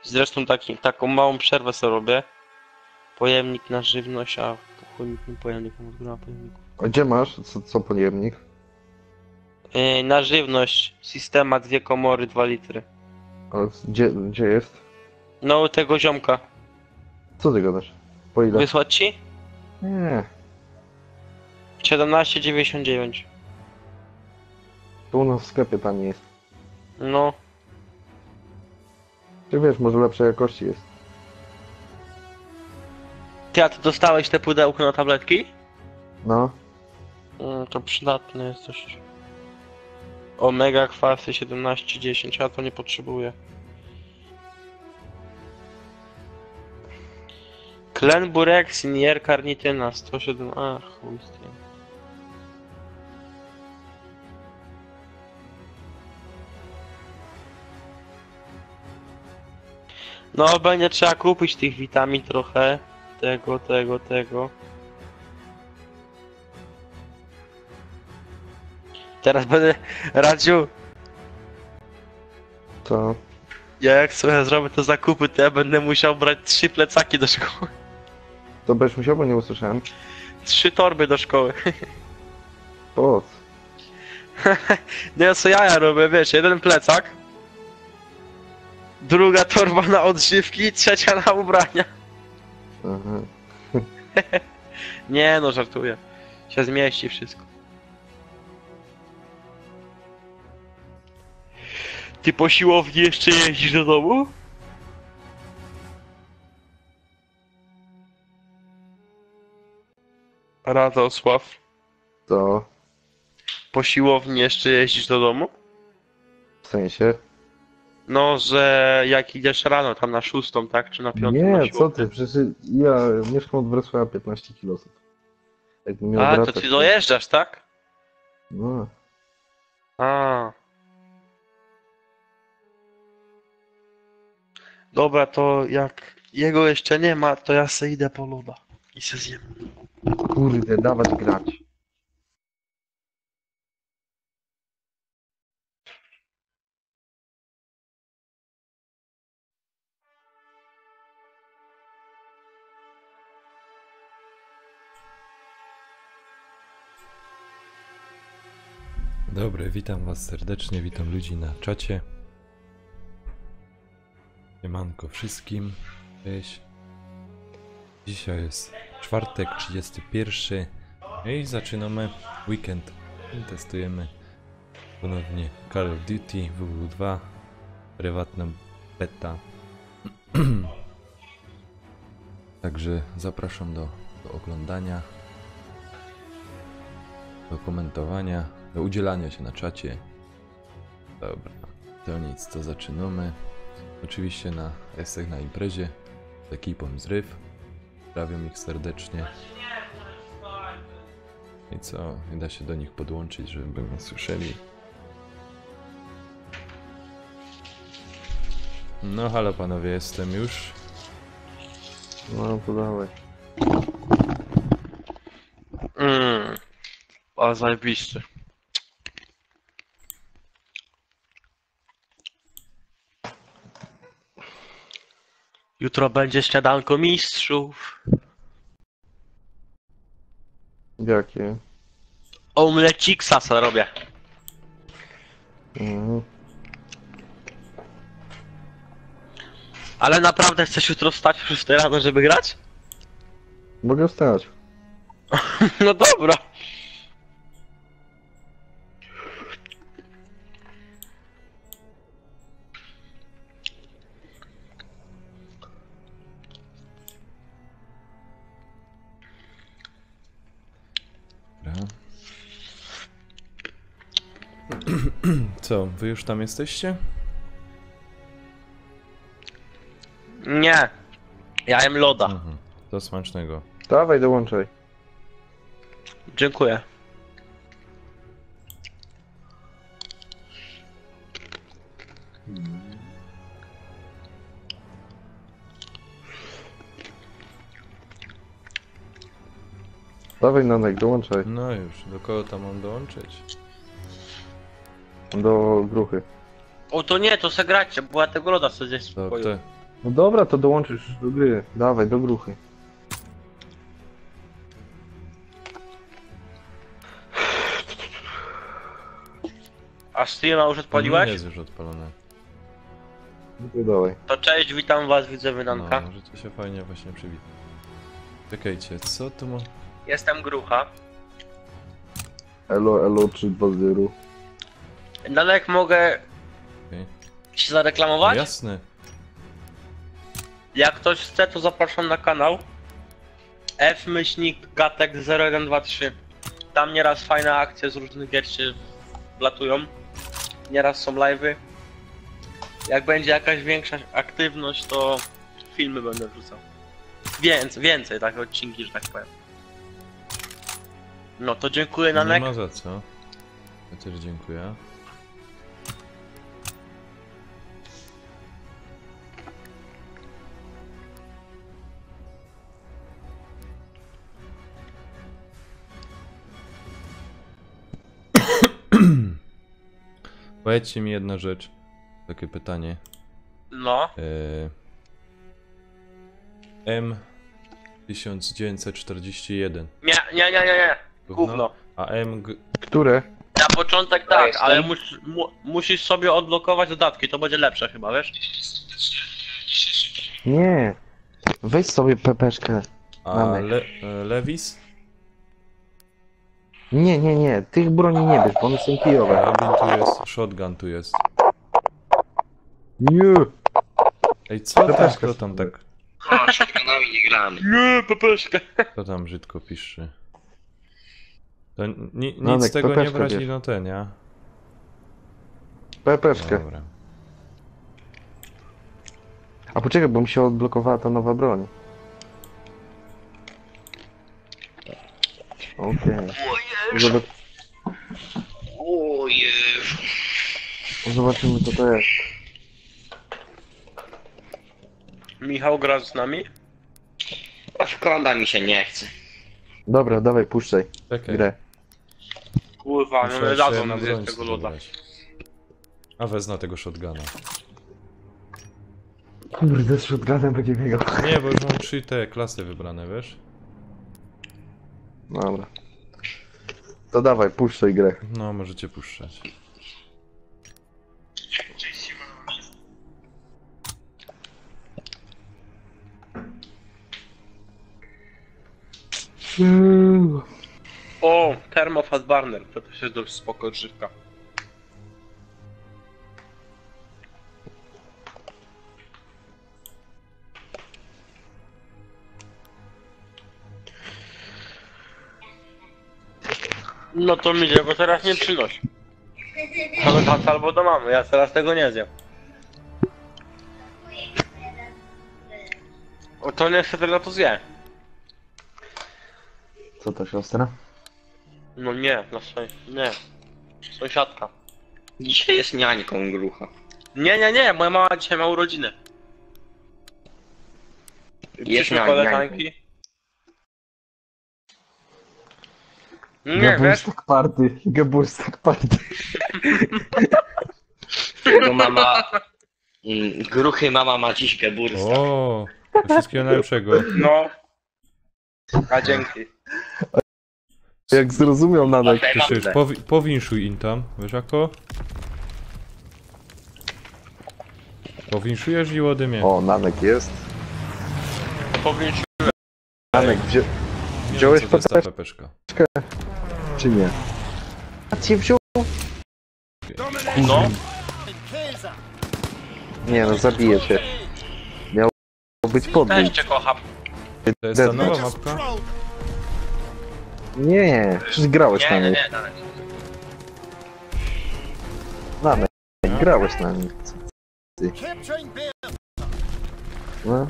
Zresztą taką małą przerwę sobie robię. Pojemnik na żywność, a chłodnik pojemnik na odgrywa pojemników. A gdzie masz? Co pojemnik? Na żywność systema 2 komory 2 litry. A gdzie jest? No tego ziomka. Co ty gadasz? Po ile? Wysłać ci? Nie, 17,99. to u nas w sklepie taniej jest. No. Ty wiesz, może lepszej jakości jest. Ty, a ty dostałeś te pudełko na tabletki? No, To przydatne jest dość. Omega kwasy 17,10, a to nie potrzebuję. Klenburexin, L-karnityna 107. Ach, chuj z tym. No, będzie trzeba kupić tych witamin trochę. Tego. Teraz będę... Radziu, to... ja jak sobie zrobię te zakupy, to ja będę musiał brać 3 plecaki do szkoły. To będziesz musiał, bo nie usłyszałem. 3 torby do szkoły. Po co? Nie, co ja robię, wiesz, jeden plecak, druga torba na odżywki, trzecia na ubrania. Aha. Nie no, żartuję. Się zmieści wszystko. Ty po siłowni jeszcze jeździsz do domu? Radosław, To... po siłowni jeszcze jeździsz do domu? W sensie? No, że jak idziesz rano tam na 6, tak? Czy na 5 na Nie, co siłownię? ty? Przecież ja mieszkam od Wrocławia 15 km. Jakbym miał A, to wracać, ty dojeżdżasz, tak? No. A. Dobra, to jak jego jeszcze nie ma, to ja se idę po loda i se zjem. Kurde, dawać grać. Dobry, witam was serdecznie, witam ludzi na czacie. Siemanko wszystkim, cześć. Dzisiaj jest czwartek, 31 i zaczynamy weekend. Testujemy ponownie Call of Duty WW2, prywatna beta. Także zapraszam do oglądania, do komentowania, do udzielania się na czacie. Dobra, to nic, to zaczynamy. Oczywiście na Esek na imprezie z ekipą Zryw. Pozdrawiam ich serdecznie. I co? Nie da się do nich podłączyć, żeby mnie słyszeli. No halo panowie, jestem już. No to dawaj. A zajebiście. Jutro będzie śniadanko mistrzów. Jakie? Omleciksa se robię. Mhm. Ale naprawdę chcesz jutro wstać o 6 rano, żeby grać? Mogę wstać. No dobra. Dobra. Co, wy już tam jesteście? Nie. Ja jem loda. Mhm. To smacznego. Dawaj, dołączaj. Dziękuję. Dawaj, Nanek, dołączaj. No już, do kogo tam mam dołączyć? Do gruchy. O to nie, to se gracie, bo ja tego loda sobie gdzieś w To pokoju. kto? No dobra, to dołączysz do gry. Dawaj, do gruchy. A Steama już odpaliłeś? Jest już odpalone. No to dawaj. To cześć, witam was, widzę Wydanka. No, możecie się fajnie właśnie przywitać. Czekajcie, co tu ma... Jestem Grucha. Elo, elo 320. Dalek mogę Okej. się No zareklamować? jasne. Jak ktoś chce, to zapraszam na kanał F-Gatek0123. Tam nieraz fajne akcje z różnych gier się wlatują. Nieraz są live'y. Jak będzie jakaś większa aktywność, to filmy będę wrzucał. Więcej takie odcinki, że tak powiem. No to dziękuję, Nie Nanek. ma za co. Ja też dziękuję. Powiedzcie mi jedna rzecz. Takie pytanie. No. M1941. Nie. Gówno. A MG... Które? Na początek To tak, jest ale ten? musisz sobie odblokować dodatki, to będzie lepsze chyba, wiesz? Nie. Weź sobie pepeszkę. A Mamy. Lewis? Nie. Tych broni nie bierz, bo one są kijowe. Karabin tu jest, shotgun tu jest. Nie. Ej, co tam, Pepeszka kto tam sobie. tak... No, shotgunami nie gramy. Nie, pepeszkę. Kto tam brzydko pisze? To nic Nanek, z tego nie pepeszkę brać bierz. i no ten, ja? Pepeszkę. Dobra. A poczekaj, bo mi się odblokowała ta nowa broń. Okej. Zobac- Ojej. Zobaczymy co to jest. Michał gra z nami? A szkoda mi się nie chce. Dobra, dawaj, puszczaj Czekaj. grę. Kurwa, no Muszę nie się dadzą na mi broń zjeść tego sobie loda. wybrać. A wezmę tego shotguna. Kurde, z shotgunem będzie biegał. Nie, bo już mam 3 te klasy wybrane, wiesz? Dobra. To dawaj, puszczaj grę. No, możecie puszczać. O, Thermofast Burner, to też jest dość spoko odżywka. No to mi go teraz nie przynosi. Ale tacy albo do mamy, ja teraz tego nie zjem. O, to niestety na to zje. Co to, siostra? No nie, nie. Sąsiadka. Dzisiaj jest niańką grucha. Nie, moja mama dzisiaj ma urodziny. Przyszły niań- koleżanki. Nie, wiesz, Gebustak party. Gebustak party. Jego mama... Gruchy mama ma dziś gebursta. O, wszystkiego najlepszego. no. A dzięki. Jak zrozumiał Nanek. Przecież powinszuj im tam, wiesz jako? Powinszujesz i łodymie. O, Nanek jest. Powinien Nanek, Nie wziąłeś wiem, co to jest ta pepeszkę? pepeszka. czy nie? A cię wziął? No. Nie no, zabiję cię. Miał być podwój. Też cię kocham. To jest ta Deadmatch. nowa mapka? Nie, przecież grałeś na niej. Nie. Nanek, grałeś na niej. Ty. No.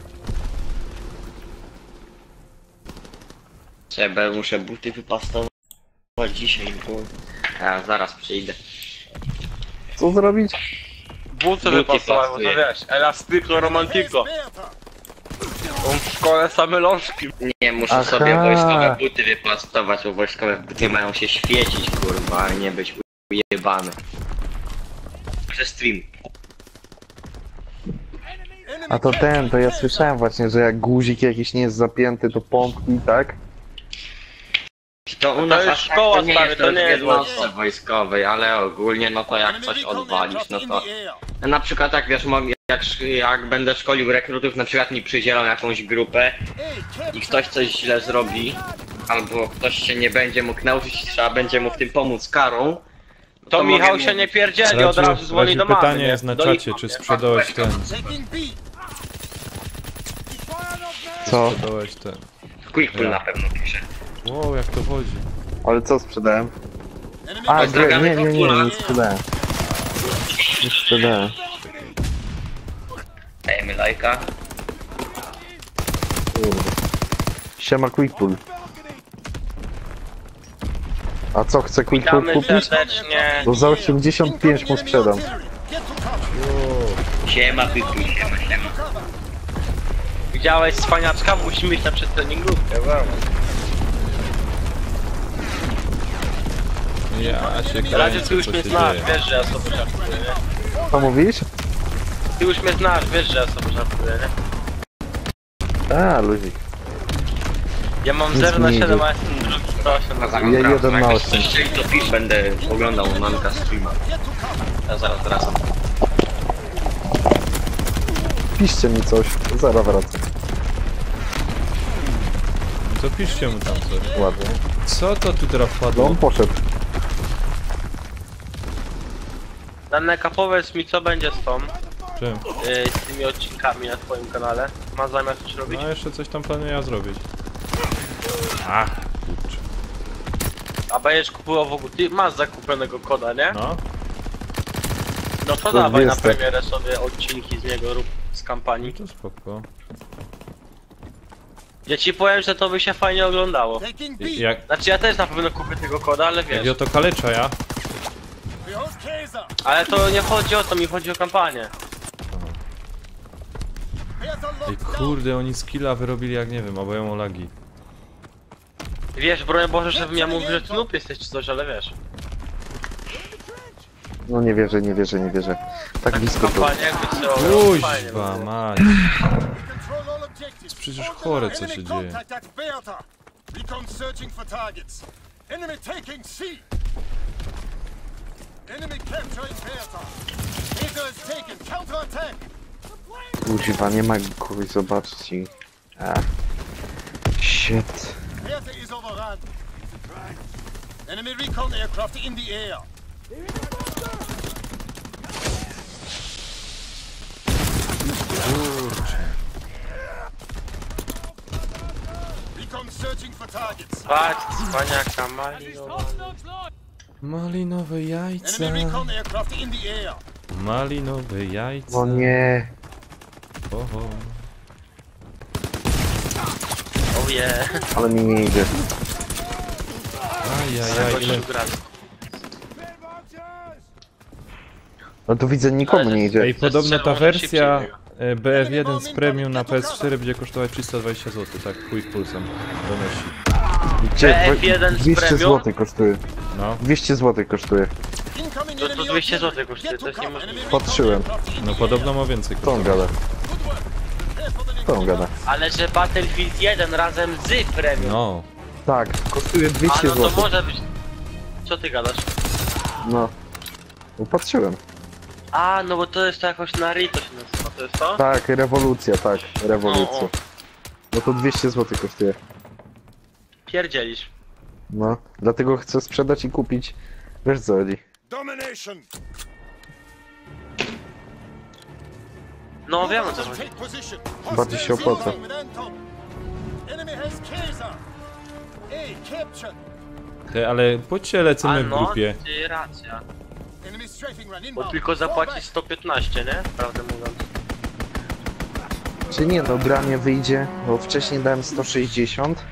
Trzeba, muszę buty wypastować dzisiaj, bo... Ja zaraz przyjdę. Co zrobić? Buty Buty wypasowały, no pasuje. wiesz, elastyko romantico. On w szkole same lążki. Nie, muszę Aha. sobie wojskowe buty wypastować, bo wojskowe buty mają się świecić, kurwa, a nie być ujebane. Przez stream. A to to ja słyszałem właśnie, że jak guzik jakiś nie jest zapięty, to pompki, tak? To u nas jest aż tak szkoła, to nie stary, jest to to nie w jest jednostce wojskowej, ale ogólnie no to jak coś odwalisz, no to... Na przykład jak wiesz, jak będę szkolił rekrutów, na przykład mi przydzielą jakąś grupę i ktoś coś źle zrobi, albo ktoś się nie będzie mógł nauczyć, trzeba będzie mu w tym pomóc karą, no To Michał mogę się mu- nie pierdzieli, od razu dzwoni do mamy. pytanie nie? jest na Do czacie, nich, czy nie? sprzedałeś ten... Co? Sprzedałeś ten... Quickpull Ja. na pewno pisze. Wow, jak to chodzi? Ale co sprzedałem? A, Pozdrawiamy nie Quickpulla. sprzedałem. Nie sprzedałem. Dajemy lajka. Kurde. Siema Quickpull. A co, chce Quickpull Witamy kupić? serdecznie. To za 85 mu sprzedam. Siema Quickpull, siema. Widziałeś cwaniaczka? Musimy iść na przedtreningówkę, wow. Ja się W razie kręcę, ty już co mnie się znasz, dzieje. wiesz, że ja sobie żartuję, nie? Co mówisz? Ty już mnie znasz, wiesz, że ja sobie żartuję, nie? A, luzik. Ja mam Nic 0 na mi nie 7, idzie. a jestem drugi, proszę. No No, Ja jeden na jak 8. coś chcieli, to pisz, będę oglądał Manka streama. Ja zaraz wracam. Piszcie mi coś, zaraz wracam. To piszcie mu tam coś. Ładnie. Co to tu teraz No wpadło? on poszedł. Daneka, powiedz mi, co będzie z tą, Czym? z tymi odcinkami na twoim kanale? Masz zamiar coś robić? No jeszcze coś tam planuję zrobić. Ach, kurczę. A będziesz kupował w ogóle, ty masz zakupionego koda, nie? No, No to To dawaj na 20. premierę sobie odcinki z niego rób z i kampanii. to spoko. Ja ci powiem, że to by się fajnie oglądało. Jak Znaczy ja też na pewno kupię tego koda, ale wiesz. ja to kalecza ja? Ale to nie chodzi o to, mi chodzi o kampanię. Ej kurde, oni skilla wyrobili jak nie wiem, albo ja mam lagi. Wiesz, broń Boże, żebym ja mówił, że ty noob jesteś czy coś, ale wiesz. No nie wierzę, nie wierzę, nie wierzę. Tak blisko było. Kampanię jakby się oglądał, fajnie Kuźwa było. mać. Jest przecież chore, co się dzieje. Recon searching for targets. Enemy taking C. Enemy capturing Bertha. Beta is taken. Counterattack. Kuźwa, nie ma kogoś zobaczyć i... A. Shit. Bertha is overrun. Enemy recon aircraft in the air. Kurczę. Recon searching for targets. Patrz, cwaniaka, malino. Malinowe jajca. Enemy recon aircraft in the air. Malinowe jajca. No nie. Oho. Oh yeah. Ale mi nie idzie. Ajajaj, ile... No tu widzę, nikomu nie idzie. Ej, podobno ta Może wersja szybciej BF1 z premium na PS4 będzie kosztować 320 zł, tak Quick Pulsem donosi. Gdzie? BF1 z 200 premium? zł kosztuje. No, 200 zł kosztuje. Incoming To enemy 200 artillery. zł kosztuje, Get to jest cover. niemożliwe. Enemy recon Patrzyłem. aircraft in no the podobno air. ma więcej Co on kosztować. gada? Prepare for the Co on gada? Ale że Battlefield 1 razem z premium. No, Tak, kosztuje A 200 no to zł. może być... Co ty gadasz? No. Patrzyłem. A, no bo to jest to jakoś Narito się nazywa, to jest to? Tak, rewolucja, tak, rewolucja. O, o. No to 200 zł kosztuje. Pierdzielisz. No, dlatego chcę sprzedać i kupić. Wiesz co chodzi? Domination. No wiem o co chodzi. Take position. Bardziej się opłaca. Hostiles with Anton. Enemy has Kaiser. A captured. Te, ale chodźcie A lecimy w no, grupie. ty racja. Enemy strafing run Bo inbound. tylko zapłacić 115, nie? Prawdę mówiąc. Czy nie, no gra nie wyjdzie, bo wcześniej dałem 160,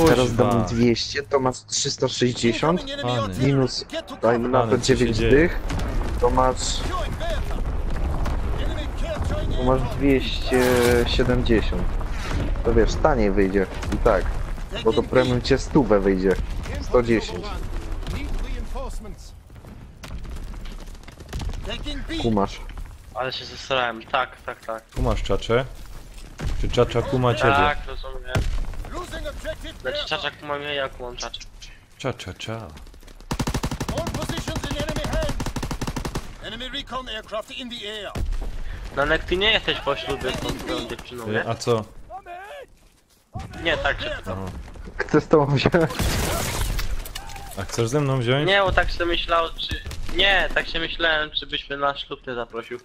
teraz dam Kuźwa. 200, to masz 360, Incoming enemy Pany. artillery. minus, Get to dajmy cover. na Ale to co się 9 dzieje? dych, to masz, Securing Bertha. Enemy capturing to masz aircraft. 270. To wiesz, taniej wyjdzie i tak, bo to premium cię 100 wyjdzie, 110, Need reinforcements. Taking B. kumasz. Ale się zesrałem. Tak, tak, tak. Kumasz czacze? Czy czacza kuma ciebie? Tak, rozumiem. Losing objective Znaczy Bertha. czacza kuma mnie, ja kumam czacza. Cza. All positions in enemy hands. Enemy recon aircraft in the air. Nanek, ty nie jesteś po ślubie z tą dziewczyną, nie? A co? Nie, tak się... Aha. Chcę z tobą wziąć. A chcesz ze mną wziąć? Nie, bo tak się myślał, czy... Nie, tak się myślałem, czy byś mnie na ślub nie zaprosił.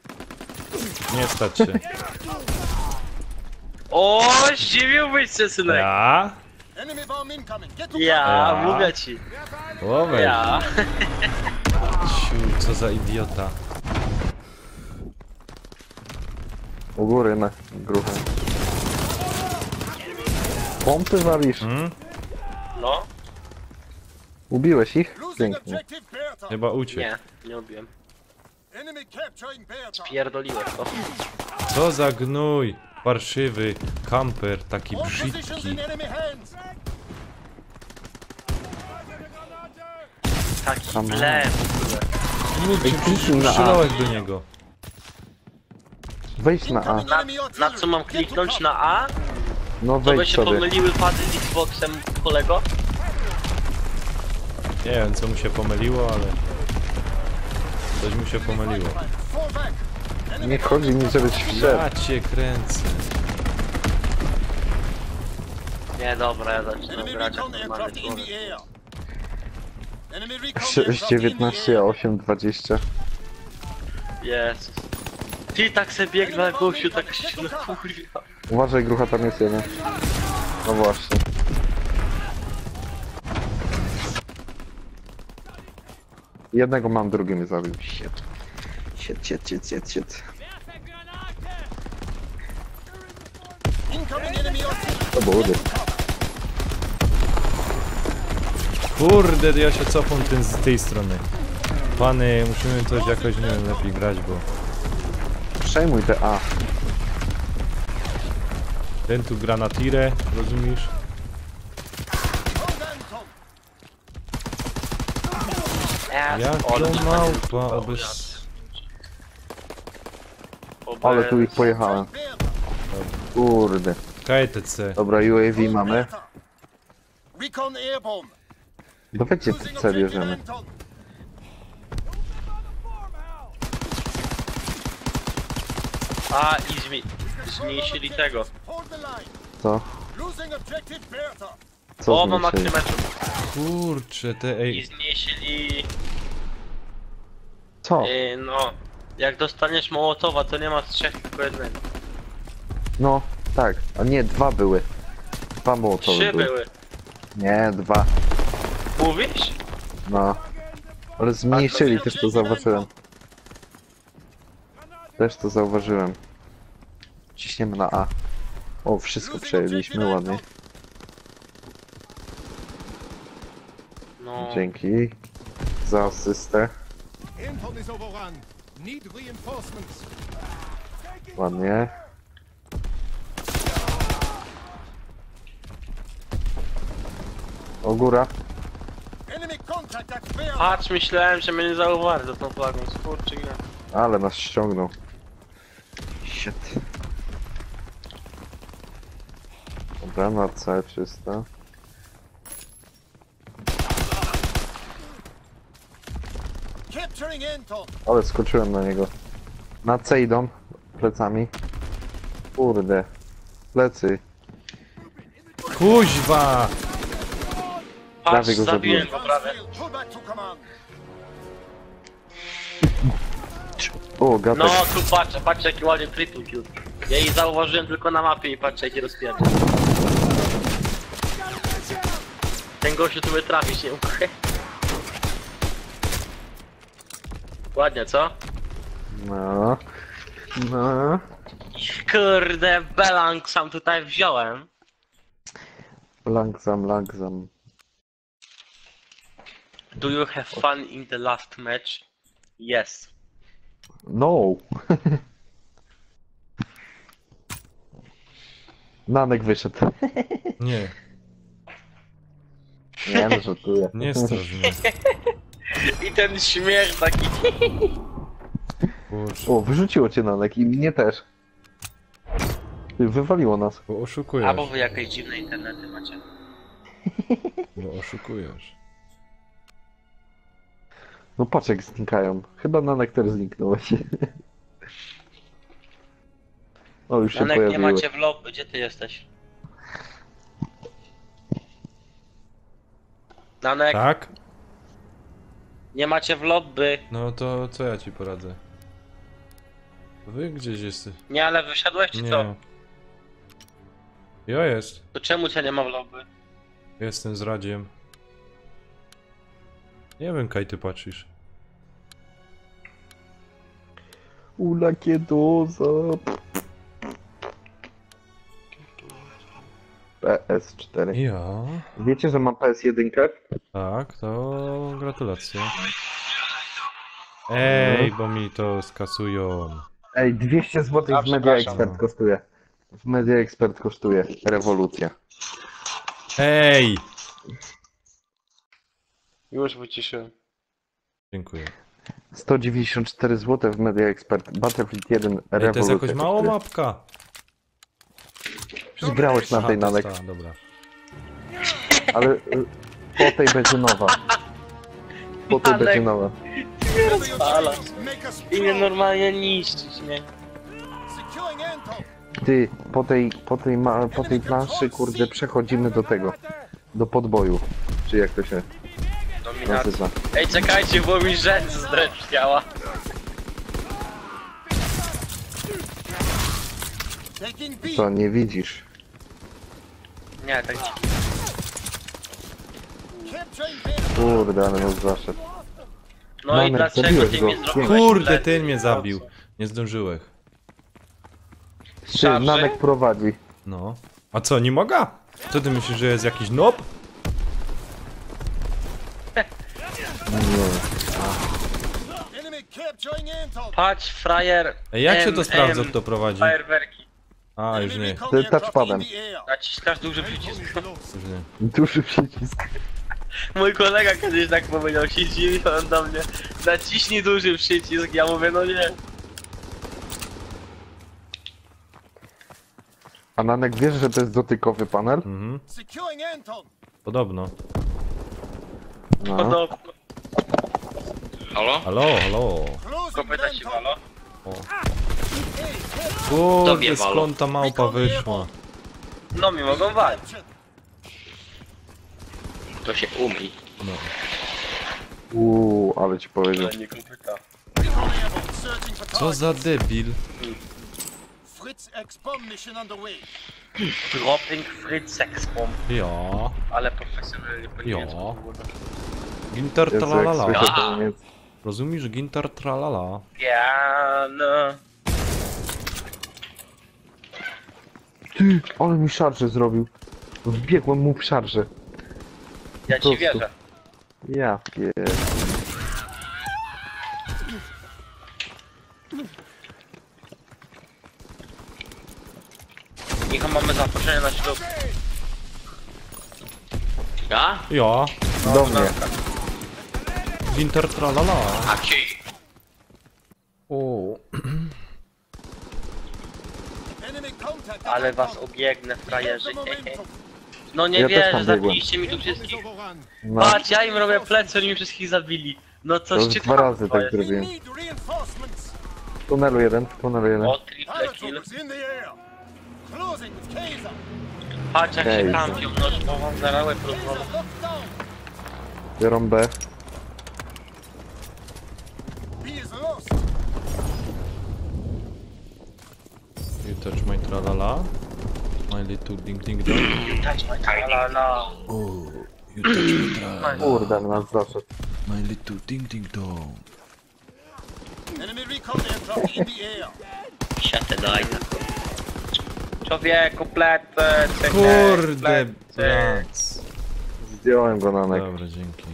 Nie stać się. O, zdziwiłbyś się, synek! Ja? Enemy bomb incoming. Get to Ja, Ja. mówię ci. O weź. Ja. Ciu, co za idiota. U góry na gruchę. Pompy walisz. Hmm? No, Ubiłeś ich? Losing Pięknie. objective Bertha. Chyba uciekł. nie, nie lubiłem. Enemy capturing Bertha. Pierdoliłem to. Co za gnój! Parszywy kamper, taki All positions brzydki. in enemy hands. Taki Come on. ble w ogóle. Kurczę, kliknij przecież na A. strzelałeś do niego. Wejdź na A. Incoming enemy Na artillery. co mam Get to kliknąć? cover. Na A? No To by wejdź się sobie. pomyliły pady z Xboxem kolego? Nie wiem co mu się pomyliło, ale... Coś mu się pomyliło. Fall back. Enemy Nie chodzi mi, żebyś wszedł. Ja cię kręcę. Nie, dobra, ja zaczynam Enemy grać jak recon normalny aircraft in człowiek. the air. Enemy recon 6, aircraft in the 19, air. 8, 20. Jezus. Ty tak se biegnę, gościu, tak się no kurwa. Uważaj, grucha, tam jest jeden. No właśnie. Jednego mam, drugi mnie zabił. Shit. Shit. Incoming enemy artillery. To budy. Kurde, ja się cofam ten z tej strony. Pany, musimy coś jakoś, nie wiem, lepiej grać, bo... Przejmuj te A. Ten tu gra na tirę, rozumiesz? Hold Anton. Jaka małpa, obez... Ale tu ich pojechałem. Bertha. Kurde. KTC. Dobra, UAV mamy. Bertha. Recon airborne. Dawajcie Losing C objective bierzemy. Anton. A, i zmniejszyli tego. Hold the line. Co? Losing objective Bertha. Co O, mam zmniejszyli? aktymeczów. Kurczę, te I ej... zmniejszyli... Co? no... Jak dostaniesz Mołotowa, to nie ma z 3, tylko jednego. No, tak. A nie, 2 były. 2 mołotowy 3 były. były. Nie, 2. Mówisz? No. Ale zmniejszyli, też to zauważyłem. Też to zauważyłem. Ciśniemy na A. O, wszystko przejęliśmy ładnie. No... Dzięki za asystę. Anton is overrun. Need reinforcements. Ładnie. O, góra. Enemy contact at Bertha. Patrz, myślałem, że mnie nie zauważy za tą flagą, skurczy nie. Ale nas ściągnął. Shit. Dobra, na C czysto. Capturing Anton. Ale skoczyłem na niego. Na C idą. Plecami. Kurde. Plecy. Kuźwa! Patrz, Prawie go zabiłem zabiłem. go prawie. Pull back to command. O, gatek. No, tu patrz jaki ładny triple kill. Ja jej zauważyłem tylko na mapie i patrzę jaki rozpierdziel. Ten gościu tu mnie trafić nie mógł. Ładnie, co? No. No. Kurde, Belang sam tutaj wziąłem. Langzam. Do you have fun in the last match? Yes. No. Nanek wyszedł. Nie, Nie, no żartuję. nie straż mnie. I ten śmiech taki. Kurczę, O, wyrzuciło cię Nanek i mnie też. Ty, wywaliło nas. bo oszukujesz. Albo wy jakieś dziwne internety macie. Bo oszukujesz. No patrz jak znikają. Chyba Nanek też zniknąłeś. O, już się Janek, nie pojawiły. macie w lobby, gdzie ty jesteś? Nanek, Tak? nie macie w lobby. No to co ja ci poradzę? Wy gdzieś jesteś? Nie, ale wyszedłeś czy co? Nie. Ja jest. To czemu cię nie ma w lobby? Jestem z Radziem. Nie wiem, kaj ty patrzysz. Ula kiedoza. PS4. Ja? Wiecie, że mam PS1? Tak, to gratulacje. Ej, bo mi to skasują. Ej, 200 zł A, w Media przepraszam. Expert kosztuje. W Media Expert kosztuje. Rewolucja. Ej! Już wyciszyłem. Dziękuję. 194 zł w Media Expert. Battlefield 1 Ej, to Rewolucja. jest jakoś mało kosztuje. mapka. Przecież grałeś na tej to Nanek, jest ta, dobra. ale po tej będzie nowa. Po tej Nanek. będzie nowa. Remember your Fala. trades. Make us I mnie strong. normalnie niszczyć, nie? Securing Anton. Ty, po tej planszy, kurde, przechodzimy do tego. Do podboju. Czy jak to się Dominacja. nazywa? Ej, czekajcie, bo mi rzecz zdręczniała. Taking B. Co, nie widzisz? Nie, tak Capturing B. Kurde, ale nas zaszedł. No i Nanek, dlaczego zabiłeś ty go. mnie zrobiłeś? Kurde, lepiej? ty mnie zabił. Nie zdążyłeś. Z Ty, szarży? Nanek prowadzi. No. A co, nie mogę? Co ty myślisz, że jest jakiś nob? Nie. Enemy capturing Anton. Patrz, frajer. Ej, jak się to sprawdza, M, kto prowadzi? fajerwerki. A, już Enemy nie. recon To aircraft touchpadem. in the air. Naciskasz duży przycisk. Już nie. Duży przycisk. Mój kolega kiedyś tak powiedział, siedzi i on do mnie naciśnij duży przycisk, ja mówię, no nie. A Nanek, wiesz, że to jest dotykowy panel? Mhm. Securing Anton. Podobno. No. Podobno. Halo? Halo, halo. Closing Kopyta ci Anton. walo. Kurde, Tobie walą. skąd ta małpa wyszła? No mi mogą walić. Captured. To się umyj. No. Ale ci powiedział. Ale nie kopyta. Recon airborne searching for Co targets. za debil? Fritz X-bomb mission underway. Dropping Fritz Sexbomb. Ja. Ale profesjonalnie po Jo. niemiecku. Gintar Jezu, jak tralala. słyszę po niemiecku. Rozumiesz? Gintar tralala. Ja, no. Ty, ale mi szarże zrobił. Wbiegłem mu w szarże. Ja Po ci prostu. wierzę. Ja pier... Michał, mamy zaproszenie na ślub. Ja? Ja. Do mnie. Gintar tralala. A ci. O. Enemy contact. Ale was Anton. obiegnę, Have frajerzy. the momentum. No nie Ja też wierzę, tam biegłem. zabiliście mi tu Enemy is wszystkich. overrun. No, Patrz, ja im robię plecy, oni mi wszystkich zabili. No to coś już ci 2 razy tak We zrobiłem. need reinforcements. W tunelu jeden, w tunelu jeden. O, triple kill. Paratroopers in the air. Closing with Kaiser. Patrz jak Ej, się co? kampią, no bo mam zarały próbował. Kaiser locked down. Biorą B. B is lost. You touch my tralala. My little ding ding dong. La la. Oh, you touch my tralala. Kurde, ale nas zaszedł. My little ding ding dong. Enemy recon aircraft in the air. Siatę daj na. Człowieku, plecy, Kurde, plecy. brac. Zdjąłem go Nanek. Dobra, dzięki.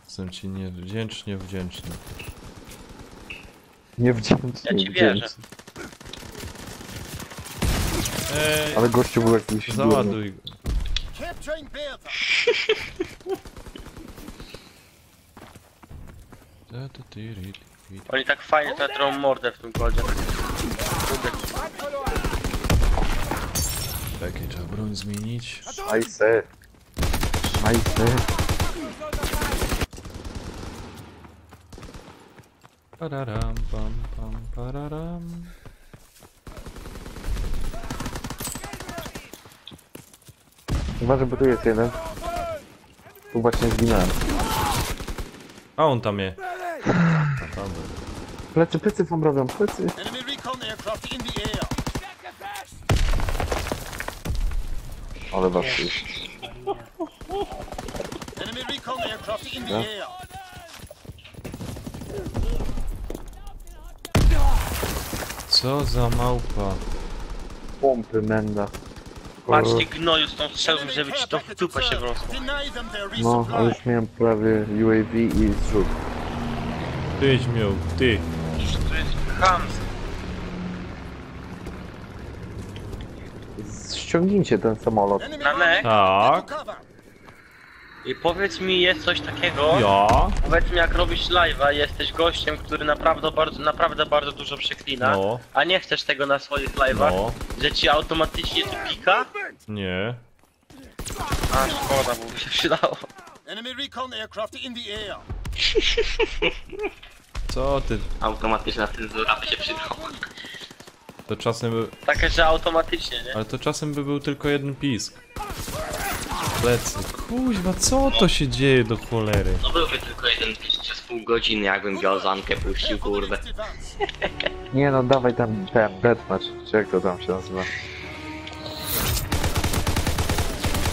Jestem ci niewdzięcznie wdzięczny. Niewdzięczny. Ja ci wierzę. wdzięczny. Ej, Ale gościu był jakiś durny. załaduj go. Capturing Bertha. Oni tak fajnie teatrą mordę w tym kodzie. Lubię. Czekaj, trzeba broń zmienić. Majse. Majse. Pararam, pam, pam, pararam. Uważaj, bo tu jest jeden. Tu właśnie zginąłem. A on tam je. A tam był. Plecy, plecy wam robią, plecy. Enemy recon aircraft in the air. Ale was tu. Enemy recon aircraft in the air. Co za małpa. Pompy, menda. Patrzcie gnoju z tą strzelbą, żeby ci to w dupę się wrosło. Deny them their No, a resupply. już miałem prawie UAV i zrzut. Tyś miał, ty. To jest chamstwo. Ściągnijcie ten samolot. Enemy Na nek? Tak. to cover. I powiedz mi, jest coś takiego, Ja? powiedz mi jak robisz live'a, jesteś gościem, który naprawdę bardzo dużo przeklina, No. a nie chcesz tego na swoich live'ach, No. że ci automatycznie to pika? Nie. A szkoda, bo by się przydało. Enemy recon aircraft in the air. Co ty? Automatyczna cenzura by się przydała. To czasem by... Takie, że automatycznie, nie? Ale to czasem by był tylko jeden pisk. Plecy. Kuźwa, co to się dzieje do cholery? No byłby tylko jeden pisz przez pół godziny, jakbym wiązankę puścił, kurde. Nie no, dawaj tam ten deathmatch, czy jak to tam się nazywa?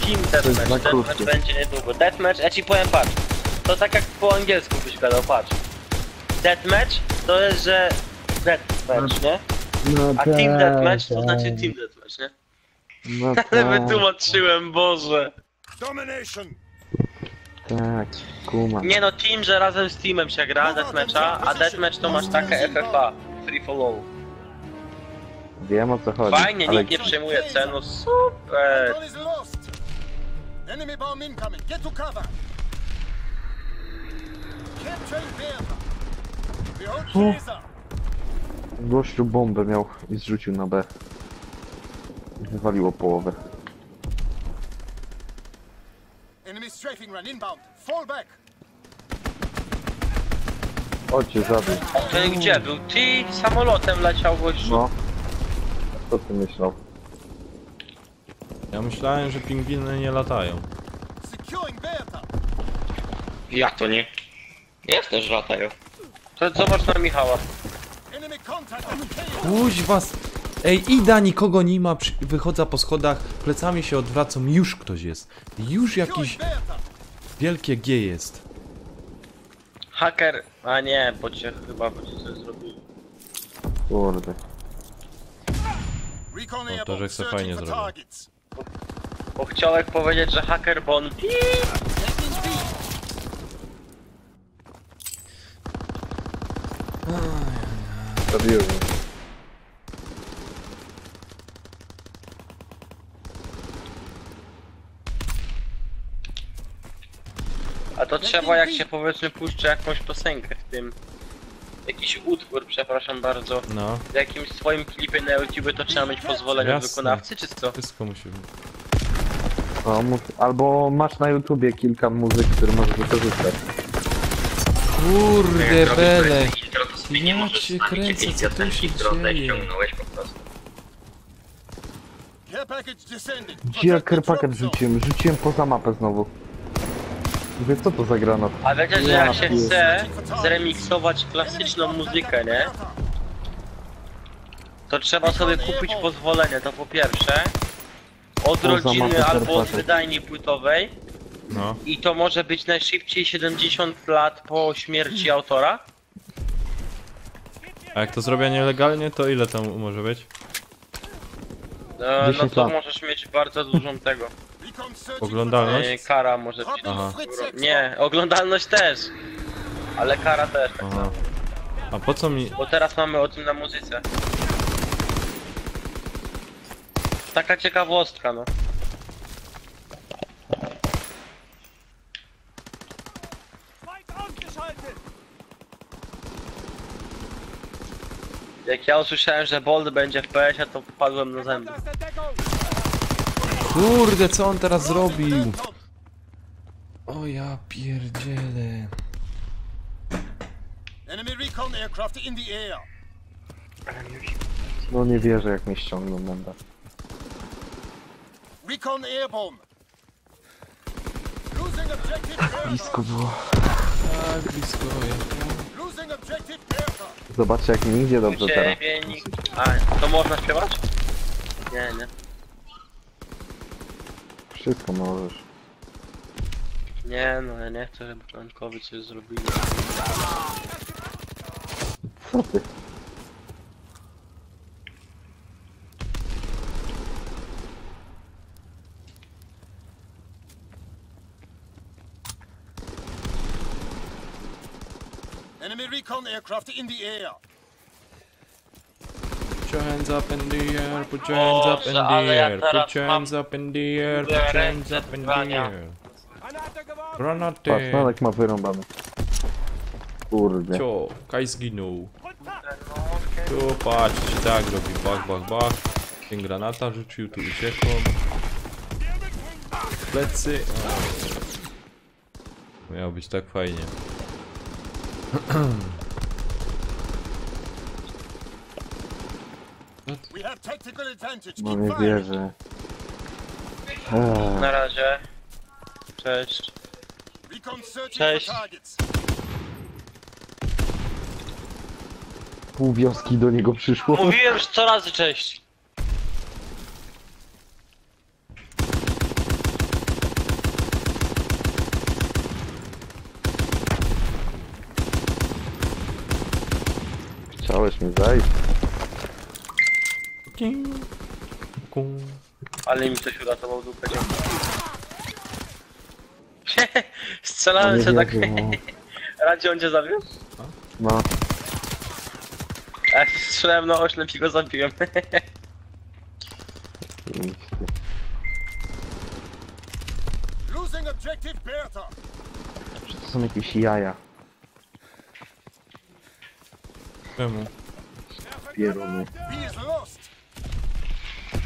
Team jest Deathmatch, za Deathmatch krótkie. będzie niedługo. Deathmatch, ja ci powiem, patrz. To tak jak po angielsku byś gadał, patrz. Deathmatch to jest, że Deathmatch, nie? No A Team Deathmatch to znaczy Team Deathmatch, nie? No Ale tak, wytłumaczyłem, Boże. Domination. tak, kuma. Nie no, team, że razem z teamem się gra Deathmatcha, a Deathmatch to masz takie FFA, Free for All. Wiem o co chodzi. Fajnie, ale nikt nie przejmuje cenu, super. All is lost. Enemy bomb incoming. Get to cover. Capture Bertha. Behold Caesar. gościu bombę miał i zrzucił na B. I wywaliło połowę. Enemy strafing run inbound. Fall back. Chodźcie, zabił. To gdzie był? Ty samolotem leciał gościu. No. Co ty myślał? Ja myślałem, że pingwiny nie latają. Securing Bertha. Jak to nie? Jest też latają. To zobacz na Michała. Enemy contact at Caesar. Kuźwa. Ej, Ida, nikogo nie ma. Wychodzę po schodach, plecami się odwracam. Już ktoś jest. Już jakiś Securing Bertha. wielkie G jest. Haker, a nie, bo cię coś zrobili. Kurde. Recon to airborne. żeś se Searching fajnie for zrobił. targets. Bo chciałem powiedzieć, że haker, bo on... Taking B. Zabiłem. A to trzeba, jak się powiedzmy puszcza jakąś piosenkę w tym... Jakiś utwór, przepraszam bardzo. No, W jakimś swoim klipie na YouTube to trzeba mieć pozwolenie od Jasne. wykonawcy, czy co? wszystko musi być. No, albo masz na YouTubie kilka muzyk, które możesz wykorzystać. Kurde, Jak robisz bele. projekty intro, to sobie nie Ja możesz cię znaleźć kręcę, jakiejś co tu piosenki, się którą dzieje? ściągnąłeś po prostu. Care package descending. Gdzie ja Protect the care packet drop zone. rzuciłem? Rzuciłem poza mapę znowu. Mówię, co to za granat? A wiecie, że Ja jak się pies. chce zremiksować klasyczną muzykę, nie? To trzeba sobie kupić pozwolenie, to po pierwsze. Od Poza rodziny mapę albo od Karpatek. wydajni płytowej. No. I to może być najszybciej 70 lat po śmierci autora. A jak to zrobię nielegalnie, to ile tam może być? No 10 to lat. możesz mieć bardzo dużą tego. Recon searching Oglądalność? for targets. Kara może być. Aha. Nie, oglądalność też. Ale kara też. Tak Aha. samo. A po co mi... Bo teraz mamy o tym na muzyce. Taka ciekawostka, no. Jak ja usłyszałem, że Bolt będzie w PS-ie, to padłem na zęby. Kurde, co on teraz zrobił? O ja pierdzielę. Enemy recon aircraft in the air. No nie wierzę jak mnie ściągną będę. Recon airborne. Losing objective Bertha. Blisko było. Tak blisko, ja. Losing objective Bertha. Zobaczcie jak mi idzie dobrze teraz. Ciebie nikt... A, to można śpiewać? Nie, nie. Wszystko możesz. Nie, no ja nie chcę, żeby Frankowi coś zrobili. Co ty? Enemy recon aircraft in the air. Put your hands up in the air, put your hands up in the ale ja air, teraz put your mam hands up in the air, put your hands up in the air. Patrz, Granaty! Nanek ma wyrąbane. Kurde. Cio, Kaj zginął. Tu patrzcie, tak robi, bach, bach, bach. Ten granata rzucił, tu uciekło. Plecy. O. Miało być tak fajnie. We have tactical advantage. No Keep nie firing. wierzę. Na razie. Cześć. Recon searching Cześć. for targets. Pół wioski do niego przyszło. Mówiłem już 100 razy cześć. Chciałeś mi zajść. Ale mi ktoś uratował dupę. No Strzelałem nie się tak. wierzę, no. Radzie on cię zabił? No. A ja strzelałem na oślep i go zabiłem. Losing objective Bertha. To są jakieś jaja. Czemu? Pieruny. B is lost.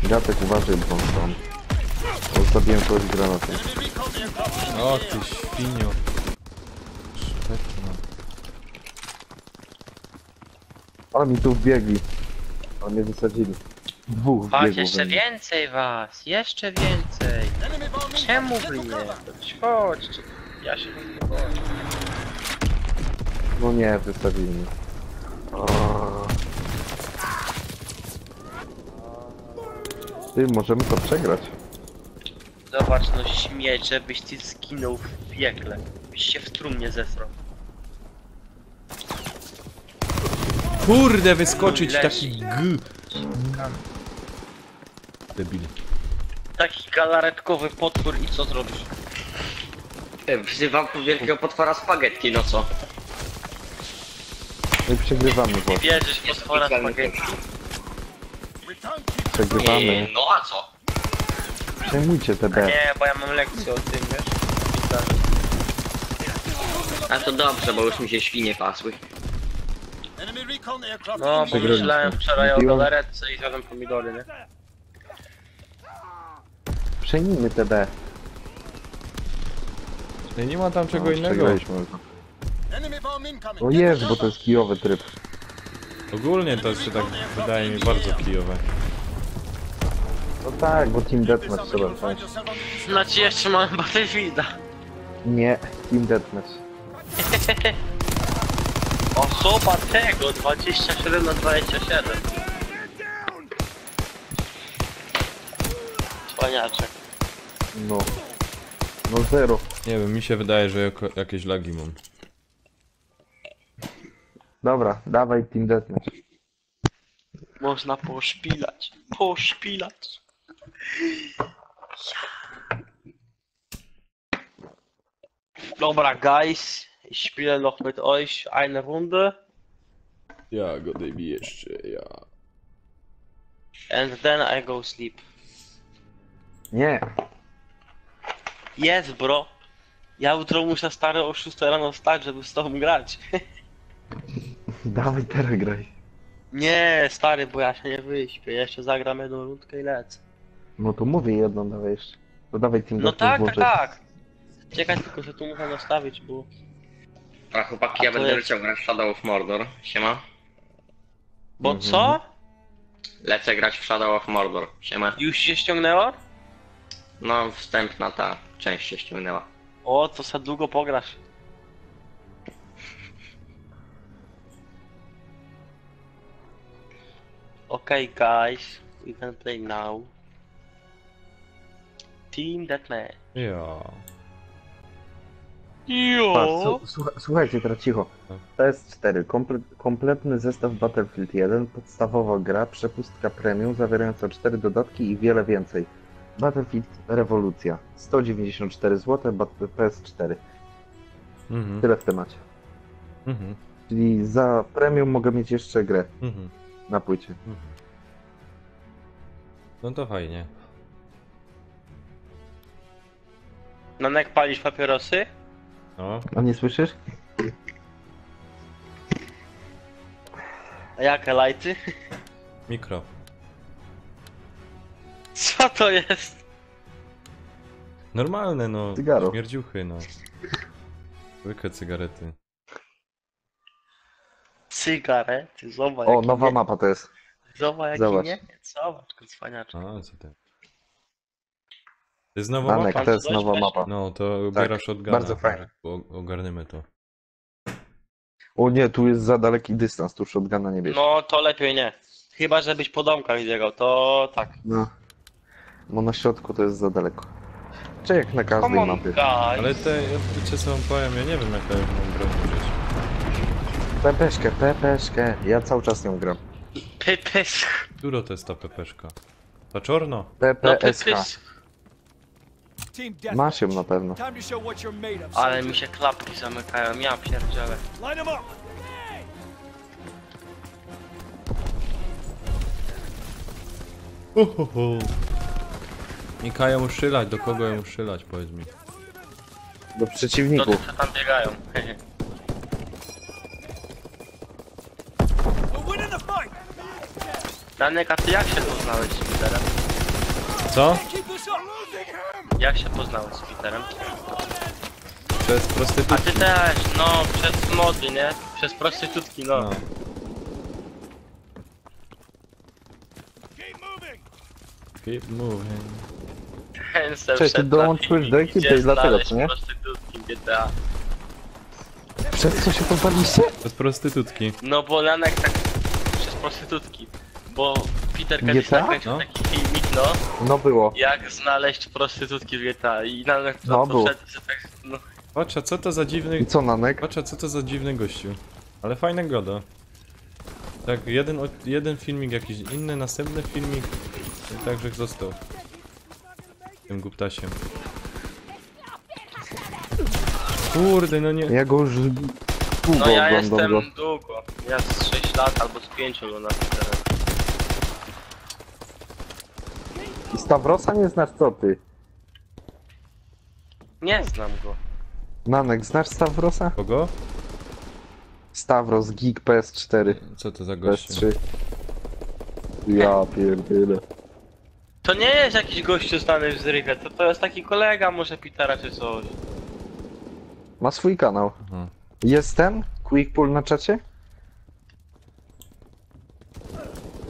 Gatek uważaj, bo tam. Zabiłem kogoś granatem. Enemy recon aircraft in the O air. ty świnio. Szpetna. Ale mi tu wbiegli. Ale mnie wysadzili. Dwóch Patrz, wbiegło jeszcze we mnie. więcej was, jeszcze więcej. Enemy bombing. Czemu Get wy to nie? cover. Chodźcie. Ja się nie boję. No nie, wysadzili mnie. O. Ty, możemy to przegrać. Zobacz, no śmieć, żebyś ty zginął w piekle. Byś się w trumnie zesrał. Kurde, wyskoczyć taki g. Debil. Taki galaretkowy potwór i co zrobisz? Wzywam tu wielkiego potwora spaghetti, no co? No i przegrywamy właśnie. Bierzesz potwora spaghetti. Return keep Przegrywamy. No a co? Przejmujcie te A B. nie, bo ja mam lekcję o tym, wiesz? A to dobrze, bo już mi się świnie pasły. enemy recon aircraft No, in bo the air. myślałem wczoraj o Mówiłem. galaretce i zjadłem pomidory, nie? Przejmijmy te B. Ja nie ma tam czego No, innego. przegraliśmy. Enemy bomb incoming. O Get to jest, bo to cover. jest kijowy tryb. Ogólnie to się tak wydaje mi bardzo kijowe. No tak, bo Team This Deathmatch somebody trzeba will wziąć. find yourself on the east Znaczy jeszcze mam Battlefielda. Nie, Team Deathmatch. Osoba tego, 27 na 27. Cwaniaczek. No. No zero. Nie wiem, mi się wydaje, że jakieś lagi mam. Dobra, dawaj Team Deathmatch. Można poszpilać. Poszpilać. Dobra, guys. Ich spiele noch mit euch eine Runde. Ja go dejbi jeszcze, ja. And then I go sleep. Nie. Jest, bro. Ja jutro muszę stary o 6 rano wstać, żeby z tobą grać. Dawaj teraz graj. Nie, stary, bo ja się nie wyśpię. Jeszcze zagram jedną rundkę i lecę. No to mówię jedną, dawaj jeszcze. To dawaj Team No Deathmatch tak, tak, włączyć. tak. Czekaj, tylko że tu muszę nastawić, bo... A chłopaki, A ja to będę jest- leciał grać w Shadow of Mordor. Siema. Bo Mhm. co? Lecę grać w Shadow of Mordor. Siema. Już się ściągnęło? No, wstępna ta część się ściągnęła. O, to za długo pograsz. Okay, guys, we can play now. Team Deathmatch. Ja. Jo! Słuchajcie, teraz cicho. PS4. Kompletny zestaw Battlefield 1, podstawowa gra, przepustka premium zawierająca 4 dodatki i wiele więcej. Battlefield Rewolucja. 194 zł, PS4. Mhm. Tyle w temacie. Mhm. Czyli za premium mogę mieć jeszcze grę Mhm. na płycie. Mhm. No to fajnie. Nanek, palisz papierosy? No. A nie słyszysz? A jakie lajty? Mikro. Co to jest? Normalne no. Cygaro. Śmierdziuchy no. Zwykłe cygarety. Cygarety, zobacz O, jaki nowa nie... mapa to jest. Zobacz jaki Zobacz. nie... Zobacz, cwaniaczek. A, co ty? To jest nowa Anek, mapa? to jest Coś nowa weź. mapa. No, to ubierasz od Gana. bardzo fajnie. Ogarniemy to. O nie, tu jest za daleki dystans, tu shotguna nie bierz. No to lepiej nie. Chyba żebyś po domkach biegał, to tak. No. Bo na środku to jest za daleko. Czy jak na każdej Come on, mapie. guys. Ale wiecie co wam powiem, ja nie wiem jaka ja mam broń użyć. Pepeszkę. Ja cały czas nią gram. Pypys. Któro to jest ta pepeszka? Ta czorno? No PPSH. pypys. Team Masz ją Deathmatch. na pewno. Time to show what you're made of. Ale soldier. mi się klapki zamykają, ja pierdzielę. Line 'em up. Mika, ja mu strzelać, do kogo ja mu strzelać, powiedz mi. Do Do przeciwników. tych, co tam biegają. We're winning the fight. Danek, a ty jak się poznałeś z Peterem? Co? Keep this up. Jak się poznałeś z Peterem? Przez A ty prostytutki. też, no, przez mody, nie? Przez prostytutki, no. No. Keep moving. Keep moving. Ten se Cześć, ty wszedł na dołączyłeś filmik, do ekipy gdzie i dlatego, znaleźć co nie? prostytutki w GTA. Przez co się poparliście? Przez prostytutki. No bo Danek tak przez prostytutki. Bo Peter kiedyś GTA? nakręcił No. taki filmik, no, No było. jak znaleźć prostytutki w GTA i Danek No, to było. poszedł, że tak, no. Patrz, a co to za dziwny... I co, Nanek? Patrz, a co to za dziwny gościu. Ale fajna goda. Tak, jeden filmik jakiś inny, następny filmik. I tak, że został. Tym guptasiem. Kurde, no nie... Ja go już długo No ja oglądam jestem go. długo. Ja z 6 lat albo z 5 oglądam Petera. I Stawrosa nie znasz, co ty? Nie znam go. Nanek, znasz Stawrosa? Kogo? Stawros, Geek PS4, Co to za gościu? PS3. Ja pierdolę. To nie jest jakiś gościu znany w zrywie, to jest taki kolega może Petera czy coś. Ma swój kanał. Aha. Jest ten? Quickpull na czacie?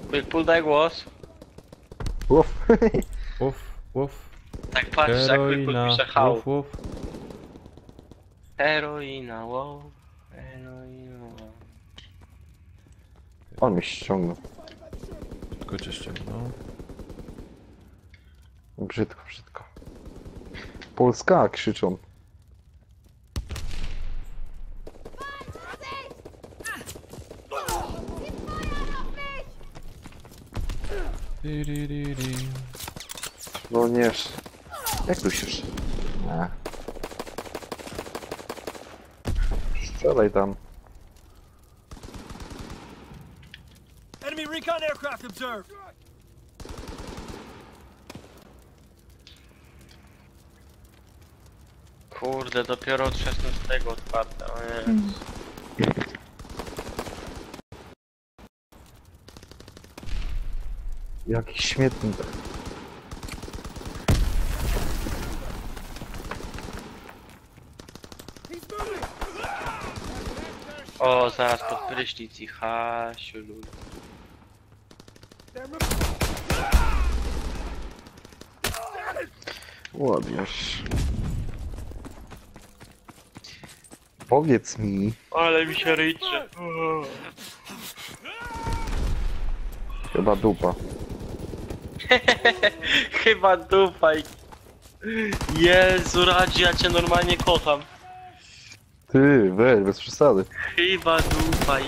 Quickpull, daj głos. Uff. Uf. Tak patrz, jak Quickpull Heroina. pisze hał. Uf. Heroina, wow. Heroina, wow. On mi ściągnął. Tylko cię ściągnął. Brzydko, brzydko. Polska krzyczą. No nie. Jak tu się... Nie. Strzelaj tam. Enemy recon aircraft observed. Kurde, dopiero od 16 otwarte, o nie. Jakiś śmietnik. O, zaraz pod prysznic i Hasiulu. Ładniesz. Powiedz mi, Ale mi się ryczy. chyba dupa. Chyba dupaj. Jezu, Radzi, ja cię normalnie kocham. Ty, weź, bez przesady. Chyba dupaj.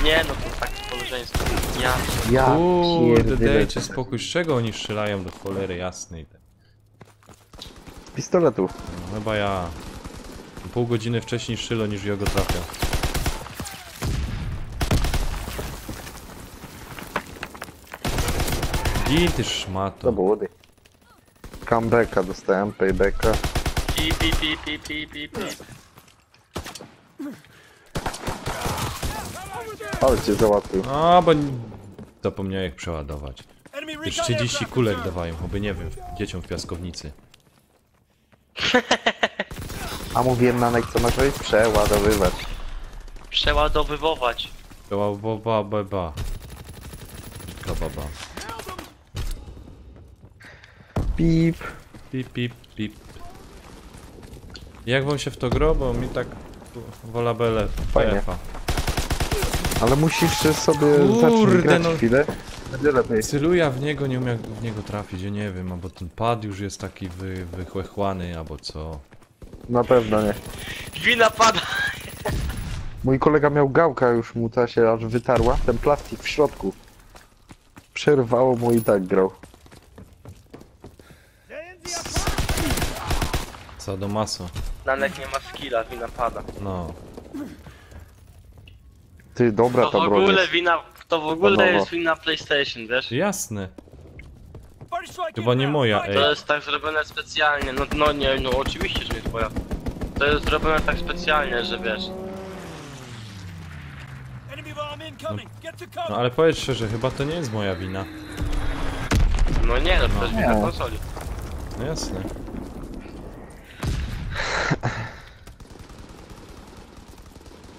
Nie no, to tak koleżeństwo. Ja. Ja Kurde, pierdolę. dajcie spokój, z czego oni strzelają do cholery jasnej? Z pistoletu. No, chyba ja. Pół godziny wcześniej strzelą niż ja go trafię. Gin ty To szmato. było ładnie. Comebacka dostałem, paybacka. Pi, pi, pi, pi, pi, pi, pi. Ale cię załatwił. A, bo zapomniałem jak przeładować. Enemy Już recon 30 aircraft kulek returned. dawają, choby nie wiem, dzieciom w piaskownicy. A mówiłem Nanek, co masz robić? Przeładowywać. Przeładowywować. Baba. Baba. Pip. Pip, pip, pip. Jak wam się w to gro? Bo mi tak wolabele Fajnie. PF-a. Ale musisz sobie Kurde, zacząć grać no. chwilę. Będzie lepiej. Celuja w niego, nie umiem jak w niego trafić, ja nie wiem, albo ten pad już jest taki wychłechłany, albo co. Na pewno nie. Wina pada. Mój kolega miał gałka, już mu ta się aż wytarła. Ten plastik w środku. Przerwało mu i tak grał. Sadomaso. Nanek nie ma skilla, wina pada. No. Ty, dobra To ta w broń ogóle jest. wina, to w ogóle Panowo. jest wina PlayStation, wiesz? Jasne. First strike Chyba nie inbound. moja, Right. ej. To jest tak zrobione specjalnie, no nie, no oczywiście, że nie twoja. To jest zrobione tak specjalnie, że wiesz. Enemy bomb incoming. Get to cover. No ale powiedz szczerze, chyba to nie jest moja wina. No nie, no to jest wina Nie. konsoli. No jasne.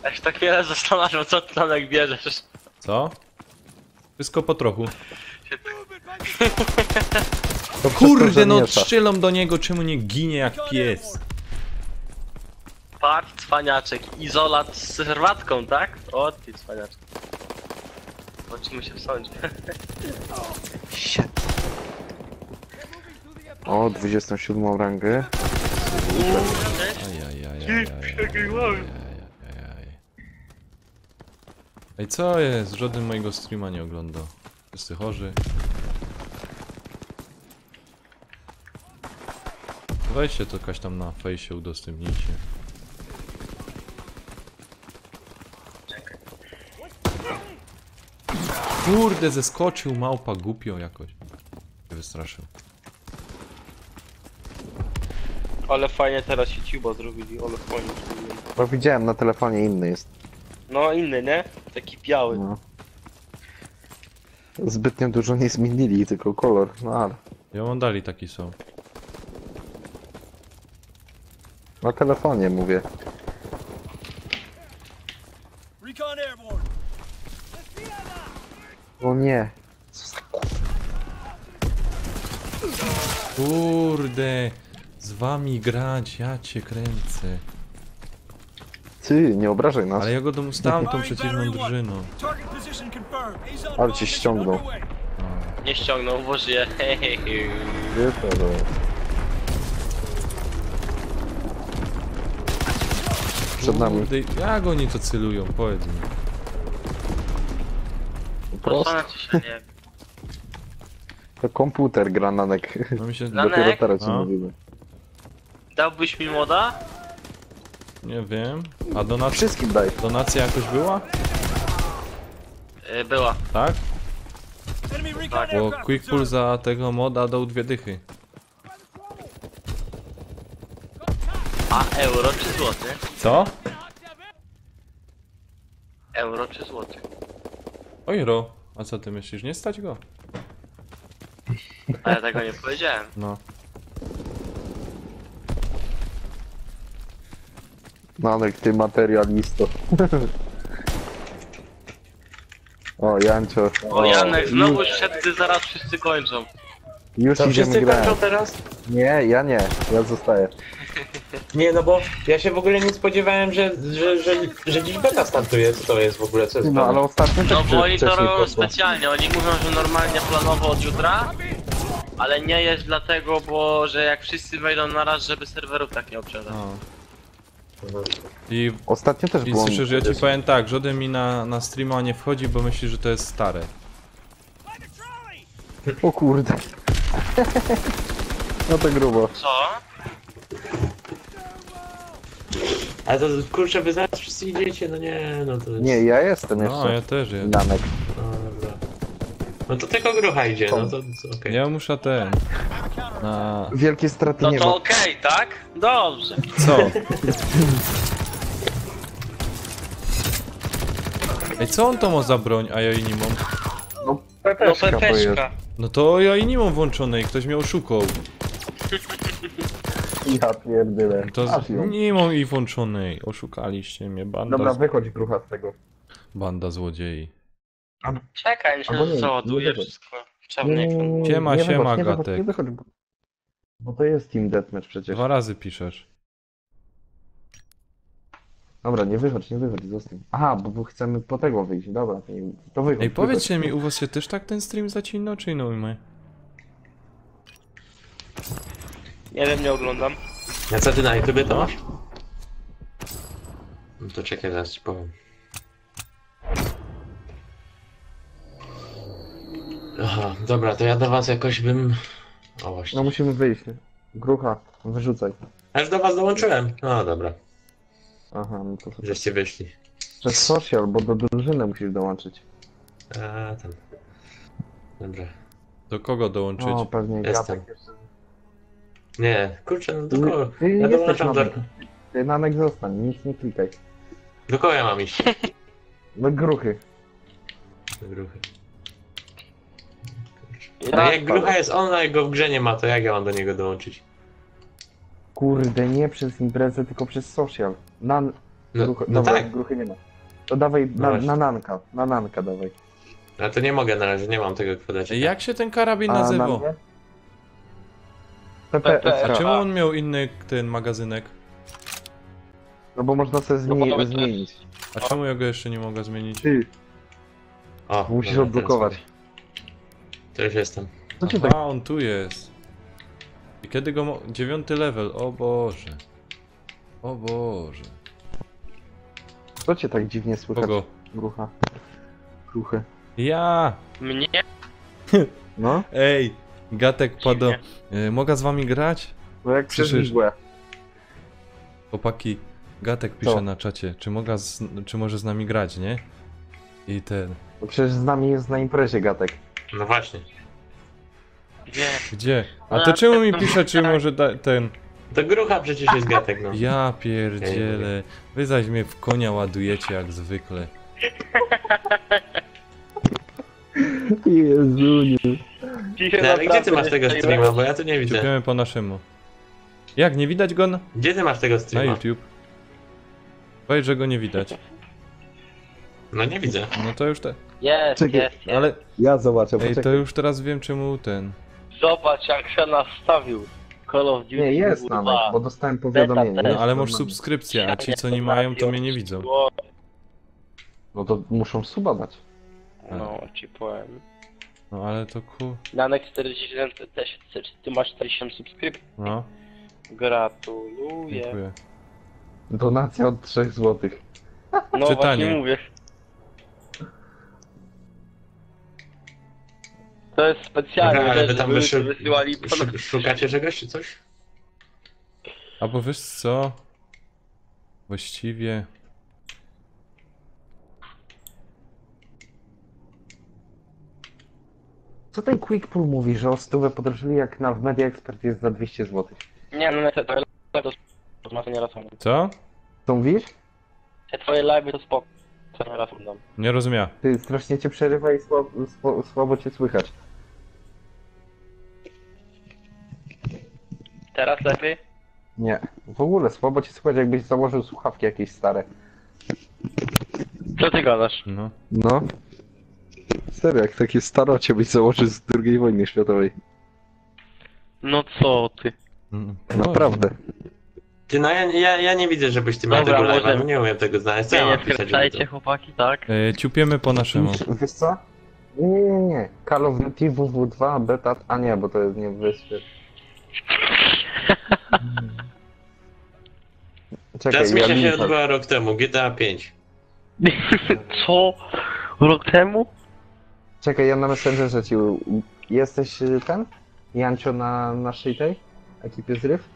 Ja się tak wiele zastanawiam, co ty Nanek bierzesz. Co? Wszystko po trochu. To przez to, Kurde, że no miesza. strzelam do niego, czemu nie ginie jak pies? Patrz, cwaniaczek, izolat z serwatką, tak? O, ty cwaniaczek. Zobaczymy się w sądzie. O, 27 rangę. Ajajajajajaj. Ej, co jest? Żaden mojego streama nie ogląda. Wszyscy chorzy. Weźcie to jakaś tam na fejsie udostępnijcie. Kurde, zeskoczył małpa głupio jakoś. Się wystraszył. Ale fajnie teraz YouTube'a zrobili, ale fajnie zrobili. Bo widziałem na telefonie inny jest. No inny, nie? Taki biały. No. Zbytnio dużo nie zmienili, tylko kolor. No ale. Ja mam dali taki są. Na telefonie mówię. Recon airborne. O nie. Kurde, z wami grać, ja cię kręcę. Ty, nie obrażaj nas. Ale ja go domu stałem tą przeciwną drużyną. Target position confirmed. Azon Ale bomb cię mission ściągnął. underway. Nie ściągnął, bo żyje. Hehehe. Gdzie to było? Przed nami. Kurde, jak oni to celują, powiedz mi. Prosto. Zastanawiam się, nie. To komputer gra Nanek. No mi się... Nanek? Dopiero teraz ci No. mówimy. Dałbyś mi moda? Nie wiem. A donacja, Wszystkim daj. donacja jakoś była? Była. Tak? Enemy recon Tak, Bo aircraft Quickpull returned. za tego moda dał 2 dychy. A euro czy złoty? Co? Euro czy złoty? Ojro. A co ty myślisz? Nie stać go? A ja tego nie powiedziałem. No. Nanek, ty materialisto. O, Jancio. O Janek, znowu szedł, gdy zaraz wszyscy kończą. Już To idziemy wszyscy kończą grać. teraz? Nie, ja zostaję. Nie, no bo ja się w ogóle nie spodziewałem, że dziś beta startuje. Co to jest w ogóle? Co jest No ale ostatnio też No bo oni to wcześniej robią poszło. specjalnie, oni mówią, że normalnie planowo od jutra, ale nie jest dlatego, bo że jak wszyscy wejdą naraz, żeby serwerów tak nie obciążać. No. I, Ostatnio też i było. słyszysz, ja ci powiem tak, żaden mi na streama nie wchodzi, bo myśli, że to jest stare. O kurde. No to grubo. Co? Ale to kurczę, wy zaraz wszyscy idziecie, no nie, no to jest... Nie, ja jestem No, jeszcze. ja też jest. Nanek. No dobra. No to tylko grucha idzie, no to okej. Ja muszę ten... Na... Wielkie straty No nie to ma. okej, tak? Dobrze. Co? Ej, co on to ma za broń, a ja jej nie mam? No No pepeszka to jest. pepeszka. No to ja jej nie mam włączonej, ktoś mnie oszukał. Ja pierdolę. To Aż ją. nie mam jej włączonej, oszukaliście mnie, Dobra, wychodź grucha z tego. banda złodziei. Czekaj, mi się Albo nie, załaduje nie wychodź. wszystko. Czarny ekran. Siema, nie siema, wychodź, nie wychodź, Gatek. nie wychodź, bo to jest Team Deathmatch przecież. 2 razy piszesz. Dobra, nie wychodź, zostań. Aha, bo chcemy po tego wyjść, dobra, to wychodź. Ej, wychodź. powiedzcie mi, u was się też tak ten stream zacinał, czy no my? Nie wiem, nie oglądam. A co ty na YouTubie to No. masz? No to czekaj, zaraz ci powiem. Aha, dobra, to ja do was jakoś bym... O No właśnie. musimy wyjść. Grucha, wyrzucaj. A już do was dołączyłem. No dobra, Aha, no to żeście wyszli. przez social, bo do drużyny musisz dołączyć. A tam. Dobra. Do kogo dołączyć? O, pewnie Jestem. Gatek jeszcze. Nie, kurczę, no do kogo? Ty Ja jesteś dołączam do... Nanek. Ty Nanek zostań, nic nie klikaj. Do kogo ja mam iść? Do gruchy. Do gruchy. Ja, A jak grucha jest online, go w grze nie ma, to jak ja mam do niego dołączyć? Kurde, nie przez imprezę, tylko przez social. No, Grucha, no dobra, tak, gruchy nie ma. To dawaj No właśnie. na nanka dawaj. ale to nie mogę na razie, nie mam tego kwadracie. Ej, jak się ten karabin A na nazywał? mnie? PP. A czemu on miał inny ten magazynek? No bo można sobie No bo to jest- zmienić. A czemu ja go jeszcze nie mogę zmienić? Ty, O, musisz dobra, odblokować. To już jestem. Co cię tak... A, on tu jest. I kiedy go 9 level, o Boże. O Boże. Co cię tak dziwnie słychać? Kogo? Grucha. Gruchy. Ja! mnie? No, Ej! Gatek pada. Dziwnie. Mogę z wami grać? bo jak przez Słyszysz? mgłę. Chłopaki, Gatek pisze Co? na czacie, czy może z nami grać, nie? I ten... Bo przecież z nami jest na imprezie Gatek. No właśnie. Gdzie? Gdzie? A to czemu mi pisze, czy może ten... To grucha przecież jest gatek, no. Ja pierdzielę. Wy zaś mnie w konia ładujecie jak zwykle. Jezuniu. Dzisiaj No, ale gdzie ty naprawdę masz tego nie streama, bo ja tu nie widzę. Czupiemy po naszemu. Jak, nie widać go na Gdzie ty masz tego na streama? YouTube? Powiedz, że go nie widać. No nie widzę. No to już te... Jest, Czekaj. jest, jest. Ale... Ja zobaczę, Ej, to poczekaj. już teraz wiem czemu ten... Zobacz jak się nastawił. Call of Duty Nie, jest kurwa. Nanek, bo dostałem powiadomienie. Beta No ale Jest masz normalnie. subskrypcję, a ci co nie mają to mnie nie widzą. No to muszą suba dać. No ci powiem. No ale to Nanek 47, ty masz 47 subskrypcji. No, Gratuluję. dziękuję. Donacja od 3 zł. No Czytanie. właśnie mówię. To jest specjalnie, Aha, ale wiesz, wy tam żeby ludzie wysyłali szukacie czegoś czy coś? Albo wiesz co? Właściwie... Co ten Quick Pull mówi, że o 100 podrożyli jak na w Media Expert jest za 200 zł? Nie no, to ma to nieraz mówię. Co? Co mówisz? Te twoje live'y to spoko. Co nieraz dam. Nie rozumiem. Ty strasznie cię przerywa i słabo cię słychać. Teraz lepiej? Nie. W ogóle słabo ci słuchać, jakbyś założył słuchawki jakieś stare. Co ty gadasz? No. No. Serio, jak takie starocie byś założył z II wojny światowej. No co ty? Naprawdę. Ty, no ja nie widzę, żebyś ty miał Dobra, tego live'a, możemy. no nie umiem tego znaleźć, co ja Nie, mam nie pisać, żeby skręcajcie to... chłopaki, tak? Ciupiemy po naszemu. Wiesz co? Nie. Call of Duty WW2 beta... A nie, bo to jest nie w wyspie. Czekaj, Transmisja się linka- odbyła rok temu, GTA 5. Co? Rok temu? Czekaj, ja na Messengerze ci... Jesteś ten? Jancio na naszej tej? Ekipie zryw?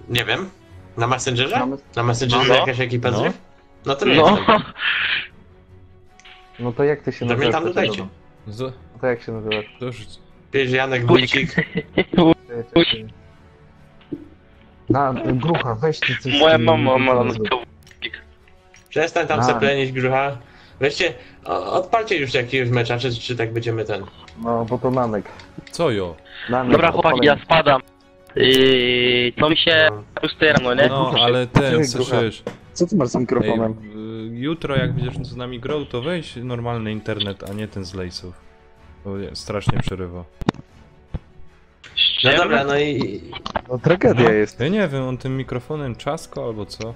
Nie wiem. Na Messengerze? Mamy- Na Messengerze No. jakaś ekipa No. zryw? No to nie No. jestem. No to jak ty się To nazywasz? mnie tam To cię dodajcie. dodam. Z... To jak się nazywasz? To już... Pisz Janek Wójcik. Czekaj. Na grucha, weź ty coś. Moja z tym- mama ma Przestań tam A. seplenić grucha. Weźcie, odpalcie już jakiegoś mecza, czy tak będziemy ten. No, bo to Nanek. Co jo? Nanek Dobra chłopaki, ja spadam. To mi się No. pustuje rano, nie? No, ale ten, Czekaj, słyszysz? Co ty masz z Ej, mikrofonem? jutro jak będziesz z nami grał, to weź normalny internet, a nie ten z lejsów. Bo strasznie przerywa. No dobra, no i... No tragedia jest. Ja nie wiem, on tym mikrofonem czasko albo co?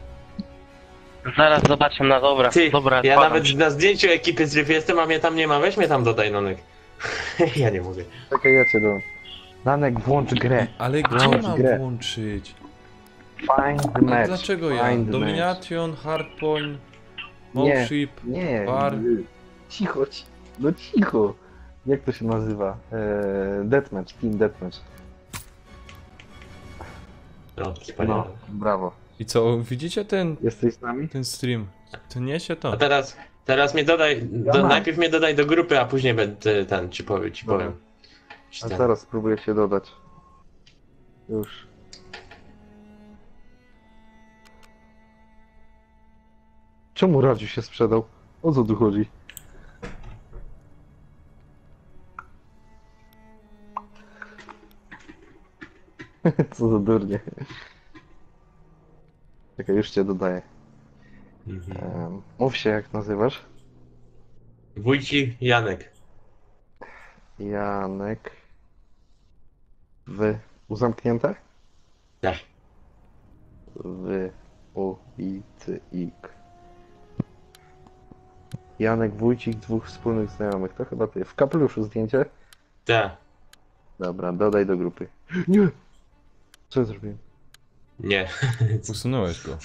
Zaraz zobaczę na dobra. Ty, Dobra, ja spadam. nawet na zdjęciu ekipy zryw jestem, a mnie tam nie ma. Weź mnie tam dodaj, Nonek. Ja nie mogę. Czekaj, ja cię dam. Nanek, włącz grę. Ale gdzie Włącz mam grę. włączyć? Find the No, match. dlaczego ja? Find the Domination, Hardpoint, Nie. Mowship, Nie. War. Cicho, no cicho. Jak to się nazywa? Deathmatch, Team Deathmatch. No, wspaniale. No, brawo. I co, widzicie Jesteś z nami? ten stream? To niesie to. A teraz mnie dodaj, mam. najpierw mnie dodaj do grupy, a później będę ten, ci powiem. Dobra. Czy A ten. zaraz spróbuję się dodać. Już. Czemu Radziu się sprzedał? O co tu chodzi? Co za durnie. Czekaj, już cię dodaję. Mów się, jak nazywasz? Wójcik Janek. Janek. W. U zamknięte? Tak. W. U. I. C. Ik. Janek Wójcik, dwóch wspólnych znajomych. To chyba ty. W kapeluszu zdjęcie? Tak. Dobra, dodaj do grupy. Nie! Co ja zrobiłem? Nie. Usunąłeś go.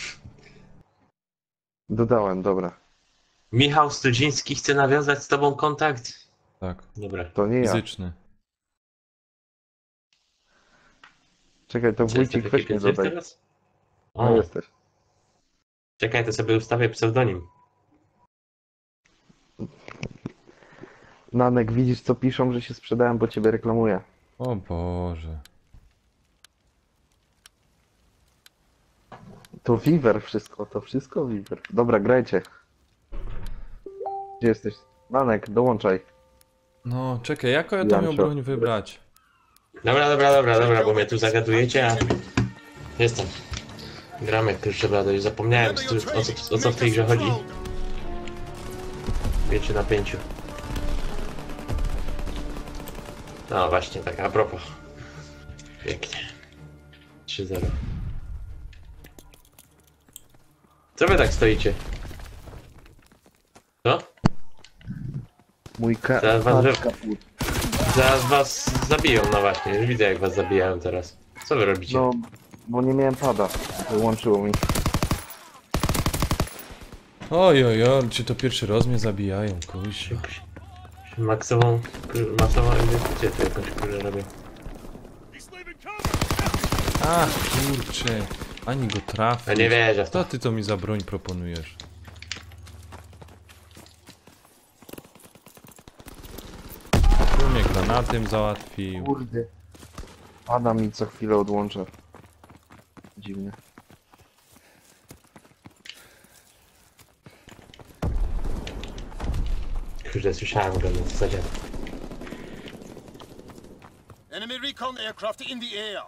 Dodałem, dobra. Michał Studziński chce nawiązać z tobą kontakt. Tak, Dobra. To nie ja. fizyczny. Czekaj, to Co, jestem Wójcik w weź ekipie mnie zryw dodaj. teraz? No O, jesteś. czekaj, to sobie ustawię pseudonim. Nanek, widzisz co piszą, że się sprzedałem, bo ciebie reklamuję. O Boże. To Viver wszystko, to wszystko Viver. Dobra, grajcie. Gdzie jesteś? Nanek, dołączaj. No, czekaj, jaką ja tam miał Jancio. broń wybrać? Dobra, bo mnie tu zagadujecie, a... Jestem. Gramy jak klucze blado i zapomniałem o co w tej grze chodzi. 5 na 5. No właśnie, tak a propos. Pięknie. 3-0. Co wy tak stoicie? Co? Mój Zaraz was, kaput. zaraz was zabiją, no właśnie. Już widzę jak was zabijają teraz. Co wy robicie? No, bo nie miałem pada. Wyłączyło mi. Oj, czy to pierwszy raz mnie zabijają, kuźwa. Maksową egzekucję to jakąś kurę robię. Ach, kurczę. Ani go trafił. Ja nie wierzę w to. Co ty to mi za broń proponujesz? Tu mnie granatem załatwił. Kurde. Pada mi co chwilę odłącza. Dziwnie. Kurde, słyszałem go, no co za dzień. Enemy recon aircraft in the air.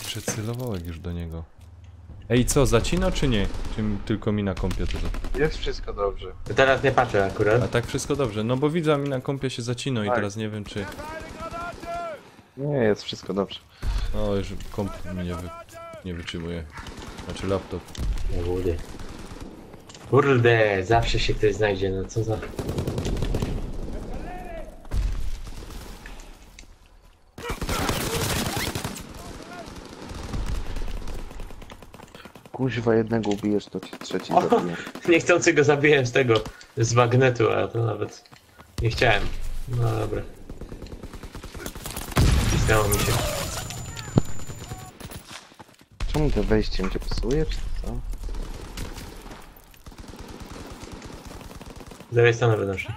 Przecelowałek już do niego. Ej, co, zacina czy nie? Czy tylko mi na kompie to? Jest wszystko dobrze. Teraz nie patrzę akurat. A tak wszystko dobrze, no bo widzę, a mi na kompie się zacina i Tak. teraz nie wiem czy... Nie, jest wszystko dobrze. No już komp mi nie wytrzymuje. Znaczy laptop. No kurde. Kurde, zawsze się ktoś znajdzie, no co za... Kuźwa, jednego ubijesz, to ci trzeci O! zabije. Niechcący go zabiłem z tego, z magnetu, a to nawet nie chciałem. No dobra. Cisnęło mi się. Czemu to wejście mi cię psuje, czy co? Z lewej strony będą szli.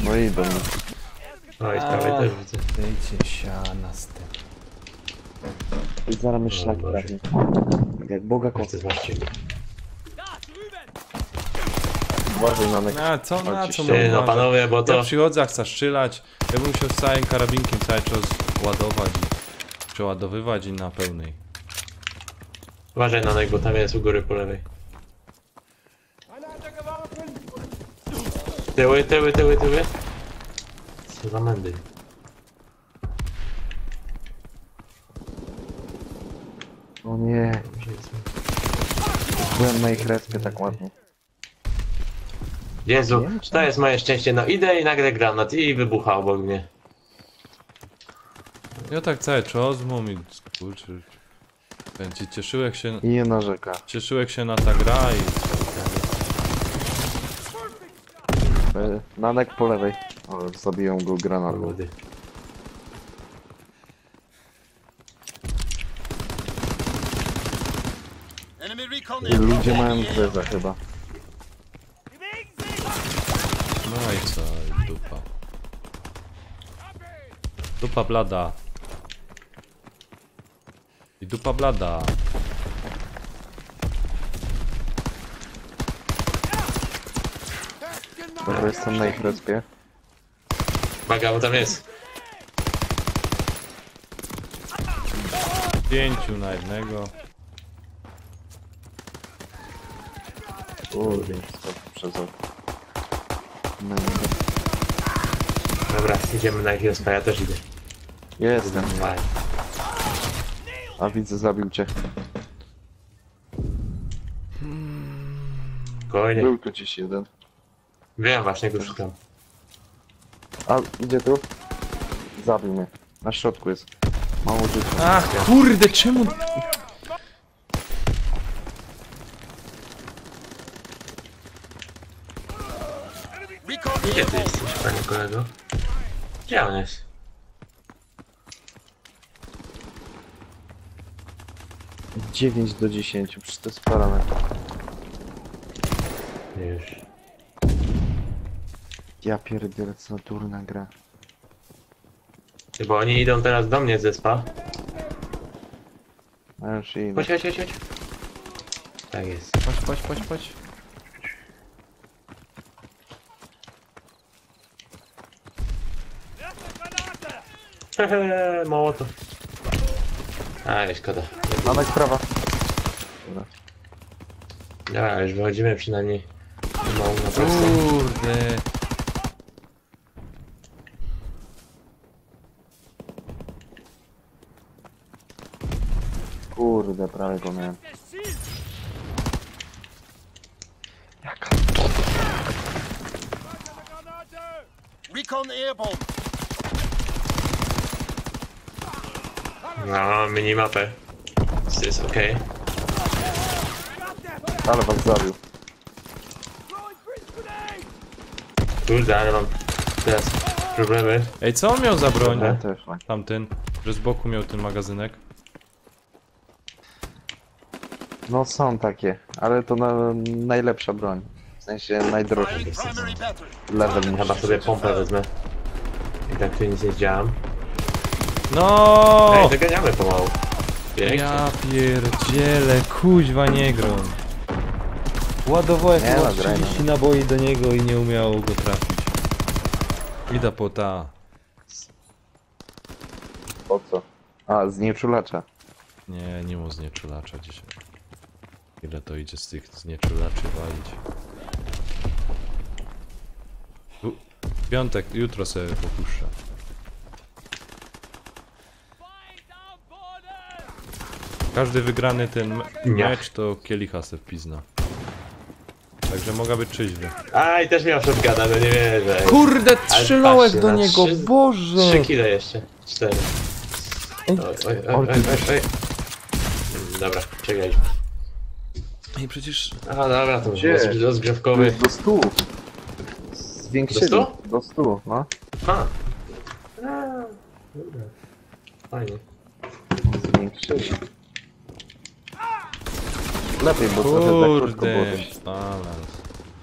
No i do mnie. O, i z prawej też widzę. Dejcie siana z tym. I zaraz my szlak Boże. prawie. Jak Boga Chcę kocha. zobaczyć. Uważaj na nek. A co, na co Ty, no uważać? panowie, bo Ja to... przychodzę, a chcę strzelać. Ja bym musiał z całym karabinkiem cały czas ładować i przeładowywać i na pełnej. Uważaj na nek, bo tam jest u góry po lewej. Tyły, tyły, tyły, tyły. Co za mędy. O nie, byłem na ich respie tak ładnie. Jezu, Nie wiem, czy to jest moje szczęście. No idę i nagle granat i wybucha obok mnie. Ja tak cały czas mam i kurczę. Będzie I nie narzeka. cieszyłek się na ta gra i... Na nek po lewej. O, zabiją go granatą. Młody. Enemy recon I ludzie aircraft mają in the air. zeza chyba. No i co, i dupa. Dupa blada. I dupa blada. Dobra, jestem na ich respie. Uwaga, bo tam jest. 5 na jednego. Kurde, skok przez okno. No, Dobra, idziemy na ich respa, ja też idę. jestem. A widzę, zabił cię. Spokojnie. Był tu gdzieś jeden. Wiem, właśnie go szukam. A, idzie tu? Zabił mnie. Na środku jest. Mało życia. Ach, kurde, czemu... Recon Gdzie ty airborne. jesteś, panie kolego? Gdzie on jest? Od 9 do 10, przecież to jest parametr. Już. Ja pierdzielę, co durna gra. Ty, bo oni idą teraz do mnie ze spa. A już idę. Chodź, chodź, chodź, chodź. Tak jest. Chodź. Hehe, mało to. A, szkoda. Manek prawa. Dobra, już wychodzimy przynajmniej. Mało na prosto. Kurde. Kurde, prawie go miałem. Recon airborne. No, minimapę. Jest okej. Ale was zabił. Kurde, ale mam teraz problemy. Ej, co on miał za broń? Ja też, tak. Tamten, że z boku miał ten magazynek. No są takie, ale to najlepsza broń. W sensie najdroższa. Firing primary battery. Level nie Chyba sobie pompę wezmę. I tak tu nic nie zdziałam. No! Ej, doganiamy pomału. Pięknie. Ja pierdzielę, kuźwa nie grom. Ładowałem Nie, chyba no, graj, 30 naboi do niego i nie umiało go trafić. Ida pota. Po co? A, znieczulacza. Nie, nie mu znieczulacza dzisiaj. Ile to idzie z tych znieczulaczy walić? Piątek, jutro sobie popuszczę. Każdy wygrany ten mecz to kielicha se wpizna. Także mogę być trzeźwy. Aj, też miał shotguna, no nie wierzę. Kurde, strzelałeś patrzcie, do na niego, 3 Boże! kile jeszcze. 4. Oj. Dobra, przegraliśmy. I przecież... Aha, dobra, to Gdzie? jest rozgrzewkowy. Do 100. Zwiększyli. Do 100? Do 100, no. A. Dobra. Fajnie. Zwiększyli. Lepiej, bo trochę za krótko było. Kurde, balans.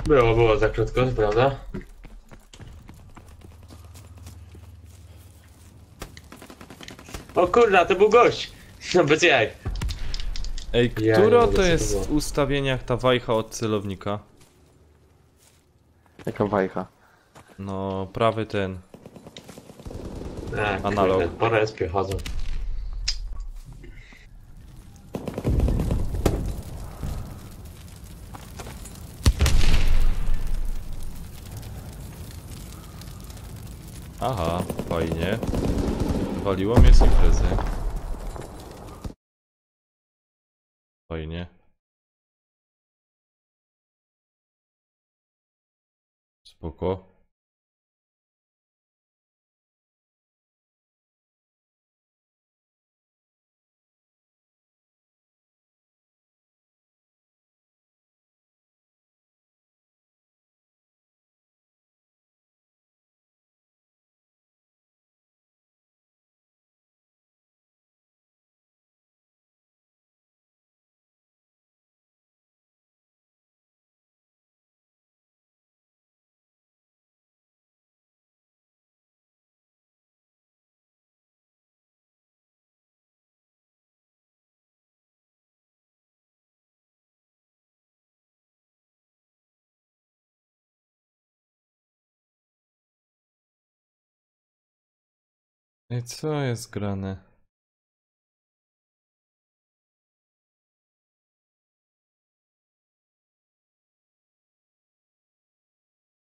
Było za krótko, to prawda? O kurna, to był gość! No bez jaj. Ej, Ja która nie mogę, to co to jest było. w ustawieniach ta wajcha od celownika? Jaka wajcha. No, prawy ten. A, Analog. kurde, po respie chodzą. Aha, fajnie. Waliło mnie z imprezy. Fajnie. Spoko. Ej, co jest grane?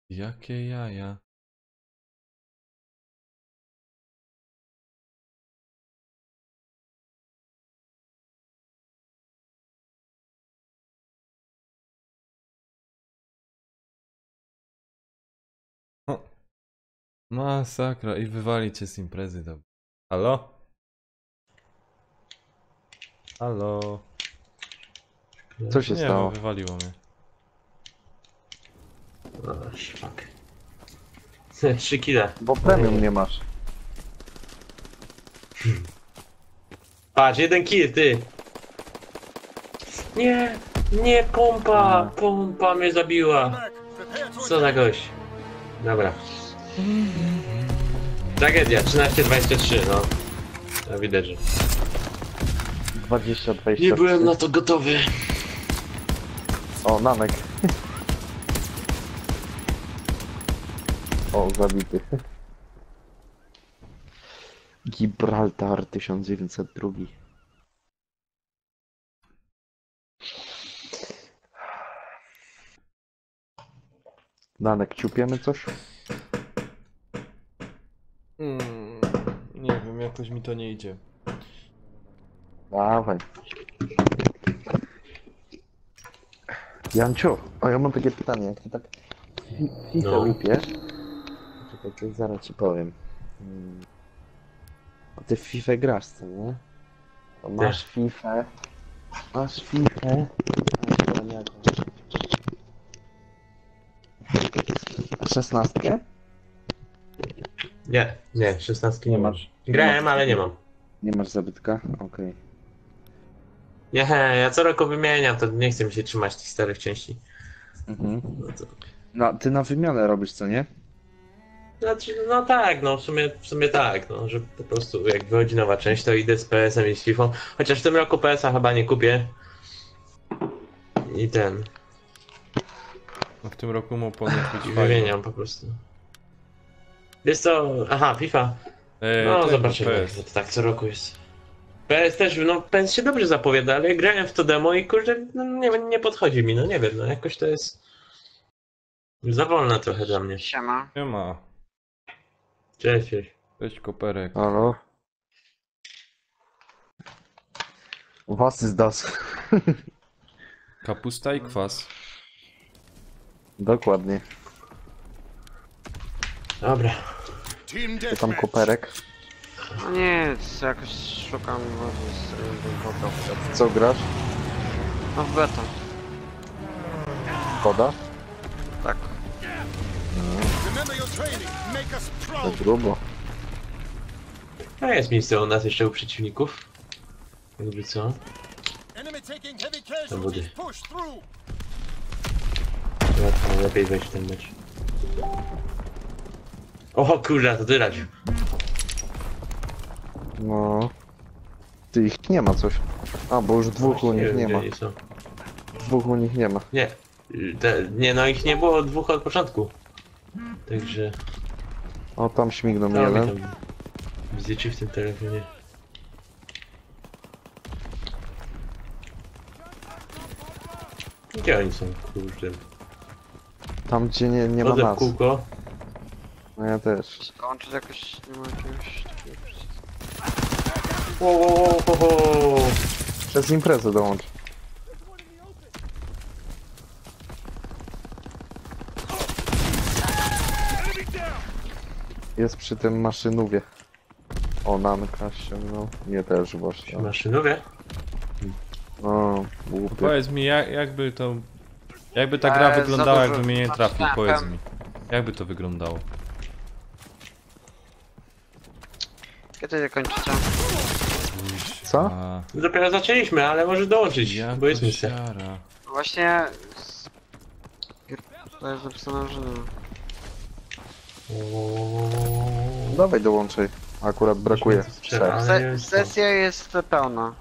Jakie jaja? O, masakra i wywali cię z imprezy, dobra. Halo? Halo? Co się Nie stało? wiem, wywaliło mnie. O, szpak. 3 kile. Bo premium nie masz. Patrz, 1 kill, ty! Nie, pompa mnie zabiła. Back. Prepare to Co za gość. Dobra. Tragedia, 13-23, no. Ja widać, że 20, 20. nie byłem na to gotowy. O, Namek. O, zabity. Gibraltar 1902. Nanek, ciupiemy coś? Nie wiem, jakoś mi to nie idzie. Dawaj. Janciu, o ja mam takie pytanie, jak ty tak FIFA No. łupiesz, czekaj, to zaraz ci powiem. A ty w FIFA grasz, co nie? To masz FIFA, masz 16? Nie, 16 nie Nie mam. masz. Grałem, ale nie mam. Nie masz zabytka? Okej. Nie, ja co roku wymieniam, to nie chcę mi się trzymać tych starych części. Mhm. No, to... No, ty na wymianę robisz, co nie? Znaczy, no tak, no w sumie tak, no, że po prostu jak wychodzi nowa część, to idę z PS-em i z FIFA. Chociaż w tym roku PS-a chyba nie kupię. I ten, No w tym roku mu powinien być i fajnie. wymieniam po prostu. Wiesz co, aha, FIFA. No tego, zobaczymy, PS. to tak co roku jest. PS też, no PS się dobrze zapowiada, ale grałem w to demo i kurde, no, nie podchodzi mi, no nie wiem, no jakoś to jest za wolne trochę dla mnie. Siema. Nie ma. Cześć, cześć. Cześć koperek. Halo? Was ist das? Kapusta i kwas. Dokładnie. Dobra. Team Czy tam deathmatch. koperek? No nie, jakoś szukam może z Co grasz? No w beta. Koda? Tak. Remember your training. Make us To proud. grubo. A jest miejsce u nas jeszcze u przeciwników. Jakby co? Enemy taking heavy Tam wody. casualties. Push through. Chyba lepiej wejść w ten mecz. O kurwa, to ty Radziu. No. Ty ich nie ma coś. A, bo już dwóch u nich wiem, nie gdzie ma. oni są. Dwóch u nich nie ma. Nie. Nie no, ich nie było dwóch od początku. Także... O, tam śmignął No, mi jeden. tam bzyczy w tym telefonie. Gdzie oni są, kurde? Tam gdzie nie ma Chodzę w nas. kółko. No ja też. Skończyć jakoś nie ma jakiegoś takiego przycisku. Wo. Przez imprezę dołącz. Jest przy tym maszynówie. O, Nanka ściągnął. Nie też właśnie. Maszynowie? O, głupie. Powiedz mi, jakby to... Jakby ta gra za wyglądała, dużo- jakby mnie nie znaczy, trafił, tak, powiedz tam- mi. Jakby to wyglądało? Kiedy kończycie? Co? A, Dopiero zaczęliśmy, ale może dołączyć, bo jest misja. siara. Właśnie... To jest napisane, że nie. Dawaj dołączaj. Akurat brakuje. Trzeba, Trzech. ale nie wiem co. Sesja jest pełna.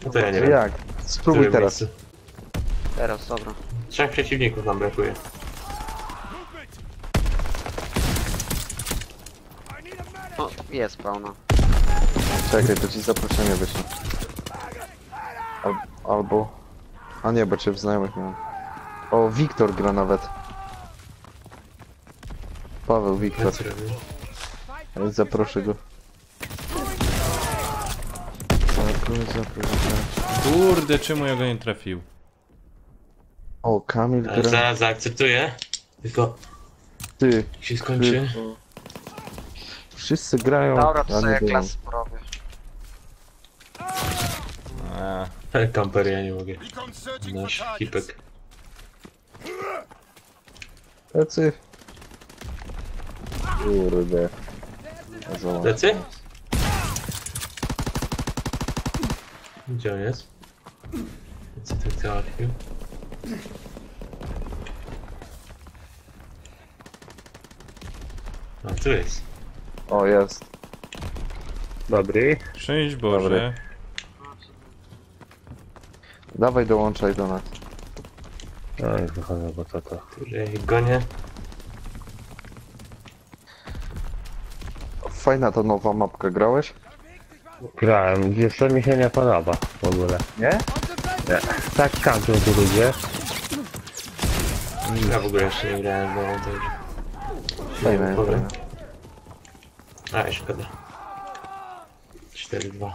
No to ja nie wiem. Jak? Spróbuj Które teraz. miejsce? Teraz, dobra. 3 przeciwników nam brakuje. No, jest pełna. Czekaj, to ci zaproszenie wyślę. Albo... A nie, bo cię w znajomych miałem. O, Wiktor gra nawet. Paweł Wiktor. Zaproszę go. Kurde, czemu ja go nie trafił? O, Kamil Ale gra. zaraz zaakceptuję. Tylko Ty. jak się skończy. Wszyscy grają. Dobra, to ja sobie nie gram. klas porobię. A, Kamper, ja nie mogę. Recon searching for Nasz targets. hipek. Lecy. Kurde. Zobacz. Lecy? Gdzie on jest? Co tak załatwił? A tu jest. O, jest. Dobry. szczęść Boże. Dobry. Dawaj dołączaj do nas. Oj, wychodzę, bo to. Kurde, ja ich gonię. Fajna ta nowa mapka, grałeś? Grałem, wiesz co mi się nie podoba w ogóle. Nie? Nie. Tak kampią tu ludzie. Ja w ogóle jeszcze nie grałem w nową także. Fajna, Nie powiem. fajna. A, szkoda. 4-2.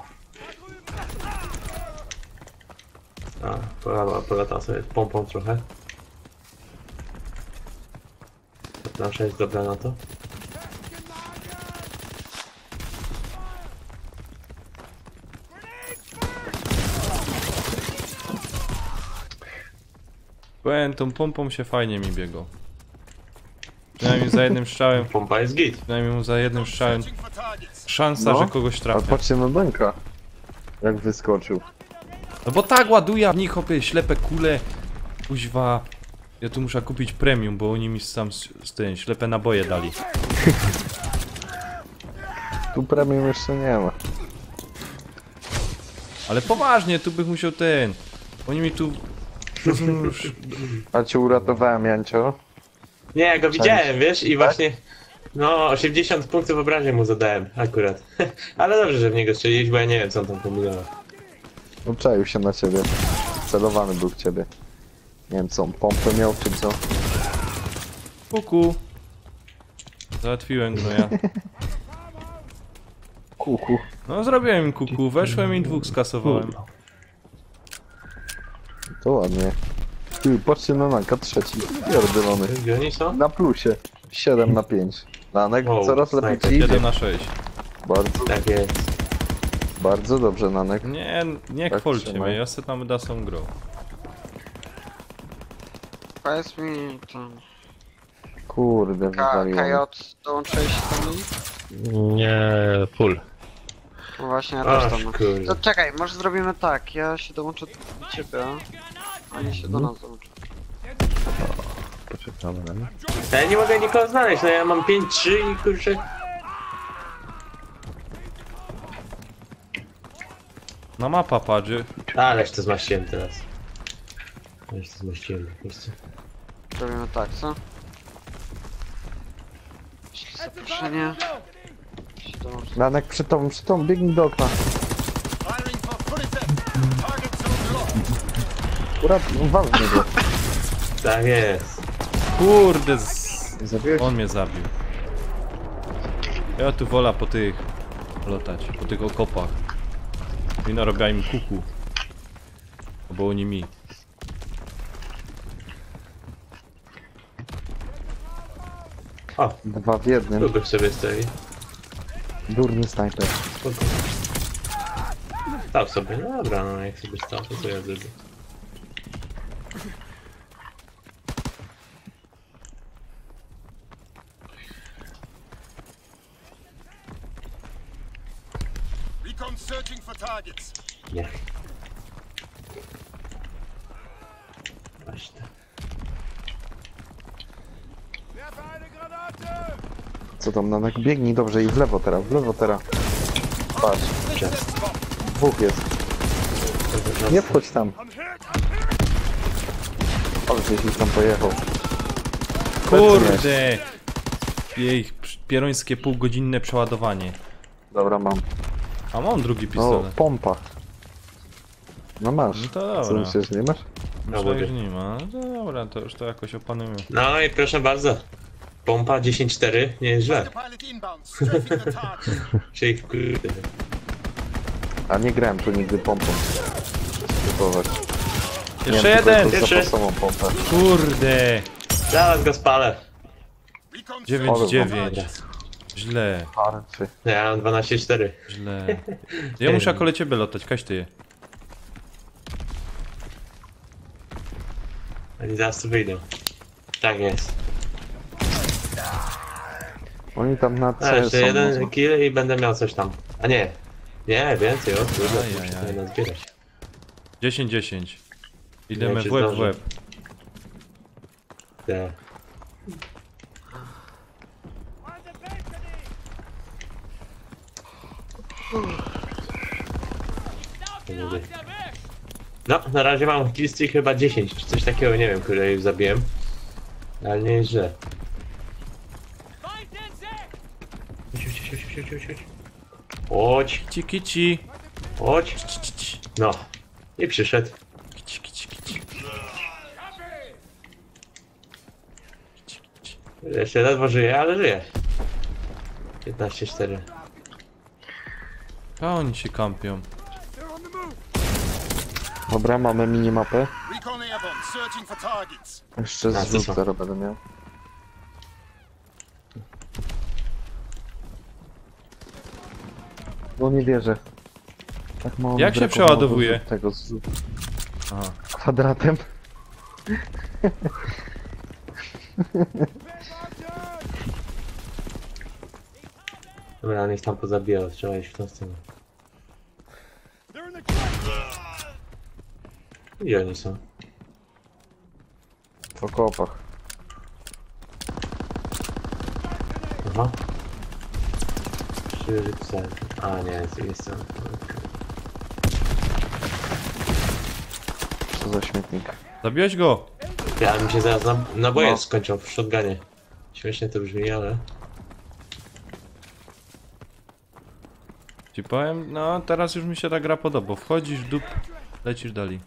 A, polata sobie pompą trochę. Ta plansza jest dobra na to. Powiem, tą pompą się fajnie mi biegło. Przynajmniej za jednym strzałem, Pompa jest git. przynajmniej za jednym strzałem Searching for targets. szansa, No. że kogoś Ale trafię. patrzcie na Benka. Jak wyskoczył. No bo tak ładuje, a w nich hopie ślepe kule, kuźwa. Ja tu muszę kupić premium, bo oni mi sam z tym ślepe naboje dali. Tu premium jeszcze nie ma. Ale poważnie, tu bych musiał ten. Oni mi tu... A cię uratowałem, Jancio. Nie, ja go widziałem, wiesz, i właśnie No, 80 punktów obrażeń mu zadałem, akurat. Ale dobrze, że w niego strzeliłeś, bo ja nie wiem, co on tam kombinował. Uczaił się na ciebie. Celowany był w ciebie. Nie wiem co on, pompę miał czy co? Kuku. Załatwiłem gnoja. Kuku. No zrobiłem im kuku, weszłem i 2 skasowałem. To ładnie. Ty, patrzcie na Nanka, trzeci. Pierdolony. Gdzie oni są? Na plusie. 7 na 5. Nanek Wow, coraz lepiej snajper. ci 1 idzie. na 6. Bardzo, Tak jest. bardzo dobrze Nanek. Nie Tak chwalcie trzymaj. mnie, ja se tam da są grą. Powiedz mi, to Kurde, wywaliłem. KJ dołączyłeś do mnie? Nie, full. No właśnie, ja Ach, też tam. kurde. To czekaj, może zrobimy tak, ja się dołączę do ciebie, a oni się do nas dołączą. Poczekamy na mnie. Ja nie mogę nikogo znaleźć, no ja mam 5-3 i kurczę... Na mapa padzie. Ależ to zmaściłem teraz. Ależ to zmaściłem, wiesz co? Zrobimy tak, co? Jeśli zaproszenie... się dołączy. Nanek przy tobą, biegnij do okna. Firing for full effect. Target zone locked. Akurat wal w niego. Tak jest. Kurde, Zabiłeś? on mnie zabił. Ja tu wolę po tych latać, po tych okopach. I narobiła im kuku. Bo oni mi. O, 2 w 1. długo w sobie stoi. Durny snajper. Spoko. Stał sobie, no dobra, no jak sobie stał, to co ja zrobię? Recon searching for targets. Nie. Właśnie. Co tam Nanek? Biegnij dobrze i w lewo teraz. Patrz, dwóch jest. Nie wchodź tam. Ale gdzieś tam pojechał. Kurde! Jej pierońskie półgodzinne przeładowanie. Dobra, mam. A mam drugi O, pistolet. pompa. No masz. No to Co dobra. myślisz, nie masz? Myślę, że nie ma. No to dobra, to już to jakoś opanujemy. No i proszę bardzo. Pompa 10-4, nie jest źle. Pilot inbound. Strafing the target. Czyli kurde. A nie grałem tu nigdy pompą. Spróbować. Jeszcze jeden! Jeszcze. Zapasową pompę. Kurde! Zaraz go spalę. Recon 9-9. Źle, Parczy. Ja mam 12-4. źle. Ja muszę kolej ciebie lotać, kaś ty je. Oni zaraz tu wyjdą. Tak jest. Oni tam na A, C jeszcze są. jeden może. kill i będę miał coś tam. A nie. Nie, więcej, o kurde, Ajajaj. muszę sobie nazbierać. 10-10. Idziemy Ja cię w łeb w zdążę. łeb. Tak. No, na razie mam killstreak chyba 10, czy coś takiego, nie wiem, które już zabiłem. Ale nie jest źle. Chodź, Kici, kici. chodź. No. I przyszedł. Kici, kici, kici. Jeszcze ledwo żyje, ale żyje. 15-4. A oni się kampią. Dobra, mamy minimapę. Recon airborne. Searching for targets. Jeszcze A, co zrzut są? zaraz będę miał. No nie wierzę. Tak mało Jak mi się brakowało przeładowuje? do tego zrzutu. Aha. Kwadratem. Dobra, niech tam pozabijał, trzeba iść w tą stronę. I oni są. W okopach. Aha. Krzyżyce. A nie, jest tam. Co za śmietnik. Zabiłeś go? Ja mi się zaraz naboje No. skończą w shotgunie. Śmiesznie to brzmi, ale... Ci powiem, no teraz już mi się ta gra podoba. Wchodzisz, dup, lecisz dalej.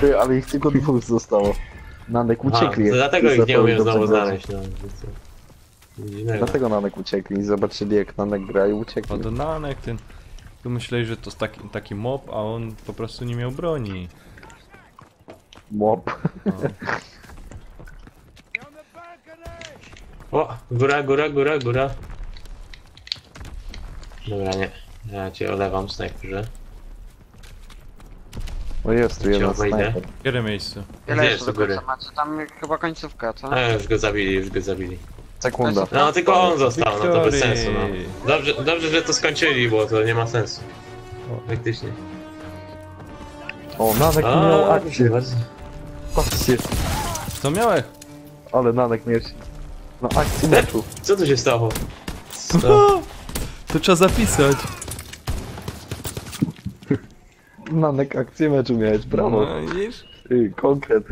Ty, ale ich tylko dwóch zostało. Nanek uciekli. to dlatego ich nie Zaczęli umiem dobrze znowu grać. znaleźć, no. Dziwnego. Dlatego Nanek uciekli. Zobaczyli jak Nanek gra i uciekli. Podonanek ten. Tu myśleli, że to jest taki mob, a on po prostu nie miał broni. Mop. No. O, góra, góra, góra, góra. Dobra, nie. Ja cię olewam, snajperze. O jest tu jeden Wejdę. snajper. Które miejsce? Ile Gdzie jeszcze jest do do góry? końca macie? Tam chyba końcówka, co? A, już go zabili, już go zabili. Sekunda. No, tylko on został, no to bez Victory. sensu, no. Dobrze, że to skończyli, bo to nie ma sensu. Faktycznie. O, Nanek A, miał akcję. bardzo. Patrzcie. Co miałeś? Ale Nanek miał... No akcję meczu. Co tu się stało? To trzeba zapisać. Nanek akcję meczu miałeś, brawo. No, widzisz? Ty, konkret.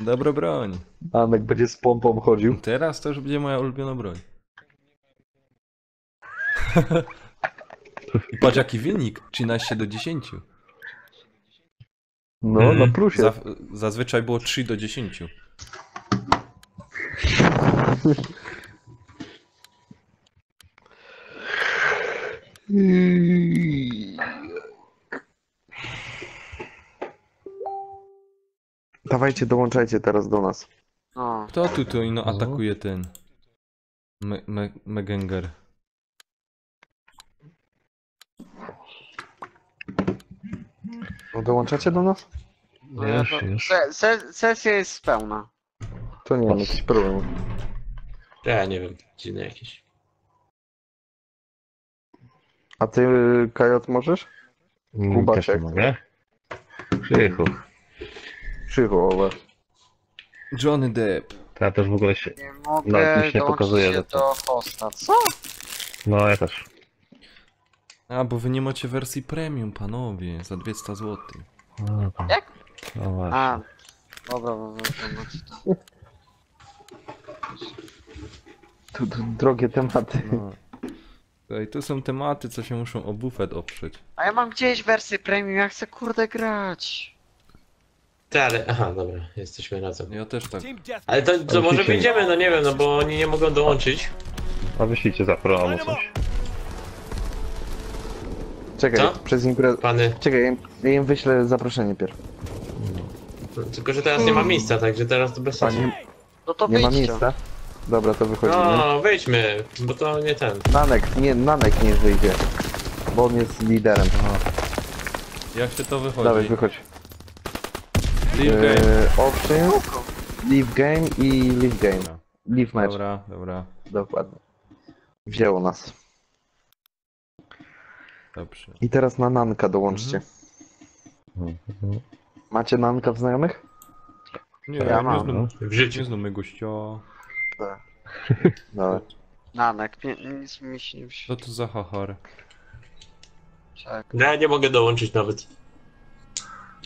Dobra broń. Nanek będzie z pompą chodził. Teraz to już będzie moja ulubiona broń. I patrz jaki wynik. 13-10. No, na plusie. Zazwyczaj było 3-10. Dawajcie, dołączajcie teraz do nas. No. Kto tu ino atakuje ten? Megenger. No, dołączacie do nas? No ja to... Sesja jest pełna. To nie mam jakiś problem. Ja nie wiem, dziwne jakieś. A ty, Kajot, możesz? Kubaczek. Też nie mogę. Krzychu. Krzywo, ale... Johnny Depp. To ja też w ogóle się... Nie mogę Nawet mi się nie dołączyć pokazuje, się że to- do hosta. Co? No ja też. A, bo wy nie macie wersji premium, panowie. Za 200 zł. No, to... Jak? No właśnie. A. Dobra, macie to. Tu drogie tematy. No. Tutaj, tu są tematy, co się muszą o bufet oprzeć. A ja mam gdzieś wersję premium, ja chcę kurde grać. Ty, ale... Aha, dobra, jesteśmy razem. Ja też tak. Ale to może wyjdziemy, no nie wiem, no bo oni nie mogą dołączyć. A wyślijcie za promo coś. Czekaj, Co? przez imprezę... Pany. Czekaj, ja im wyślę zaproszenie pierw. Tylko, że teraz nie ma miejsca, także teraz to bez sensu. Panie, No to nie ma wyjdźcie. miejsca? Dobra, to wychodzimy. No, wyjdźmy, bo to nie ten. Nanek nie wyjdzie. Bo on jest liderem. Jak się to wychodzi? Dawaj, wychodź. Leave game. Option, leave game i leave game. Leave match, Dobra, dobra. dokładnie. Wzięło nas. Dobrze. I teraz na Nanka dołączcie. Mhm. Macie Nanka w znajomych? Nie, Ja mam. W życiu. Nie znamy gościa. Tak. Dobra. Nanek, nic mi się nie Co wsi. to za hachar? Tak. No, ja nie mogę dołączyć nawet.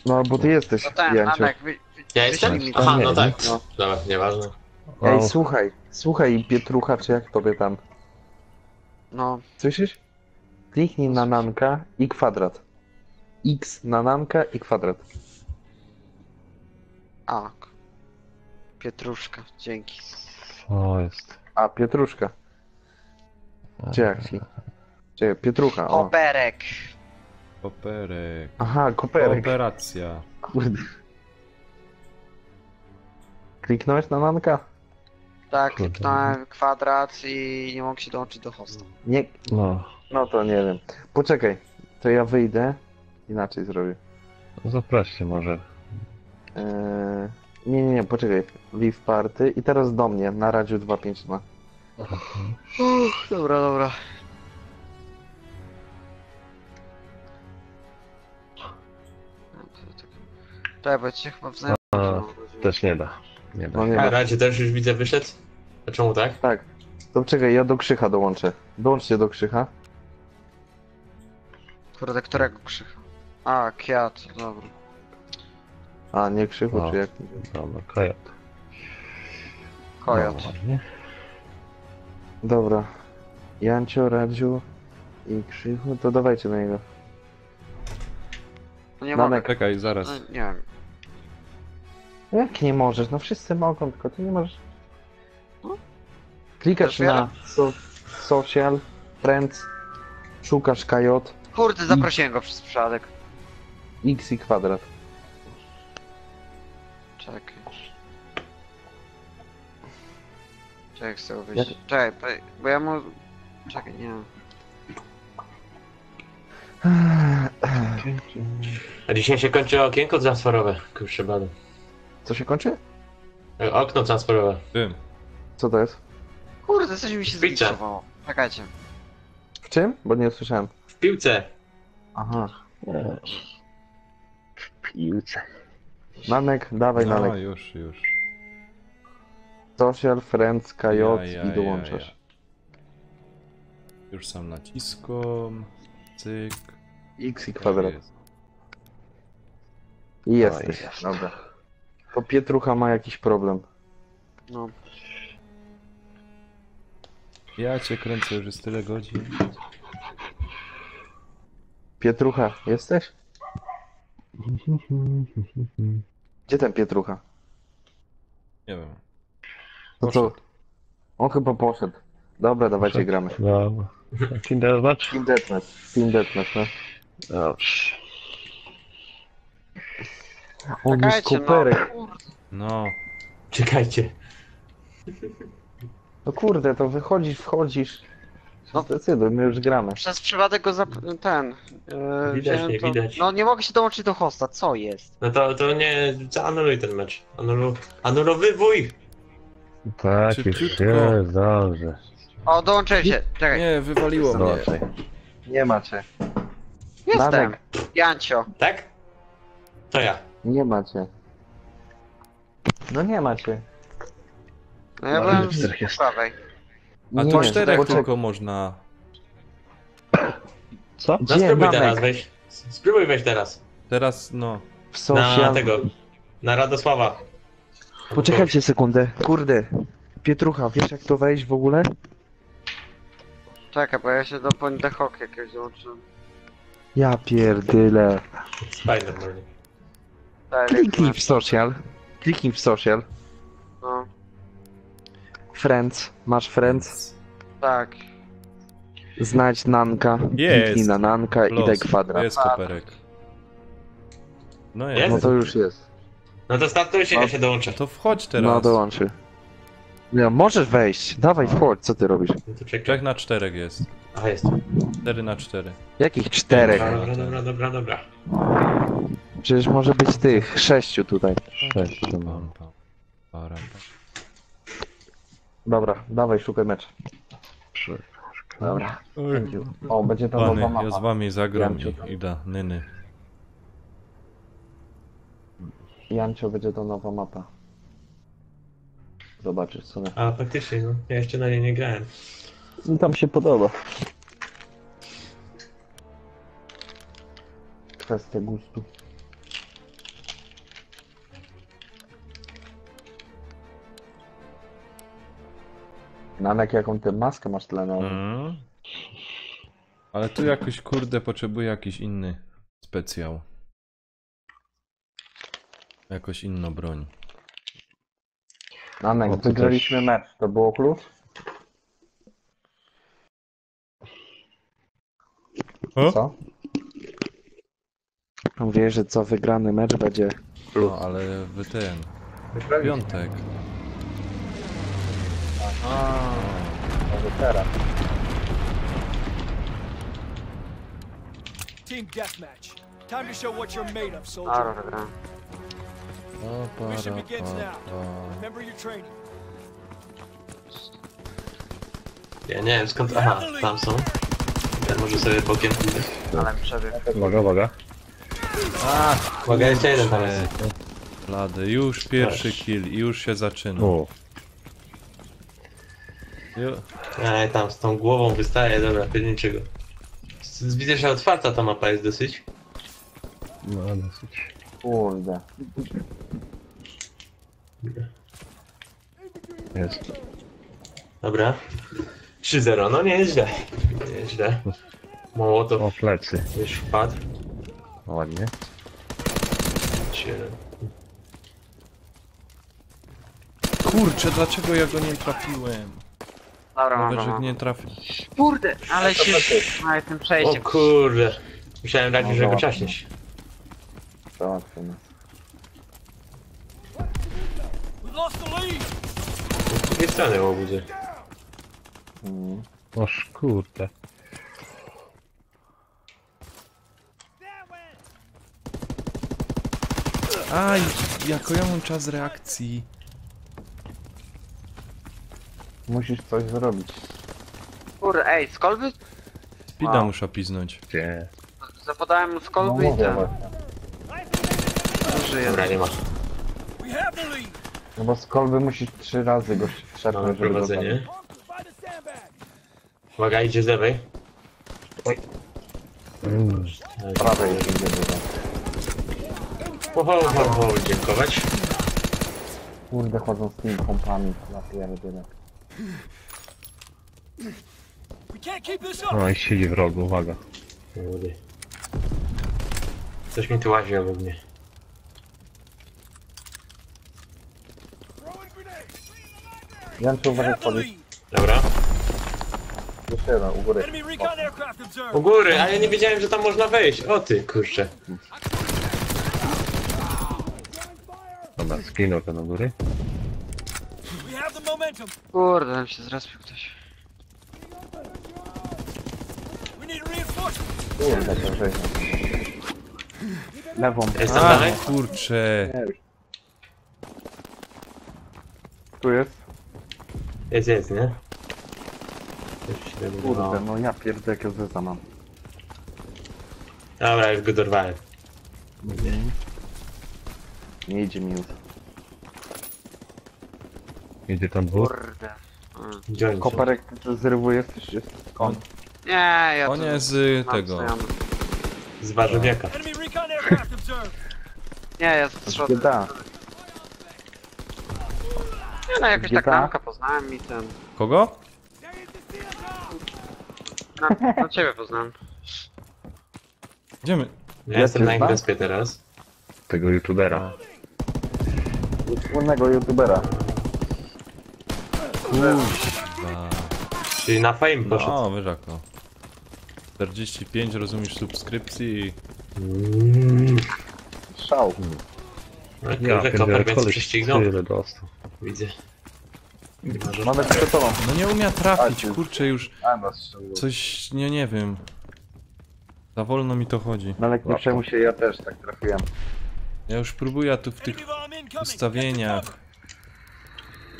No, bo ty jesteś, No ten, Janciu. Nanek, Ja jestem? wyślij mi Aha, nie, no tak. no. Dobra, nieważne. Ej, O, słuchaj, Pietrucha, czy jak tobie tam? No, Słyszysz? Kliknij na Nanka i kwadrat. X na Nanka i kwadrat. a. Pietruszka, dzięki. o jest. A, Pietruszka. Czy jak ci? Czy Pietrucha, o. Oberek. Koperek. Aha, koperek. Kooperacja. Kurde. Kliknąłeś na Nanka? Tak, Kurde. kliknąłem kwadrat i nie mogę się dołączyć do hosta. Nie. No. No to nie wiem. Poczekaj, to ja wyjdę. Inaczej zrobię. Zaproście może. Nie, poczekaj. Leave party i teraz do mnie na radziu 252. Dobra. Czekaj, bo cię chyba wznajomym. A, też nie da. Nie da. No nie A ma. Radzie też już widzę wyszedł? A czemu tak? Tak. To czekaj, ja do Krzycha dołączę. Dołączcie do Krzycha. Kurde, którego krzycha? A, Kiat, dobra. A, nie Krzychu, O. czy jak? Dobra, kajot. Kojot. No, ładnie. Dobra. Jancio, Radziu. I Krzychu, to dawajcie na niego. No nie Nanek. mogę. Czekaj, zaraz. No, nie wiem. Jak nie możesz? No wszyscy mogą, tylko ty nie możesz. No. Klikasz Dopiero? na social, friends, szukasz KJ, Kurde, zaprosiłem go przez przypadek. x i kwadrat. Czekaj. Czekaj, chcę wyjść. Jak- Czekaj, bo ja mu... Czekaj, nie. A dzisiaj się kończy okienko transferowe, kurczę badu. Co się kończy? Okno transferowe. Tym. Co to jest? Kurde, coś mi się Pizza. zlikwidowało. Czekajcie. W czym? Bo nie słyszałem. W piłce. Aha. W piłce. Nanek, dawaj No, Nanek. już. Social, friends, KJ Ja, i dołączasz. Już sam naciskom. Cyk. X i Tak kwadrat. jest. I jesteś. Dobra. To Pietrucha ma jakiś problem. No. Ja cię kręcę już jest tyle godzin. Pietrucha, jesteś? Gdzie ten Pietrucha? Nie wiem. No co? On chyba poszedł. Dobra, dawajcie gramy. Dobra. Kindermatch? Team Deathmatch. Team Deathmatch, no. Dobrze. On jest Czekajcie, no. koperek. No. Czekajcie. No kurde, to wychodzisz, wchodzisz. No. Zdecyduj, my już gramy. Przez przypadek go ten... Widać, wziąłem nie to... widać. No nie mogę się dołączyć do hosta, co jest? No to nie, anuluj ten mecz. Anulowywuj! Tak, już Szybciutko. jest, dobrze. O, dołączyłem się. Czekaj. Nie, wywaliło mnie. Dobrze. Nie macie. Jestem. Danek. Jancio. Tak? To ja. Nie macie. No nie macie. No ja No, byłem czterech z jest. prawej. A Nie, tu czterech poczekaj. tylko można. Co? No Gdzie, spróbuj Danek? teraz wejść. Spróbuj wejść teraz. Teraz no. W social... Na tego. Na Radosława. Poczekajcie sekundę. Kurde. Pietrucha, wiesz jak to wejść w ogóle? Czekaj, bo ja się do Pondehok jakiegoś dołączyłem. Ja pierdyle. Fajne normalnie. Kliknij w social. Kliknij w social. No, Friends. Masz friends. tak. Znajdź Nanka. Jest. Kliknij na Nanka i daj Los. kwadrat. Jest koperek. No jest. Jest? No to już jest. No to startujcie, ja się dołączę. To wchodź teraz. No dołączy. Nie, możesz wejść. Dawaj, wchodź. Co ty robisz? No to czekaj. 3 na 4 jest. A jest. 4 na 4. Jakich 4? Dobra. Przecież może być tych 6 tutaj. 6 to mam. Pam, pam. Para, pam. Dobra, dawaj, szukaj mecz. Dobra. O, będzie to Pany, nowa ja z mapa. wami zagram Jancio. i idę. Nyny. Jancio, będzie to nowa mapa. Zobaczysz co. A faktycznie, no. Ja jeszcze na niej nie grałem. Mi tam się podoba. Kwestia gustu. Nanek, jaką ty maskę masz tleną? Mm. Ale tu jakoś kurde potrzebuję jakiś inny specjał. Jakoś inną broń. Nanek, O, to wygraliśmy mecz. To było klucz? O? Co? Mówię, że co wygrany mecz będzie plus. No ale wy ten. Piątek. Może teraz. Team deathmatch. Time to show what you're made of, A, soldier. dobra. Mission begins now. Remember your training. Ja nie wiem skąd... Aha, tam są. Ja może sobie bokiem pójdę. Ale przebieg. Uwaga. Uwaga, jeszcze jeden tam jest. Lady, już pierwszy kill i już się zaczyna. O, Ej, tam z tą głową wystaje, dobra, niczego. Widzę, że otwarta ta mapa jest dosyć. no dosyć. Kurde. Jest. Dobra. 3-0, no nie jest źle. Nie jest źle. Mołotow O, plecy. już wpadł. Ładnie. Kurczę, dlaczego ja go nie trafiłem? Dobra, Mówię, że mam. nie trafił. Kurde, ale się... No i tym O przejściem. kurde. Myślałem raczej, że go czaśniesz. Załatwię nas. We lost the lead. Z drugiej strony łobudzie. Oż kurde. Aj, jako ja mam czas reakcji. Musisz coś zrobić. Kurde, ej, skolby? Spida muszę piznąć. Gdzie? Zapodałem mu No skolby i mówię ten. właśnie. Żyje. Dobra, nie ma. We have the lead. No bo z kolby musisz 3 razy go Mamy trzepnąć, żeby go zabić. prowadzenie. By the sandbag. Uwaga, idzie z lewej. Z prawej idzie do was. Ho, dziękować. Kurde, chodzą z tymi kompami. Ja pierdolę. We can't keep this up. No i siedzi w rogu, uwaga. Młody. Coś mi tu łazi obok mnie. Wiem, czy We uważać have the podejść. lead. Dobra. Jeszcze jeden, u góry. Enemy recon aircraft observed. U góry, a ja nie wiedziałem, że tam można wejść. O ty, kurczę. Dobra, skinął to na góry. We have the momentum. Kurde, tam się zrespił ktoś. We need reinforcements. Kurde, to rzeź. Lewą. Jest tam A, dalej? kurczę. Nie, już. Tu jest? Jest, nie? Coś się Kurde, wydawało. no ja pierdolę, jakiego zeza mam. Dobra, już go dorwałem. Nie idzie mi już. Idzie tam dwóch. Kurde. Gdzie oni są? Koperek, ty to zrywujesz, jest skąd? Nie, ja O nie, z tego. Z warzywiaka. Enemy recon aircraft observed. Nie, ja z przodu. Bieda. Nie no, jakoś Gdzie tak ta? ramka poznałem i ten... Kogo? No ciebie poznałem. Gdzie my? Ja jestem na jest Ingrespie teraz. Tego youtubera. Wspólnego youtubera. Kurwa. Czyli na fame poszedł. No, wyżak no. 45 rozumiesz subskrypcji. Szał. No, Ja kurde, pierdolę, koper więc koleś prześcignął. tyle dostał. Widzę. Mamy przed tobą. No nie umie trafić, A, ty- kurczę już. A, no strzelił. Coś, nie wiem. Za wolno mi to chodzi. No ale nie przejmuj się, ja też tak trafiłem. Ja już próbuję tu w tych Enemy bomb incoming. ustawieniach.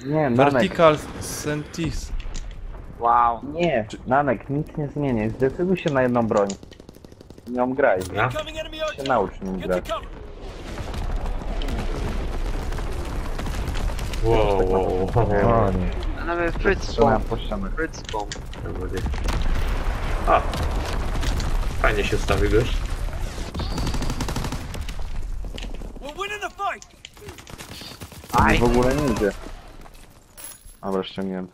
Nie, Nanek. Vertical Sentis. Wow. Nie, Nanek, nic nie zmienię. Zdecyduj się na jedną broń. Nią graj. Dobra. Incoming enemy Się artillery. naucz nim Get grać. to cover. Wow. A nie. A nawet Fritz Strzelałem bomb. po ścianach. Fritz bomb. O! Fajnie się ustawił gość. We're winning the fight. Aj. W ogóle nie idzie. Dobra, ściągniłem.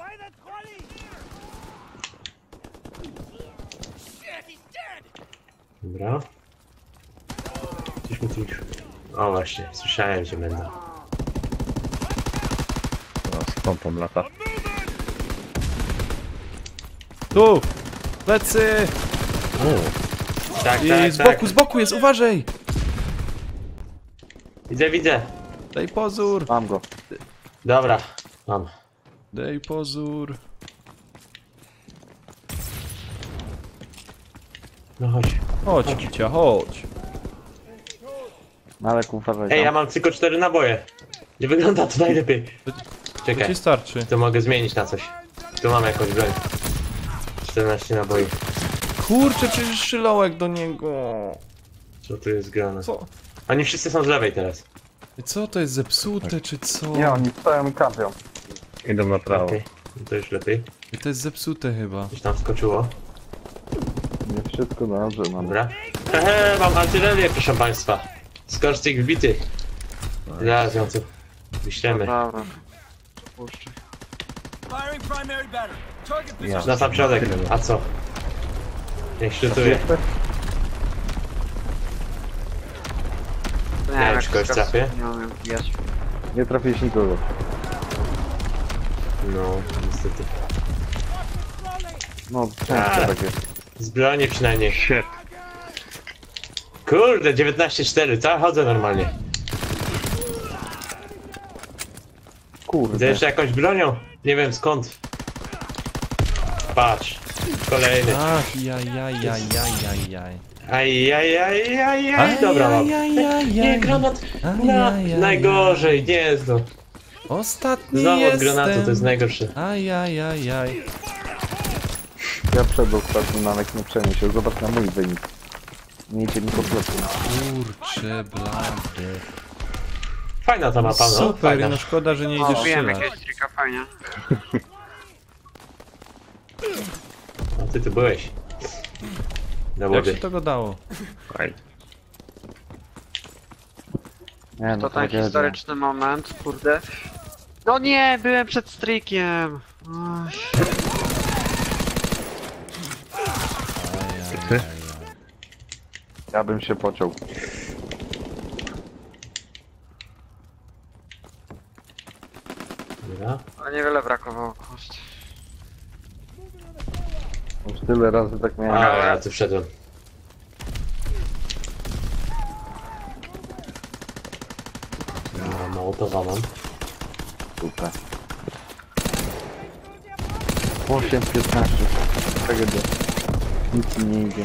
Dobra. Gdzieś mi tu... O właśnie, słyszałem, że będą. No, z pompą lata. Tu! Plecy! Tak, I tak, z boku jest, uważaj! Widzę. Daj pozór! Mam go. Dobra, mam. Daj pozór! No chodź. Chodź, kicia, chodź! Nanek, uważaj. Ej, ja tam. mam tylko 4 naboje. Nie wygląda to najlepiej. To Czekaj, ci starczy. to mogę zmienić na coś. Tu mam jakąś broń. 14 naboi. Kurczę, przecież szylołek do niego! Co tu jest grane? Co? Oni wszyscy są z lewej teraz. Co to jest zepsute, czy co? Nie, oni stoją i kampią. Idą na prawo. Okej, no to już lepiej. I to jest zepsute chyba. Coś tam skoczyło. Nie wszystko dobrze, mam. Dobra. Hehe, mam artylerię, proszę państwa. Skocz tych wbitych. Zaraz ją tu wyślemy. Dobra. Puszczę. Firing primary battery. Target position. Na sam środek. A co? Niech ślutuje. Nie wiem, wiem, jak czy kogoś z trafię. kasy nie umiem wbijać. Nie trafiłeś nikogo. No, niestety. No, często tak jest. Z broni przynajmniej. Shit. Kurde, 19-4, co? Chodzę normalnie. Widzę Kurde. jeszcze jakąś bronią? Nie wiem skąd. Patrz. Kolejny. Ach, jaj. Ajajajajaj. Dobra, mam. Nie, granat. Najgorzej, nie jest no. Ostatni Znowu od jestem. granatu, to jest najgorsze. Ajajajaj. Ja przed ostatnim Nanek nie przejmie się, zobacz na mój wynik. Nie idzie mi po prostu. Kurczę, blady. Fajna ta mapa, no. Super, Fajna. no szkoda, że nie O, idziesz wiem, strzelać. jakieś trika, fajnie. A ty tu byłeś. Na Jak się wody. to go dało? Nie, To ten tragedia. historyczny moment, kurde. No nie, byłem przed streakiem. Oj. Ja bym się pociął. Dobra. Ale niewiele brakowało, kurde. Już tyle razy tak A, miałem. ja tu wszedłem. No, Mołotowa mam. Super. 8, 15. Tragedia. Nic mi nie idzie.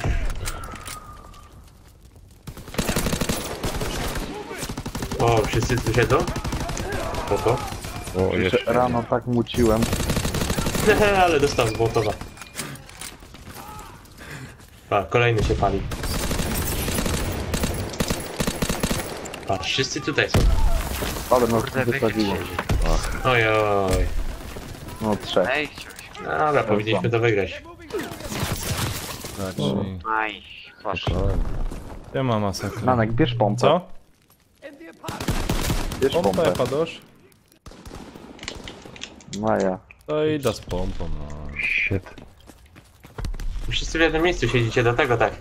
O, wszyscy tu siedzą? Spoko. O, jeszcze. Rano tak muciłem. Ale dostał z Mołotowa. A, kolejny się pali. Patrz, wszyscy tutaj są. Ale no Kurde, wystawiło. Oj, oj. No 3. Ej, chciałeś. Dobra, powinniśmy to wygrać. Raczej. Aj, proszę. Ja mam masakra. Nanek, bierz pompę. Co? Bierz Pompę, pompę. padosz? Maja. To idę z pompą, no. Shit. Wszyscy w jednym miejscu siedzicie, do tego tak.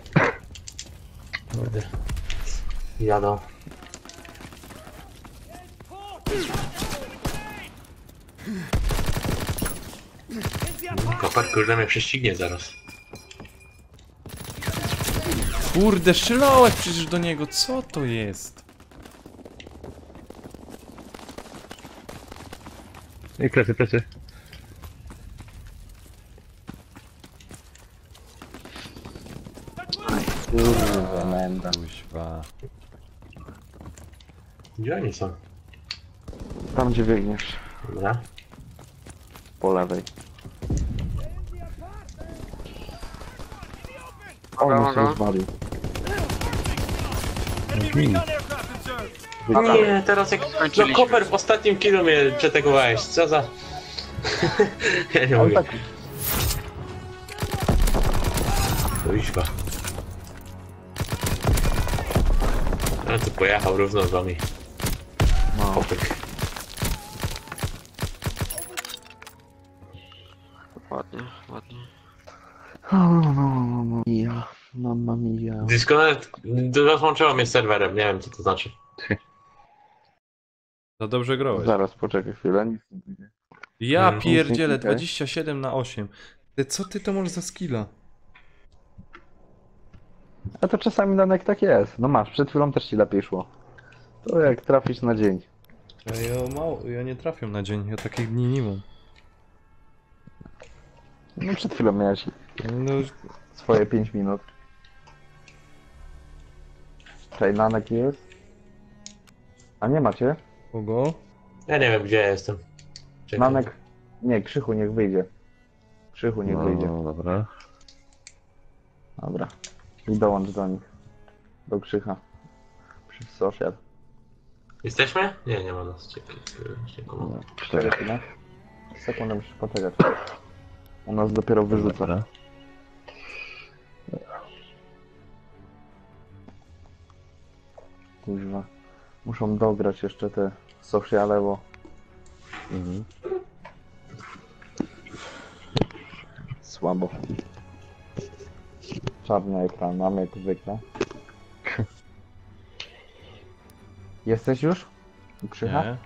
Kurde. Jadą. Kopar, kurde, mnie prześcignie zaraz. Kurde, strzelałeś przecież do niego, co to jest? I plecy. Kurwa, menda. Kuźwa. Gdzie oni są? Tam gdzie biegniesz. Dobra. Po lewej. O, no Mogę? się zwalił. Enemy recon aircraft observed. Nie, teraz jak... No Skończyliśmy. Koper w ostatnim kilu mnie przetegowałeś, co za... Ja nie On mogę. tak Kuźwa. No tu pojechał równo z wami. no. Kopyk. Ładnie, ładnie. Mamma mia. Mamma mia. Disconnect rozłączyło mnie z serwerem, nie wiem co to znaczy. To dobrze grałeś. Zaraz, poczekaj chwilę, nic nie będzie. Ja Mm. pierdzielę, Okej. 27/8. Ty, co ty to możesz za skilla? A to czasami Nanek tak jest. No masz, przed chwilą też ci lepiej szło. To jak trafić na dzień. Ja nie trafiam na dzień, ja takich dni nie mam. No przed chwilą miałeś No, swoje 5 minut. Czej, Nanek jest? A nie macie? kogo? Ja nie wiem gdzie ja jestem. Czekaj. Nanek? Nie, Krzychu niech wyjdzie. Krzychu niech wyjdzie. No, dobra. Dobra. I dołącz do nich. Do Krzycha. Przy social. Jesteśmy? Nie, nie ma nas. Czekaj. No, 4 chwile. Sekundę musisz poczekać. U nas dopiero wyrzuca. Dobra. Kuźwa. Muszą dograć jeszcze te sociale, bo... Mhm. Słabo. Czarny ekran mam jak zwykle. Jesteś już? Krzycha? Nie?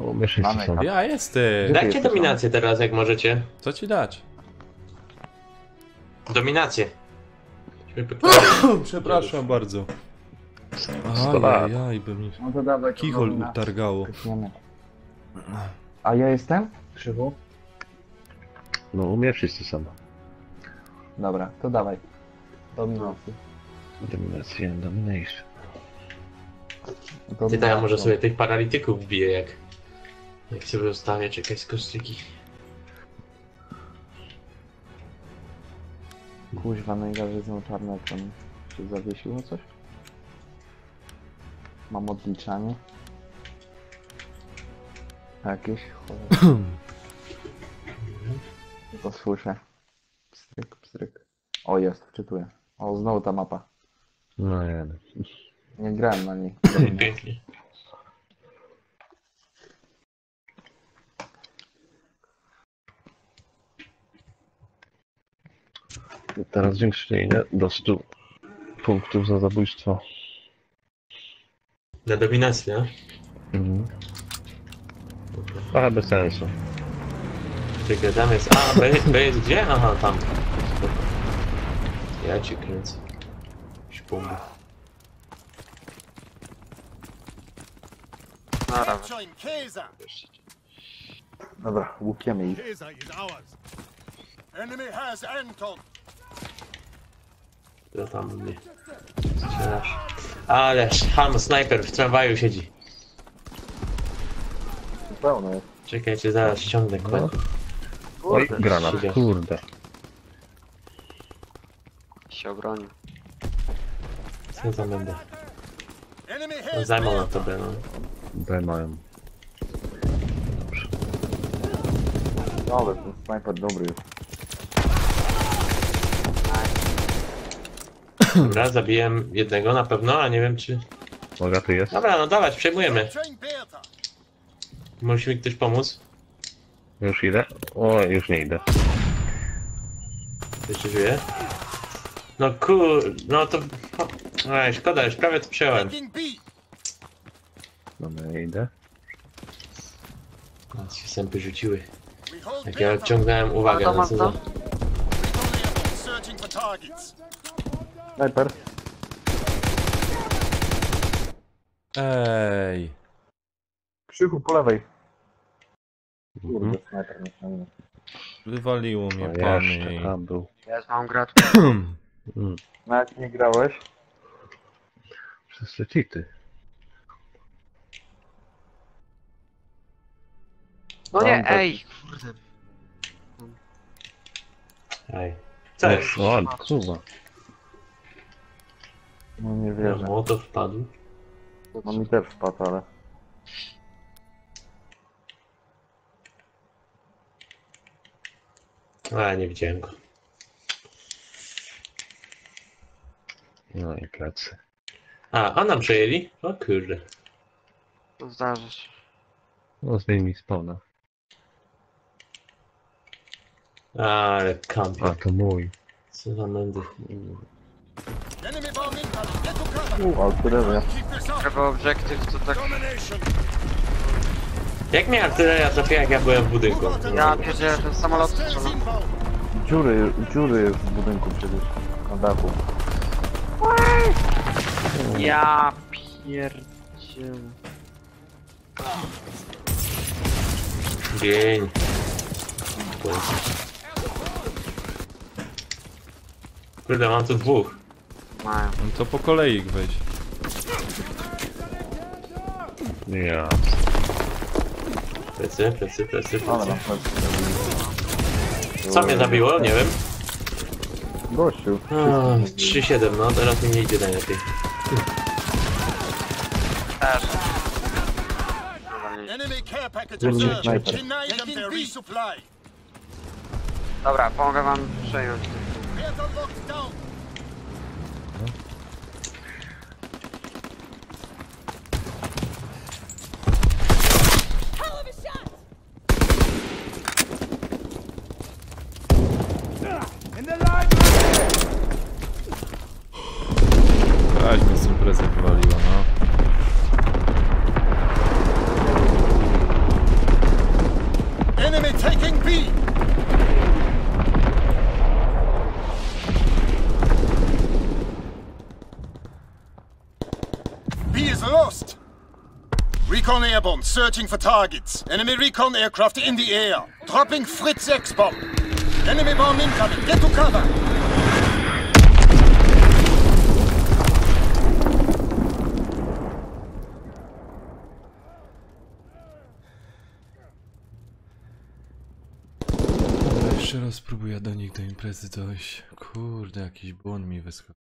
Umiesz jeszcze Mamy sam. Ja jestem! Gdzie Dajcie jesteś, dominację teraz, jak możecie. Co ci dać? Dominację. Przepraszam bardzo. Ajajaj, by mi No to dawaj. kichol utargało. A ja jestem? Krzychu? No umiesz wszyscy sam. Dobra, to dawaj. Dominacji. Domination. Ty tam może sobie tych paralityków wbije, jak sobie ustawię, czekaj z kostryki. Kuźwa, najgorzej znowu czarny ekran. Się zawiesiło coś? Mam odliczanie. Jakieś cholera. To słyszę. Pstryk, pstryk. O, jest, wczytuję. O, znowu ta mapa. No nie. Nie grałem na niej. Pięknie. Teraz zwiększenie do 100 punktów za zabójstwo. Na dominację, no? Mhm. Trochę bez sensu. Czekaj, tam jest... A, B jest gdzie? Aha, tam. Spoko. Ja cię kręcę. Śpumba. Dobra, Join Kaiser. Dobra, łukiemy ich. Kaiser is ours. Enemy has Anton. To tam mnie strzelasz. Ależ, ham snajper w tramwaju siedzi. Pełno jest. Czekajcie, zaraz ściągnę kład. Oj, granat, siedział. kurde. się obronił. Co tam będę? Enemy No, has zajmą na Beta. tobie, no. B mają. No, ale ten snajper dobry jest. Dobra, zabiłem jednego na pewno, a nie wiem czy... Uwaga, tu jest. Dobra, no dawać, przejmujemy. Join Beta. Musi mi ktoś pomóc? Już idę? O, już nie idę. Jeszcze żyje? No kur... no to... Ej, szkoda, już prawie to przejąłem. Taking B. Dobra, nie idę. A, się sępy rzuciły. We hold Jak ja Beta. odciągnąłem uwagę, no co za... Recon airborne searching for targets. Snajper. Ej! Krzychu po lewej. Mhm. Kurde, snajper nie ściągnął. Wywaliło mnie O, pan jeszcze i... tam był. Ja mam grać. Mm. No jak nie grałeś? Przez te cheaty. No nie, Tam tak. ej! Kurde. Ej. Co jest? O, kurwa. No nie No, wierzę. to wpadł. No mi też wpadł, ale... A, nie widziałem go. No i plecy. A nam przejęli? O kurde. To zdarzy się. No zmień spawna. Ale kampi. A, to mój. Co za mędy. Enemy bomb incoming. Get to cover. O, które Keep this up. Trzeba obiektyw to tak... Domination. Jak mnie artyleria trafiła, jak ja byłem w budynku? Ja pierdzielę, ten samolot Stairs strzela. inbound. dziury jest w budynku przecież. Na dachu. Ja pierdzielę. Dzień. Kurde, mam tu dwóch. Mają. No to po kolei ich weź. Ja. Plecy, plecy, plecy, Ale plecy. na przykład. Co mnie zabiło? Nie wiem. Gościu. 3-7, no teraz mi nie idzie najlepiej. Też. Enemy care package Kurde, observed. snajper. Deny them their resupply. Dobra, pomogę wam przejąć. Beta locked down. In the line! imprezę wywaliło, no. Enemy taking B. B is lost. Recon airborne, searching for targets. Enemy recon aircraft in the air. Dropping Fritz X bomb. Enemy bomb incoming. Get to cover. Dobra, jeszcze raz spróbuję do nich do imprezy dojść. Kurde, jakiś błąd mi wyskoczył.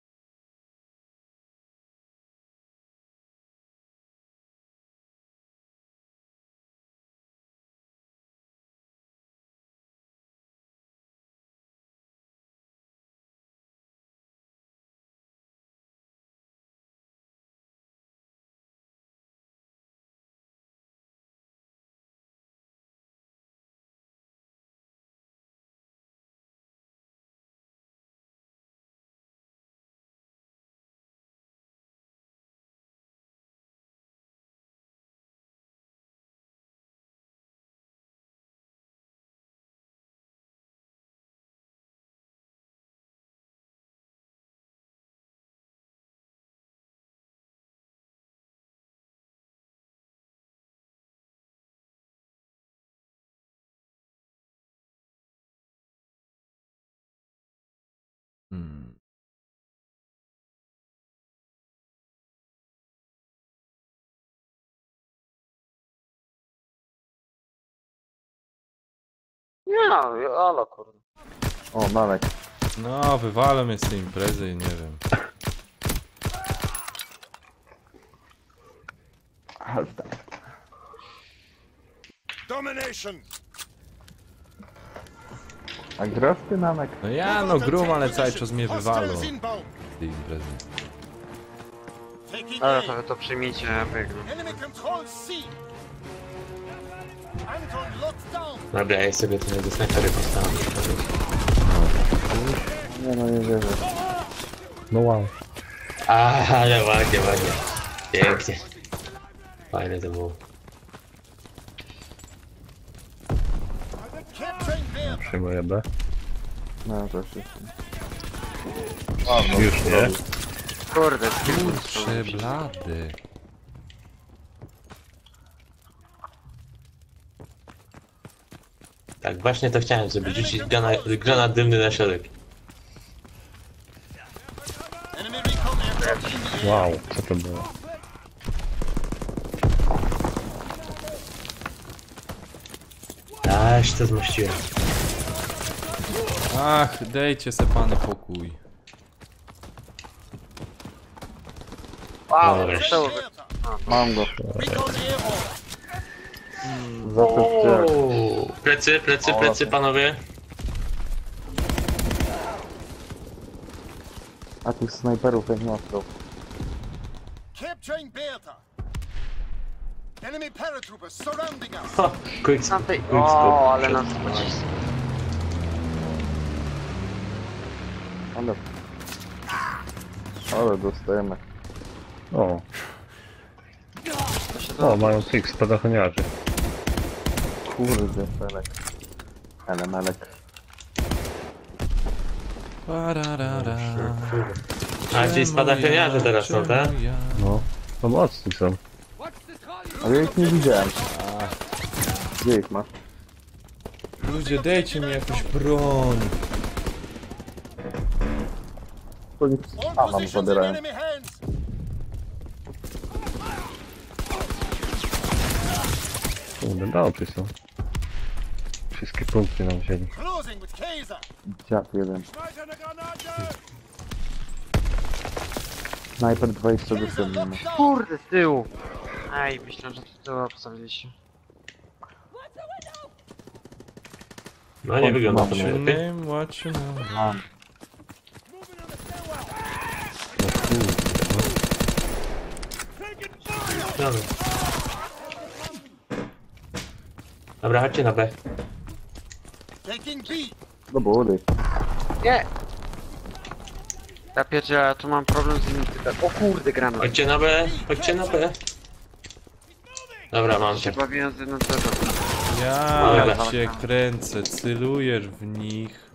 Nie, ale kurde. O, Malek. No, wywalę mnie z tej imprezy i nie wiem. Halfta. Domination. A grasz ty, Namek? No ja, no grum, ale cały czas mnie wywalą Hostiles inbound. z tej imprezy. Taking Ale A. sobie to przyjmijcie, ja biegnę. Enemy controls C. Anton locked down. Dobra, ja sobie tyle do snajpery postawię. Nie no, nie wierzę. No wow. Ale ładnie, ładnie. Pięknie. Fajne to było. Capturing B. Przyjmuję B. No, to się... Już nie. Kurde, Kurczę, blady. Tak, właśnie to chciałem zrobić. Rzucić granat dymny na środek. Enemy recon aircraft in the air. Wow, co to było? Aż to zmościłem. Ach, dejcie se pany pokój. Wow, Dobra. to Mam go. Recon airborne. Za to jak... Plecy, plecy, plecy, panowie. A tych snajperów jak mocno. Capturing Beta. Enemy paratroopers surrounding us. Ha, quick na tej... scope. O, ale nas pocisnął. Ale dostajemy. O, To się o, mają tych spadochroniarzy. Kurde, Felek. Melek. Pararara. A ci spadochroniarze teraz są, tak? Czemu ja? No, to mocni są. Ale ja ich nie widziałem. Gdzie ich masz? Ludzie, dejcie mi jakąś broń. To nic All nam positions in zabierają. enemy hands. Kurde, dobry są. Wszystkie punkty nam wzięli. Closing with Kaiser. Dziad jeden. Snajper 20 do 7. Kurde, z tyłu. Ej, myślałem, że to z tyłu obstawiliście. No nie wygląda to What's your najlepiej. name? What's your name? Mam. Dobra. Dobra, chodźcie na B. Taking B. Do budy. Nie! Ja pierdzielę, ja tu mam problem z innym typem. O kurde, granat. Chodźcie na B, chodźcie na B. Dobra, mam cię. Się bawiłem z jednym typem. Ja Dobra. cię kręcę, celujesz w nich.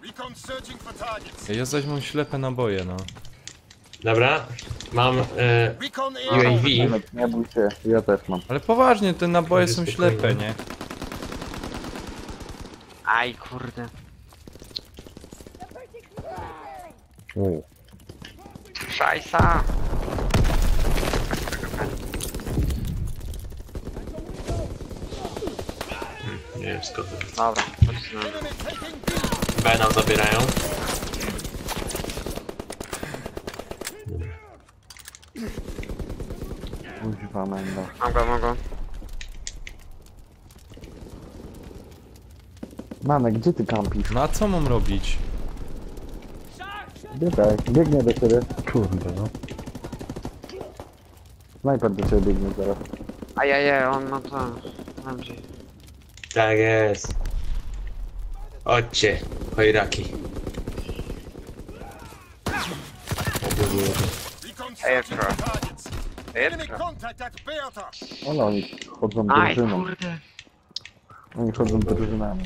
Recon searching for targets. Ja zaś mam ślepe naboje, no. Dobra, mam Recon UAV. Nie bój się, ja też mam. Ale poważnie, te naboje są Spokojnie. ślepe, nie? Aj, kurde. O, Szajsa. Nie wiem skąd. Dobra, zaczynamy. Enemy taking B. B nam zabierają. Używa menda. Mam go. Manek, gdzie ty kampisz? No a co mam robić? Biegaj, biegnie do ciebie. kurde, no. Snajper do ciebie biegnie zaraz. Ajajaj, on ma to. MG. Tak jest. Chodźcie, chojraki. Recon searching for Aircraft. targets. Enemy Aircraft. contact at Bertha. Ale oni chodzą Aj, drużyną. kurde. Oni chodzą drużynami.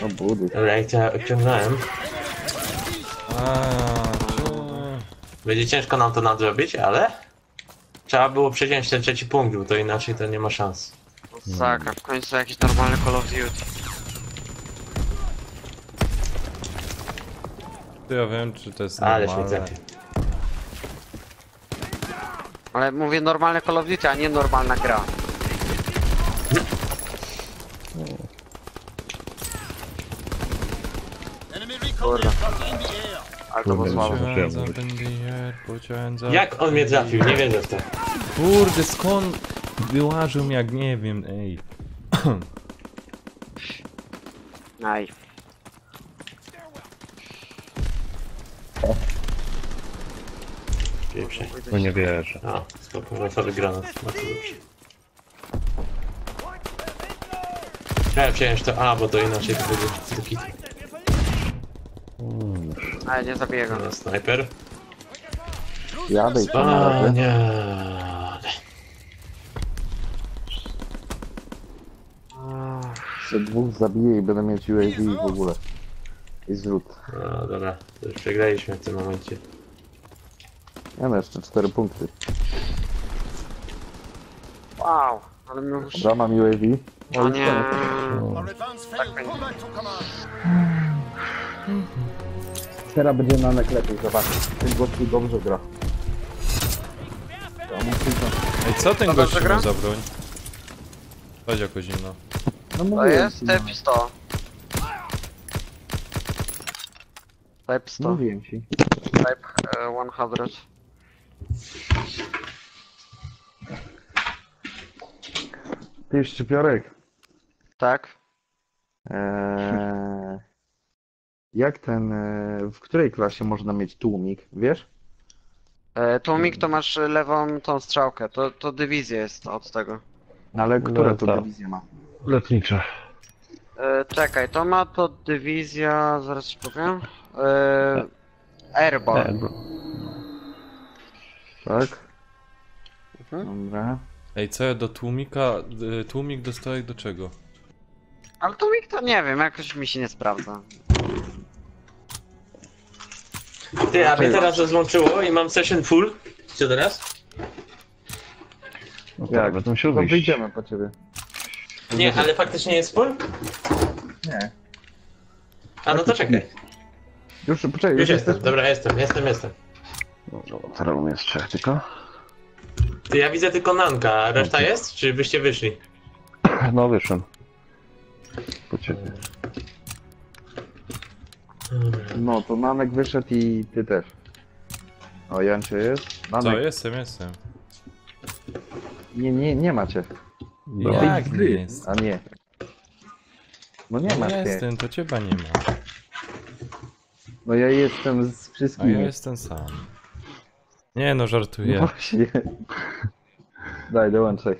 O budy. Dobra, jak cię odciągnąłem. A, Będzie ciężko nam to nadrobić, ale... Trzeba było przeciąć ten trzeci punkt, bo to inaczej to nie ma szans. Sakra, w końcu jakiś normalny Call of Duty. to ja wiem, czy to jest Ale się normalne. trafi. Ale mówię normalne Call of Duty, a nie normalna gra. Enemy recon Kurde. aircraft in the air. Ale to było słabo. Pociąłem za Jak on mnie trafił? Nie wierzę w to. Kurde, skąd wyłażył mnie, jak nie wiem, ej. Aj. Pierwszy. No nie wierzę. A, spoko, losowy granat. No to dobrze. Chciałem przejąć to A, bo to inaczej to będzie do kitu. Ale nie zabiję go. No, snajper. Jadę i tam A, razie. nie. Jeszcze dwóch zabiję i będę mieć UAV w ogóle. I zrzut. No dobra, to już przegraliśmy w tym momencie. Ja no jeszcze 4 punkty. Wow, ale mnie już... Dobra, mam UAV. O nie. Our advance failed. Pull back to command. Teraz będzie Nanek lepiej, zobacz. Ten gościu dobrze gra. Ej, co ten Dobra, gościu przegra? ma za broń? Chodź jakoś inno. No To mówiłem jest ci, typ 100. Type 100. mówiłem ci. Type 100. Ty szczypiorek. Tak? Jak ten... w której klasie można mieć tłumik, wiesz? Tłumik to masz lewą tą strzałkę. To dywizja jest od tego. No ale która to tak. dywizja ma? Lotnicze. Czekaj, to ma to dywizja... Zaraz ci powiem. Airborne. Tak? Mhm. Dobra. Ej, co ja do tłumika... Tłumik dostałek do czego? Ale tłumik to nie wiem, jakoś mi się nie sprawdza. Ty, a mnie teraz rozłączyło i mam session full. Co teraz? No Jak? tak, będę musiał To wyjść. wyjdziemy po ciebie. Nie, ale faktycznie jest full? Nie. A no to czekaj. Już, poczekaj, Już już jestem, jesteś? dobra, jestem. No, teraz u mnie jest 3 tylko. Ty, ja widzę tylko Nanka, a reszta jest? Czy byście wyszli? No wyszłem. Po ciebie. No, to Nanek wyszedł i ty też. O, Jancio jest? Co, Nanek. jestem. Nie macie. Jak Ty, nie jest? A nie. No nie masz cię. Jestem, to ciebie nie ma. No ja jestem z A ja wszystkimi. jestem sam. Nie no, No żartuję. właśnie. Daj, dołączaj.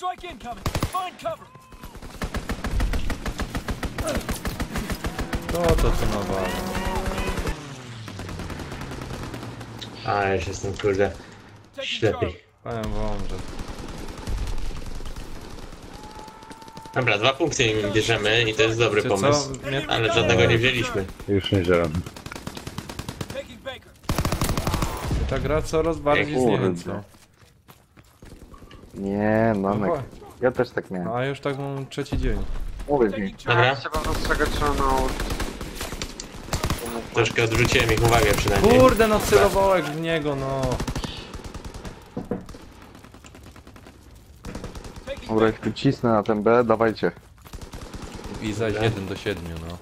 Strike incoming. Find cover. To co nawala. A, ja się jestem kurde Taking ślepy. Charlie. Powiem wam, że... Dobra, 2 punkty im bierzemy i to jest dobry Wiecie co? pomysł. Mnie... Ale żadnego nie wzięliśmy. Już nie działam. Taking Baker. Ta gra coraz bardziej Kurde. zniechęca. Nie, No, Nanek. Ja też tak miałem. a już tak mam 3 dzień. Mówię mi. Dobra, Trzeba prostego trzeba nauczyć. troszkę odwróciłem ich uwagę przynajmniej. Kurde, no celowałek w niego, no. Dobra, jak tu cisnę na ten B, dawajcie. I zaś 1 do 7, no.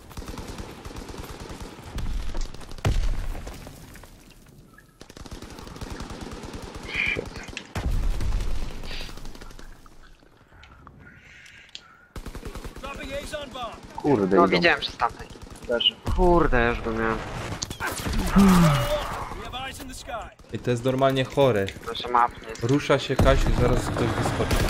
Dropping Ace on bomb. Kurde, No idą. widziałem przez tamtej. Kurde, już go miałem. We have eyes in the sky. I to jest normalnie chore. Proszę mapnie. Rusza się Kasiu, zaraz ktoś wyskoczy.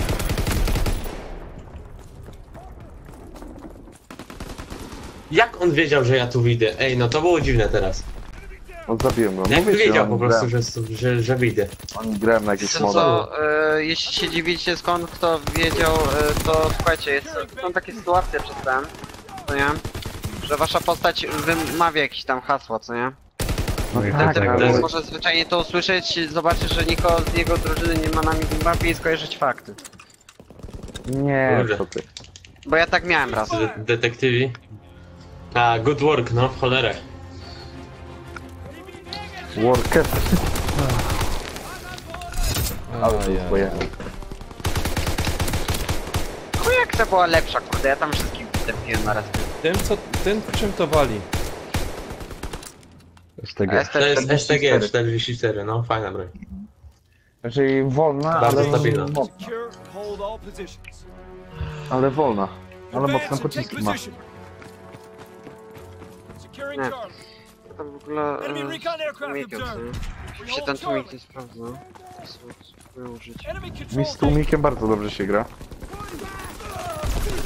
Jak on wiedział, że ja tu wyjdę? Ej, no to było dziwne teraz. No, zabiłem go. Jak Mówię ci, wiedział oni po prostu, grałem- że wyjdę? Oni grałem na jakiś Co, model. jeśli się dziwicie skąd kto wiedział, to słuchajcie, są takie sytuacje czasem, co nie? Że wasza postać wymawia jakieś tam hasła, co nie? No i tak, tak, ale... to jest- Może zwyczajnie to usłyszeć, zobaczyć, że nikogo z jego drużyny nie ma na minimapie i skojarzyć fakty. Nie, Kurde. co ty. Bo ja tak miałem raz. Detektywi. A, good work, no, w cholerę. Worker. Ale to Ajaj. swoje. No jak ta była lepsza, kurde, ja tam wszystkich wstępiłem na raz. Tym czym to wali? STG. To jest STG 44, no, fajna broń. Znaczy wolna, Bardzo ale stabilna. mocna. Secure. Hold all positions. Ale wolna. Ale Advance mocne and take pociski ma. position. Securing Nie. Charlie. To w ogóle... Enemy recon aircraft tłumikiem, observed. co We nie? Się ten hold tłumik Charlie. nie sprawdza. Spróbuję użyć. Enemy Mi control z tłumikiem bardzo dobrze się gra.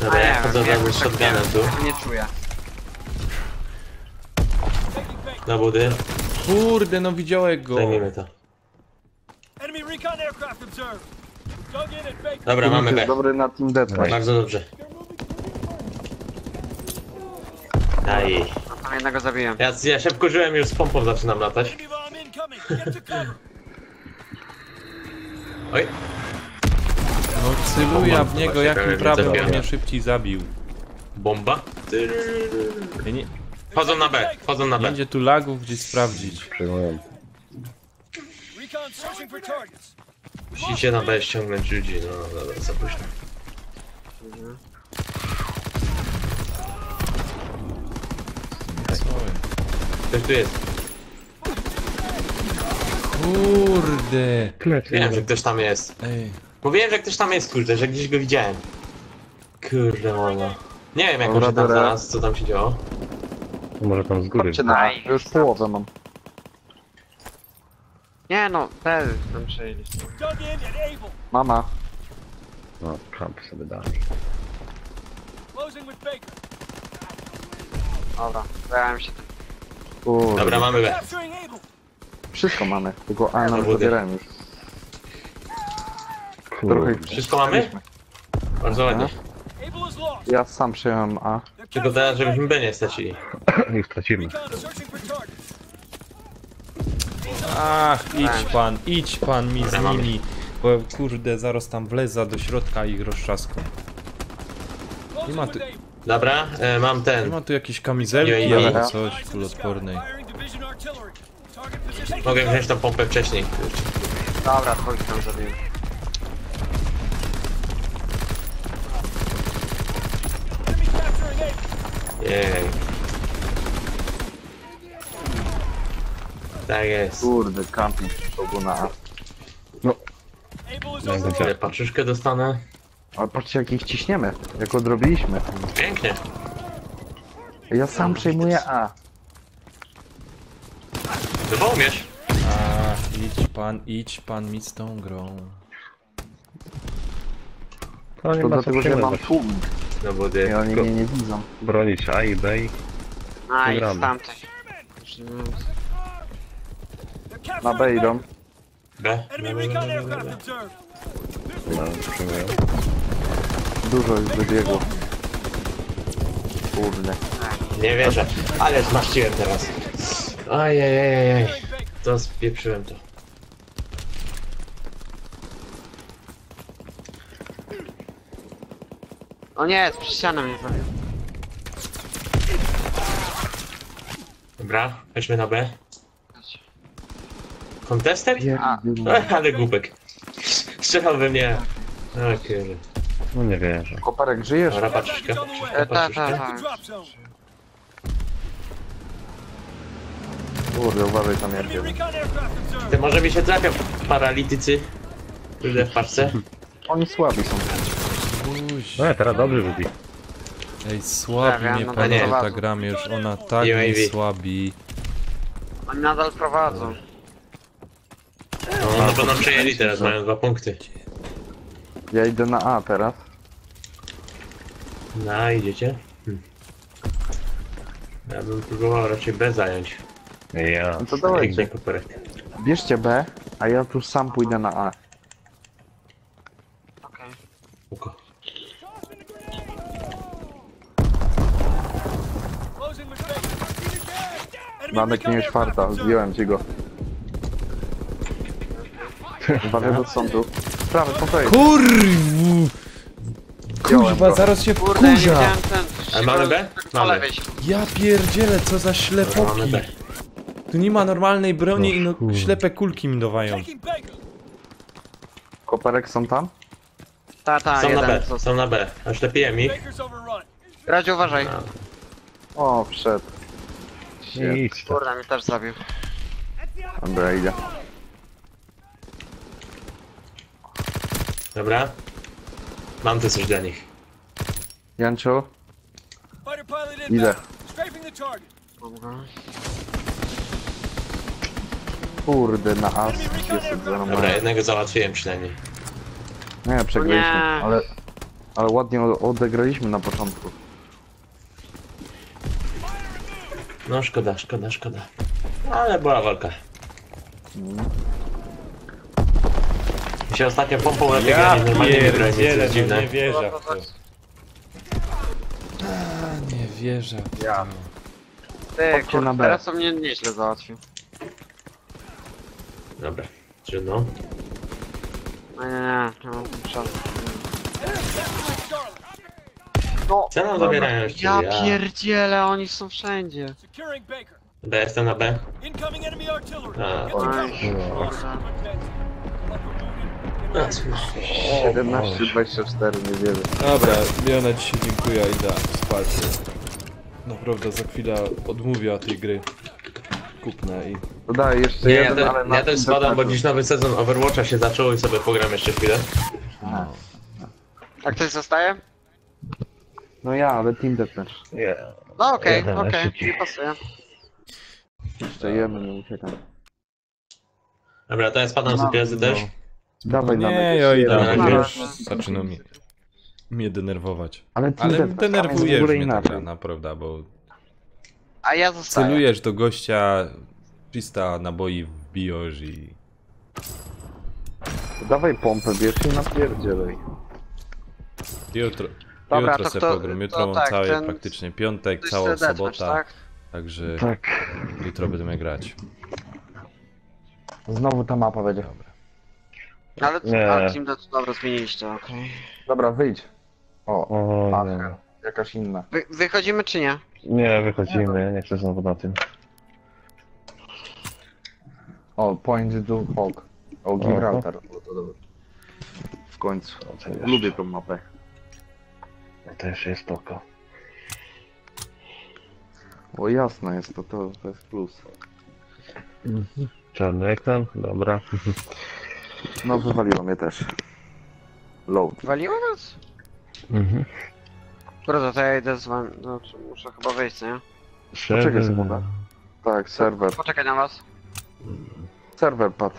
Dobra, ja chodzę jakoś z tak shotgunem tu, nie czuję. taking Baker. na budy. Kurde, no widziałeś go. Zajmijmy to. Enemy recon aircraft observed. Dug in at Baker. Dobra, mamy Tłumik B. jest dobry na Team Deathmatch. Bardzo dobrze. Aj. No tam jednego zabiłem. Ja szybko żyłem, już z pompą zaczynam latać. Enemy bomb incoming. Get to cover. Oj, No celuję w niego, Właśnie jakim prawie prawem mnie on zabiera. mnie szybciej zabił. bomba. Ja nie Wchodzą na B, wchodzą na B. będzie tu lagów gdzieś sprawdzić. Przyjmuję. Recon searching for targets. Musicie na B ściągnąć ludzi, no dobra, za późno. Ktoś tu jest. Kurde. Wiem, że ktoś tam jest. Ej. Mówiłem, że ktoś tam jest, kurde, że gdzieś go widziałem. Kurde, mama. Nie wiem, jak on Dobra, się tam dobra. znalazł, co tam się działo. To może tam z góry. Chodźcie na... Już połowę mam. Nie no, też tam przejęli. Dug in at Able. Mama. No, Trump sobie da. Closing with Baker. Dobra, zająłem się tym. Kurde. Dobra, mamy B. Capturing Able. Wszystko mamy, tylko A nam budy. zabierałem już. Trochę ich Wszystko mamy? Bardzo ładnie. Able is lost. Ja sam przyjąłem A. They're Tylko teraz, capturing żebyśmy B nie stracili. Ich stracimy. Recon searching for targets. Ach, idź pan mi z Dobra, mamy. nimi. Bo kurde, zaraz tam wleza do środka i ich roztrzaską. Closing ma with tu- Able. Dobra, mam Nie ten. ma tu jakieś kamizelki Nie, nie. albo coś Eyes in the kuloodpornej. sky. Firing division artillery. Target position. Mogę wziąć tą pompę wcześniej. Dobra, dwóch tam zabiłem. Enemy capturing Able. Jej. Tak jest. Kurde, camping przyszło na A. Able is overrun. Ale paczuszkę dostanę. Ale patrzcie jak ich ciśniemy, jak odrobiliśmy. Pięknie. Ja sam przejmuję A. Chyba umiesz. Ach, idź pan mi z tą grą. To nie To ma co dlatego, że mam przejmować. tłum No bo i oni mnie nie widzą. Bronić A i B i... A, i Gramy. z tamtej. They're Na B capturing idą. B. Enemy recon aircraft observed. No, przyjmują. Dużo już wybiegło. Kurde. Nie wierzę, ale zmaściłem teraz. Ajajajajaj. Securing Baker. To spieprzyłem to. O nie, z ścianą mnie zabił. Dobra, chodźmy na B. Contested? Ale głupek. Strzelał we mnie. O kurde. No nie wierzę. Koparek, żyjesz? Dobra, paczuszka, Tak, paczuszka. tak. Drop zone. Kurde, uważaj tam Enemy jak recon aircraft observed. Ty może mi się trafią paralitycy. Kurde w paczce. Oni słabi są. No teraz dobrze wybi. Ej, słabi Prawie, mnie no panowie to ta nie. gra mnie już, ona tak UAV. mnie słabi. Oni nadal prowadzą. No, no bo nam przejęli teraz, mają 2 punkty. Ja idę na A teraz. No, idziecie? Ja bym próbował raczej B zająć. Ja. No to Jak dawajcie. nie koperek. Bierzcie B, a ja tu sam pójdę na A. Okej. Spoko. Closing with Baker. Enemy Manek recon nie jest aircraft farta, observed. zdjąłem ci go. Uważaj do sądu. Prawy, po prawej. Kurwu! Kuźwa, go. zaraz się Kurde, ja nie wkurza! widziałem ten... Ale mamy B? Po Mamy. lewej się. Ja pierdzielę, co za Mamy ślepoki! B. Tu nie ma normalnej broni i no, kurde. ślepe kulki mi dawają. Taking Baker. Koparek są tam? Ta, Są na B, jeden. są na B. Oślepiłem ich. Baker's overrun. Radziu, uważaj. O, wszedł. Nic tam. Kurde, mnie też zabił. Dobra, idę. Dobra. Mam tu coś dla nich. Janciu, Fighter pilot idę. inbound. Strafing the target. Dobra. Kurde, na A Enemy recon jest aircraft. Dobra, jednego załatwiłem przynajmniej. Nie, przegraliśmy, Nie. ale ładnie odegraliśmy na początku. No szkoda, szkoda, szkoda. Ale była walka. Mi się ostatnio pompą lepiej gra niż normalnie nie grałem, więc jest dziwne. nie wierzę w to. Nie wierzę w to. Ja. Ty, Chodźcie na kurde, B. teraz to mnie nieźle załatwił. Dobra, czy no? Nie mam czas. Charlie. No, Co nam zabierają jeszcze? ja pierdzielę, oni są wszędzie. Securing Baker. B, jestem na B. Incoming enemy artillery. A. Get to cover. No, 17-24, nie wierzę. Dobra, ja na dzisiaj dziękuję, idę spać. Naprawdę za chwilę odmówię tej gry. Kupnę i... Dodaję jeszcze Nie, jeden, ale ja też spadam, bo dziś nowy sezon Overwatcha się zaczął i sobie pogram jeszcze chwilę. A ktoś zostaje? No ja, ale Team Deathmatch. Nie. No okej, Jeden, okej, szybciej. nie pasuje. Jeszcze jeden, nie uciekam. Dobra, to ja spadam z gwiazdy też. Dawaj na Nie, mecz, ja jeszcze idę, jeden. Dobra. już zaczyna mnie denerwować. Ale Team Ale Deathmatch, tam jest w denerwujesz ogóle mnie ta inaczej. gra, naprawdę, bo A ja zostaję. celujesz do gościa, 300 naboi wbijasz i... Dawaj pompę, bierz i napierdzielej. Jutro, Dobra, jutro to se kto- pogram, jutro to mam tak, cały ten- praktycznie piątek, Ktoś całą chce deathmatch, sobota, tak? także Tak. jutro będziemy grać. Znowu ta mapa będzie. Ale, Nie. ale Team Death, dobra, zmieniliście, okej. Dobra, wyjdź. O, O Ach. nie. jakaś inna. Wychodzimy czy nie? Nie, wychodzimy, ja nie chcę znowu na tym. O, Point to Hawk. O, Gibraltar. O, to dobra. W końcu. To też, Lubię tą mapę. to też jest spoko. O, jasne jest, to jest plus. Czarny ekran, dobra. No, wywaliło mnie też. Load. Waliło was? Mhm. Kurde, to ja idę z wami, no, muszę chyba wyjść, nie? Poczekaj sekundę. Tak, serwer. Poczekaj na was. Serwer padł.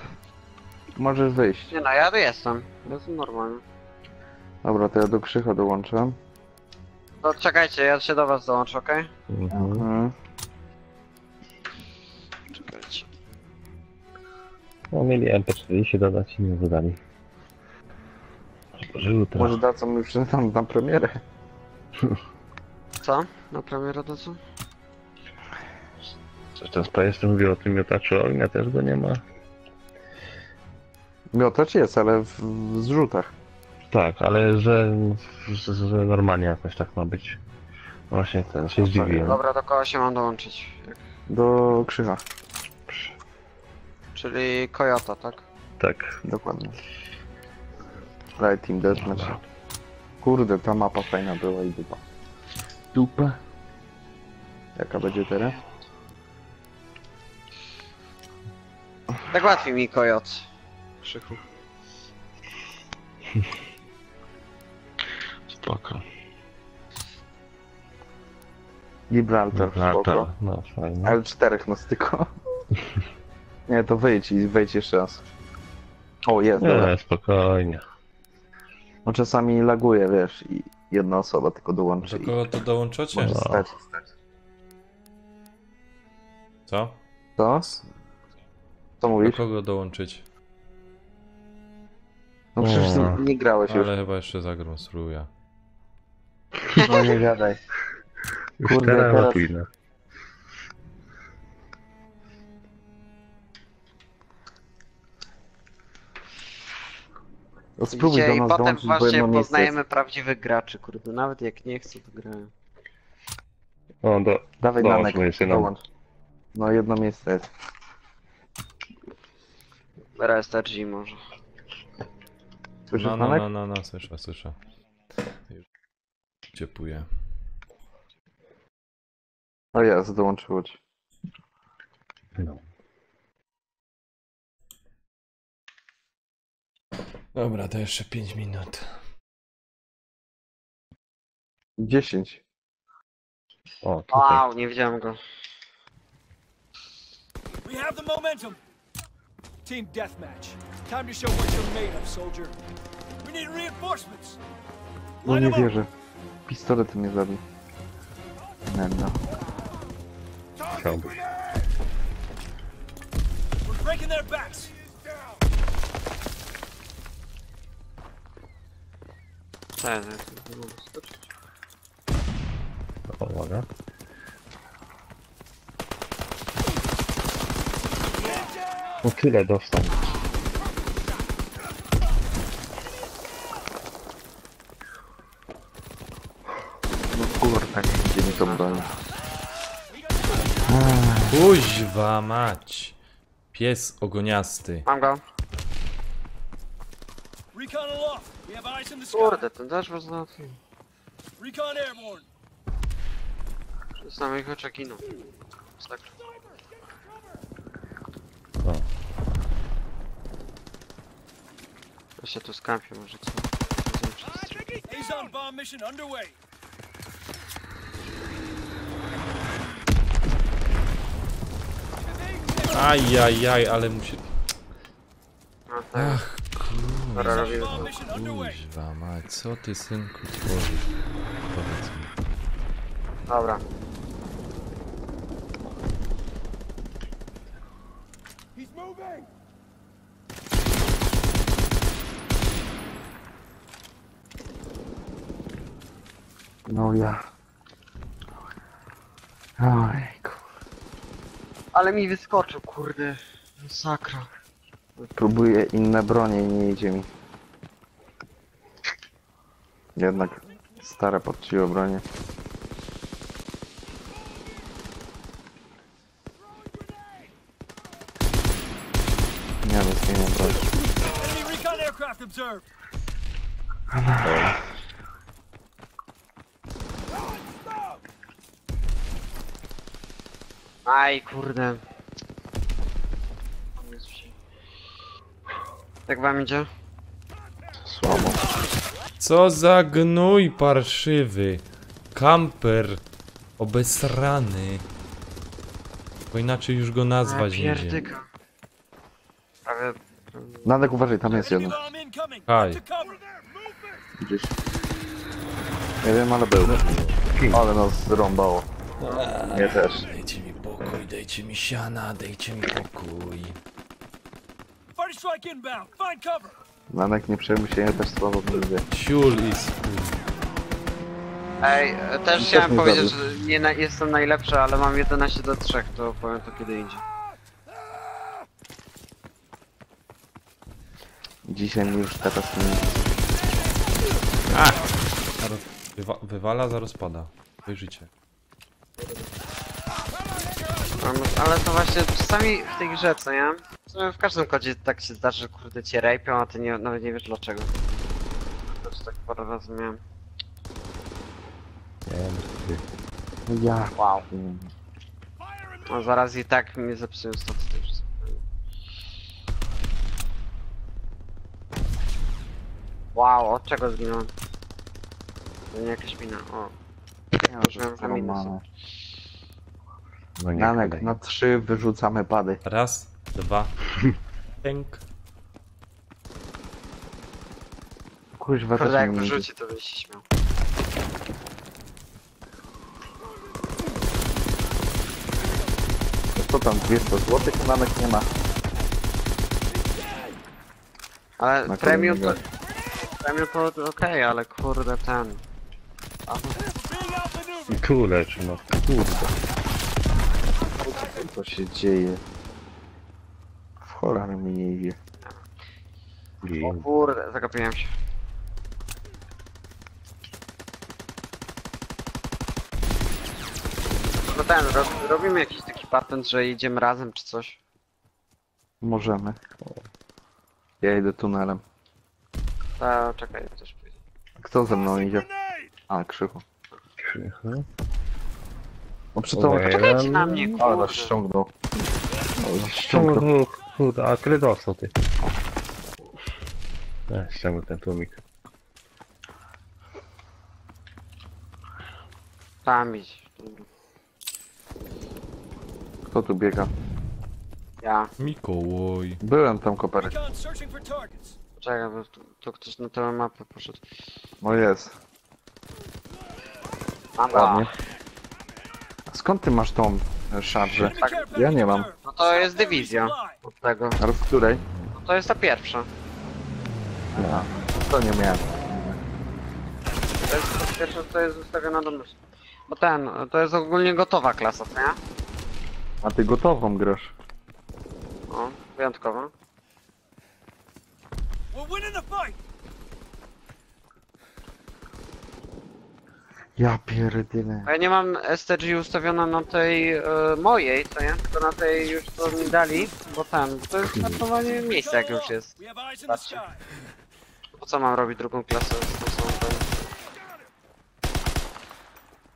Możesz wyjść. Nie no, ja tu jestem. Jestem normalny. Dobra, to ja do Krzycha dołączam. To czekajcie, ja się do was dołączę, okej? Mhm. Czekajcie. No mieli MP40 dodać i nie dodali. Żył teraz. Może dadzą już na premierę. Co? Na premierę to co? Coś ten Space mówił o tym miotaczu ognia, też go nie ma. Miotacz jest, ale w zrzutach. Tak, ale że normalnie jakoś tak ma być. Właśnie ten się zdziwiłem. Dobra, do kogo się mam dołączyć? Do Krzycha. Czyli Kojota, tak? Tak. Dokładnie. Right Team Deathmatch. Kurde, ta mapa fajna była i dupa. Dupa. Jaka będzie teraz? Tak łatwiej mi Kojot. Krzychu. Spoko. Gibraltar, spoko. No fajnie. Ale 4 nas tylko. Nie, to wyjdź i wejdź jeszcze raz. O, jest, dobra. Nie, spokojnie. No czasami laguje, wiesz, i jedna osoba tylko dołączy Do i... kogo to dołączacie? Może stać. Co? Co? Co Do mówisz? kogo dołączyć? No przecież nie grałeś już. Ale chyba jeszcze zagram spróbuję. No nie gadaj. Już Kurde, teraz teraz- pójdę. No spróbuj Widzicie, do i nas potem dołączyć, bo właśnie jedno miejsce jest. poznajemy prawdziwych graczy, kurde. Nawet jak nie chcą, to grają. O, Dawaj dołącz Nanek, moje synom. dołącz. No jedno miejsce jest. RSTG może. Słyszysz No, Nanek? no, słyszę. Już ciepuje. O jest, dołączyło ci. No. Dobra, to jeszcze 5 minut. 10. O, tutaj. Wow, nie widziałem go. We have the momentum. Team deathmatch. Time to show what you're made of, soldier. We need reinforcements. No Line nie 'em up. wierzę. Pistolet mnie zabił. Nenda. Chciałbyś. We're breaking their backs. Tak, O, uwaga. No tyle dostał. No kurwa, nie będzie mi to broni. Kuźwa mać! Pies ogoniasty. mam go. Recon aloft. We have eyes in the sky. Kurde, ten też was na tym. Recon airborne. Z samych oczek ginął. Tak. O. Ja się tu skampię, może co? Azon bomb mission underway. Ajajaj, ale musi... No, tak. Ach, kurwa. Dobra, robimy Bomb to. mission underway. Kuźwa mać, co ty synku tworzysz? Powiedz mi. Dobra. He's moving. No ja. Ojku. Ale mi wyskoczył, kurde. Masakra. Próbuję inne bronie i nie idzie mi. Jednak stare podciło bronie. Nie wiem, zmieniam broń. Enemy recon aircraft observed. Aj, kurde. Jak wam idzie? Słabo. Co za gnój parszywy. Kamper. Obesrany. Bo inaczej już go nazwać nie wiem. Pierdyka. Prawie... Nanek, uważaj, tam jest Enemy jeden. bomb incoming. Hi. Get to cover. Gdzieś. Nie wiem, ale był. Ale nas zrąbało. Mnie też. Dajcie mi pokój, dajcie mi siana, dajcie mi pokój. Fighter strike inbound. Find cover. Nanek, nie przejmuj się, ja też słabo mówię. Ciul is... Ej, też Też chciałem mnie powiedzieć, zabił. że nie jestem najlepszy, ale mam 11-3, to powiem to kiedy indziej. Dzisiaj mi już teraz nie... Wywala, zaraz pada. Wejrzycie. Ale to właśnie czasami w tej grze, co nie? W sumie w każdym kodzie tak się zdarzy, że kurde cię rapią, a ty nie, nawet nie wiesz dlaczego. Też tak parę razy miałem. Ja. Wow. No zaraz i tak mnie zepsują statystycznie. Wow, od czego zginąłem? To nie jakaś mina, o. Ja Użyłem na minusy. No nie Nanek, gadaj. na 3 wyrzucamy pady. Raz, dwa. Pęk. Kuźwa, Kurde, też jak nie umiem. wyrzuci, to byś się śmiał. Co tam, 200 zł? Nanek nie ma. Ale Na premium to... kolejnego. Premium to okej, ale kurde ten... Being outmaneuvered. Kulecz, no kurde. Co się dzieje? W cholerę mi nie idzie. O kurde, zagapiłem się. No ten, robimy jakiś taki patent, że idziemy razem czy coś. Możemy. Ja idę tunelem. To czekaj, ja też pójdę. Kto ze mną idzie? A, Krzychu. Krzychu. No przy to... Uwaga. Czekajcie na mnie, Ale kurde. nas ściągnął. Ale nas ściągnął. Ściągnął, kurde, a tyle dostał ty. Ściągnął ten tłumik. Tam idź. Kto tu biega? Ja. Mikołaj. Byłem tam, kopery. Recon searching for targets. Czekaj, bo tu ktoś na tę mapę poszedł. No jest. Mam Ładnie. A skąd ty masz tą szarżę? Enemy care ja nie package mam. observed. No to jest dywizja od tego. Ale w której? No to jest ta pierwsza. Ja. To nie miałem. To jest ta pierwsza, to jest ustawiona do myśli. Bo ten, to jest ogólnie gotowa klasa, co nie? A ty gotową grasz. No, wyjątkowa. We're winning the fight. Ja pierdolę. A ja nie mam STG ustawiona na tej mojej, co nie? Tylko na tej już co mi dali, bo ten, bo to jest marnowanie miejsca jak już jest. We have eyes in the Patrzcie. sky. Po co mam robić drugą klasę z tą samą ten?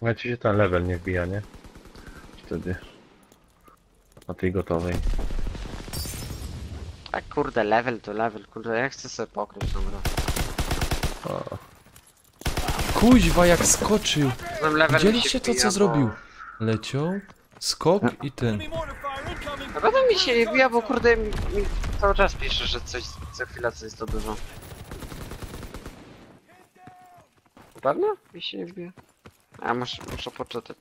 No ci się ten level nie wbija, nie? Wtedy. Na tej gotowej. Tak kurde, level to level, kurde, ja chcę sobie pokryć tą grę. O, Kuźwa, jak skoczył. Ten level mi się Widzieliście to, wbija, co bo- zrobił? Leciał, skok i ten. Enemy mortar fire incoming. No potem mi się nie wbija, bo kurde mi cały czas pisze, że coś, co chwila coś to dużo. Pewno? Mi się nie wbija. A muszę poczytać.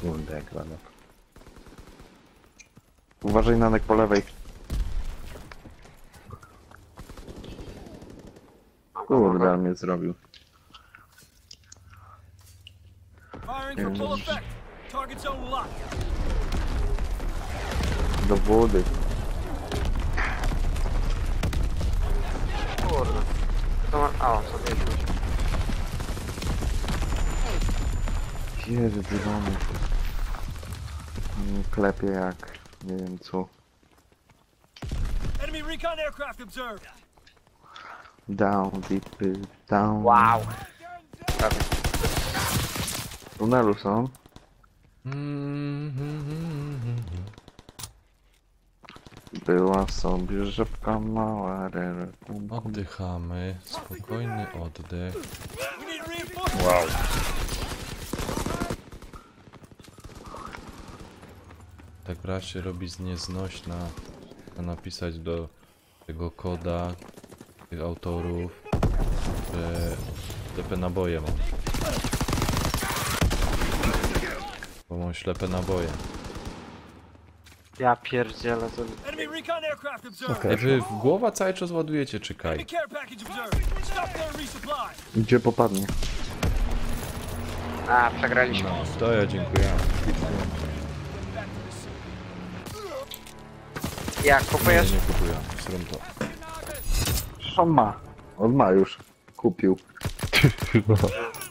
kurde, jak granat. Uważaj, Nanek, po lewej. Kurde, ale mnie zrobił. Firing for full effect. Target zone locked. Do wody. Kurde. To ma... O, sobie wziąć. Pierdolony. Klepie jak... nie wiem co. Enemy recon aircraft observed. Down, deep, down. Wow. Prawie. W tunelu są. Była sobie rzepka mała, rere, pum, pum. Oddychamy, spokojny oddech. We need reinforcements. Wow. Tak gra się robi znieznośna. Trzeba napisać do tego koda, tych autorów, że ślepe naboje mam. Bo mam ślepe naboje. Ja pierdzielę to. Enemy recon aircraft observed. Ej, wy w głowa cały czas ładujecie, czy Enemy Kaj? care package observed. Stop there and resupply. Gdzie popadnie? A, przegraliśmy. No, to ja dziękuję. Jak Nie, kupujesz? nie kupuję. Zrób to. On ma. On ma już. Kupił.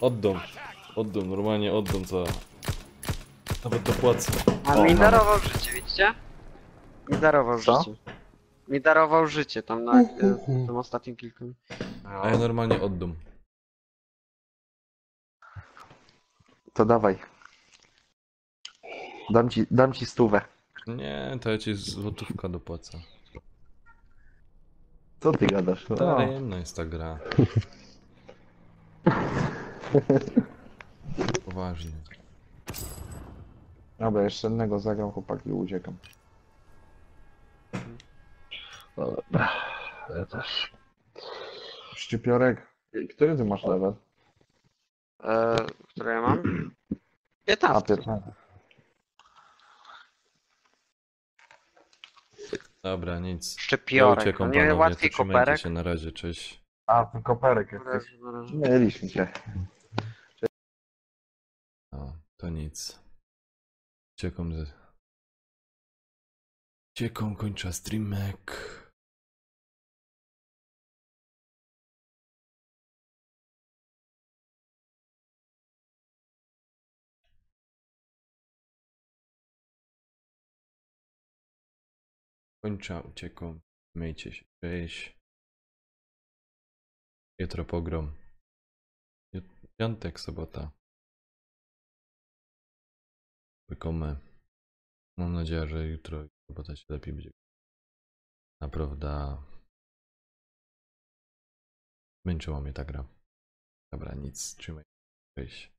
Oddam, normalnie oddam za... Nawet dopłacę. A O, mi mamy. darował życie, widzicie? Mi darował Co? życie. Mi darował życie tam na tym ostatnim kilku. A ja normalnie oddam. To dawaj. Dam ci 100. Nie, to ja ci złotówka dopłacę. Co ty gadasz? Daremna jest ta gra. Poważnie. Dobra, jeszcze jednego zagram, chłopaki, i uciekam. No dobra. Ja też. Szczypiorek, który ty masz level? Które ja mam? A, 15. 15. Dobra, nic. Ja Szczypiorek. uciekam, No nie panowie, łatwiej to trzymajcie koperek. się, na razie, cześć. A, ten koperek jesteś. Myliśmy się. No, to nic. Uciekam, kończę streamek. Kończę, uciekam. Miejcie się, cześć. Jutro pogrom. Piątek, sobota. Wykome. Mam nadzieję, że jutro i sobota się lepiej będzie. Naprawdę. Zmęczyła mnie ta gra. Dobra, nic. Trzymaj się. Cześć.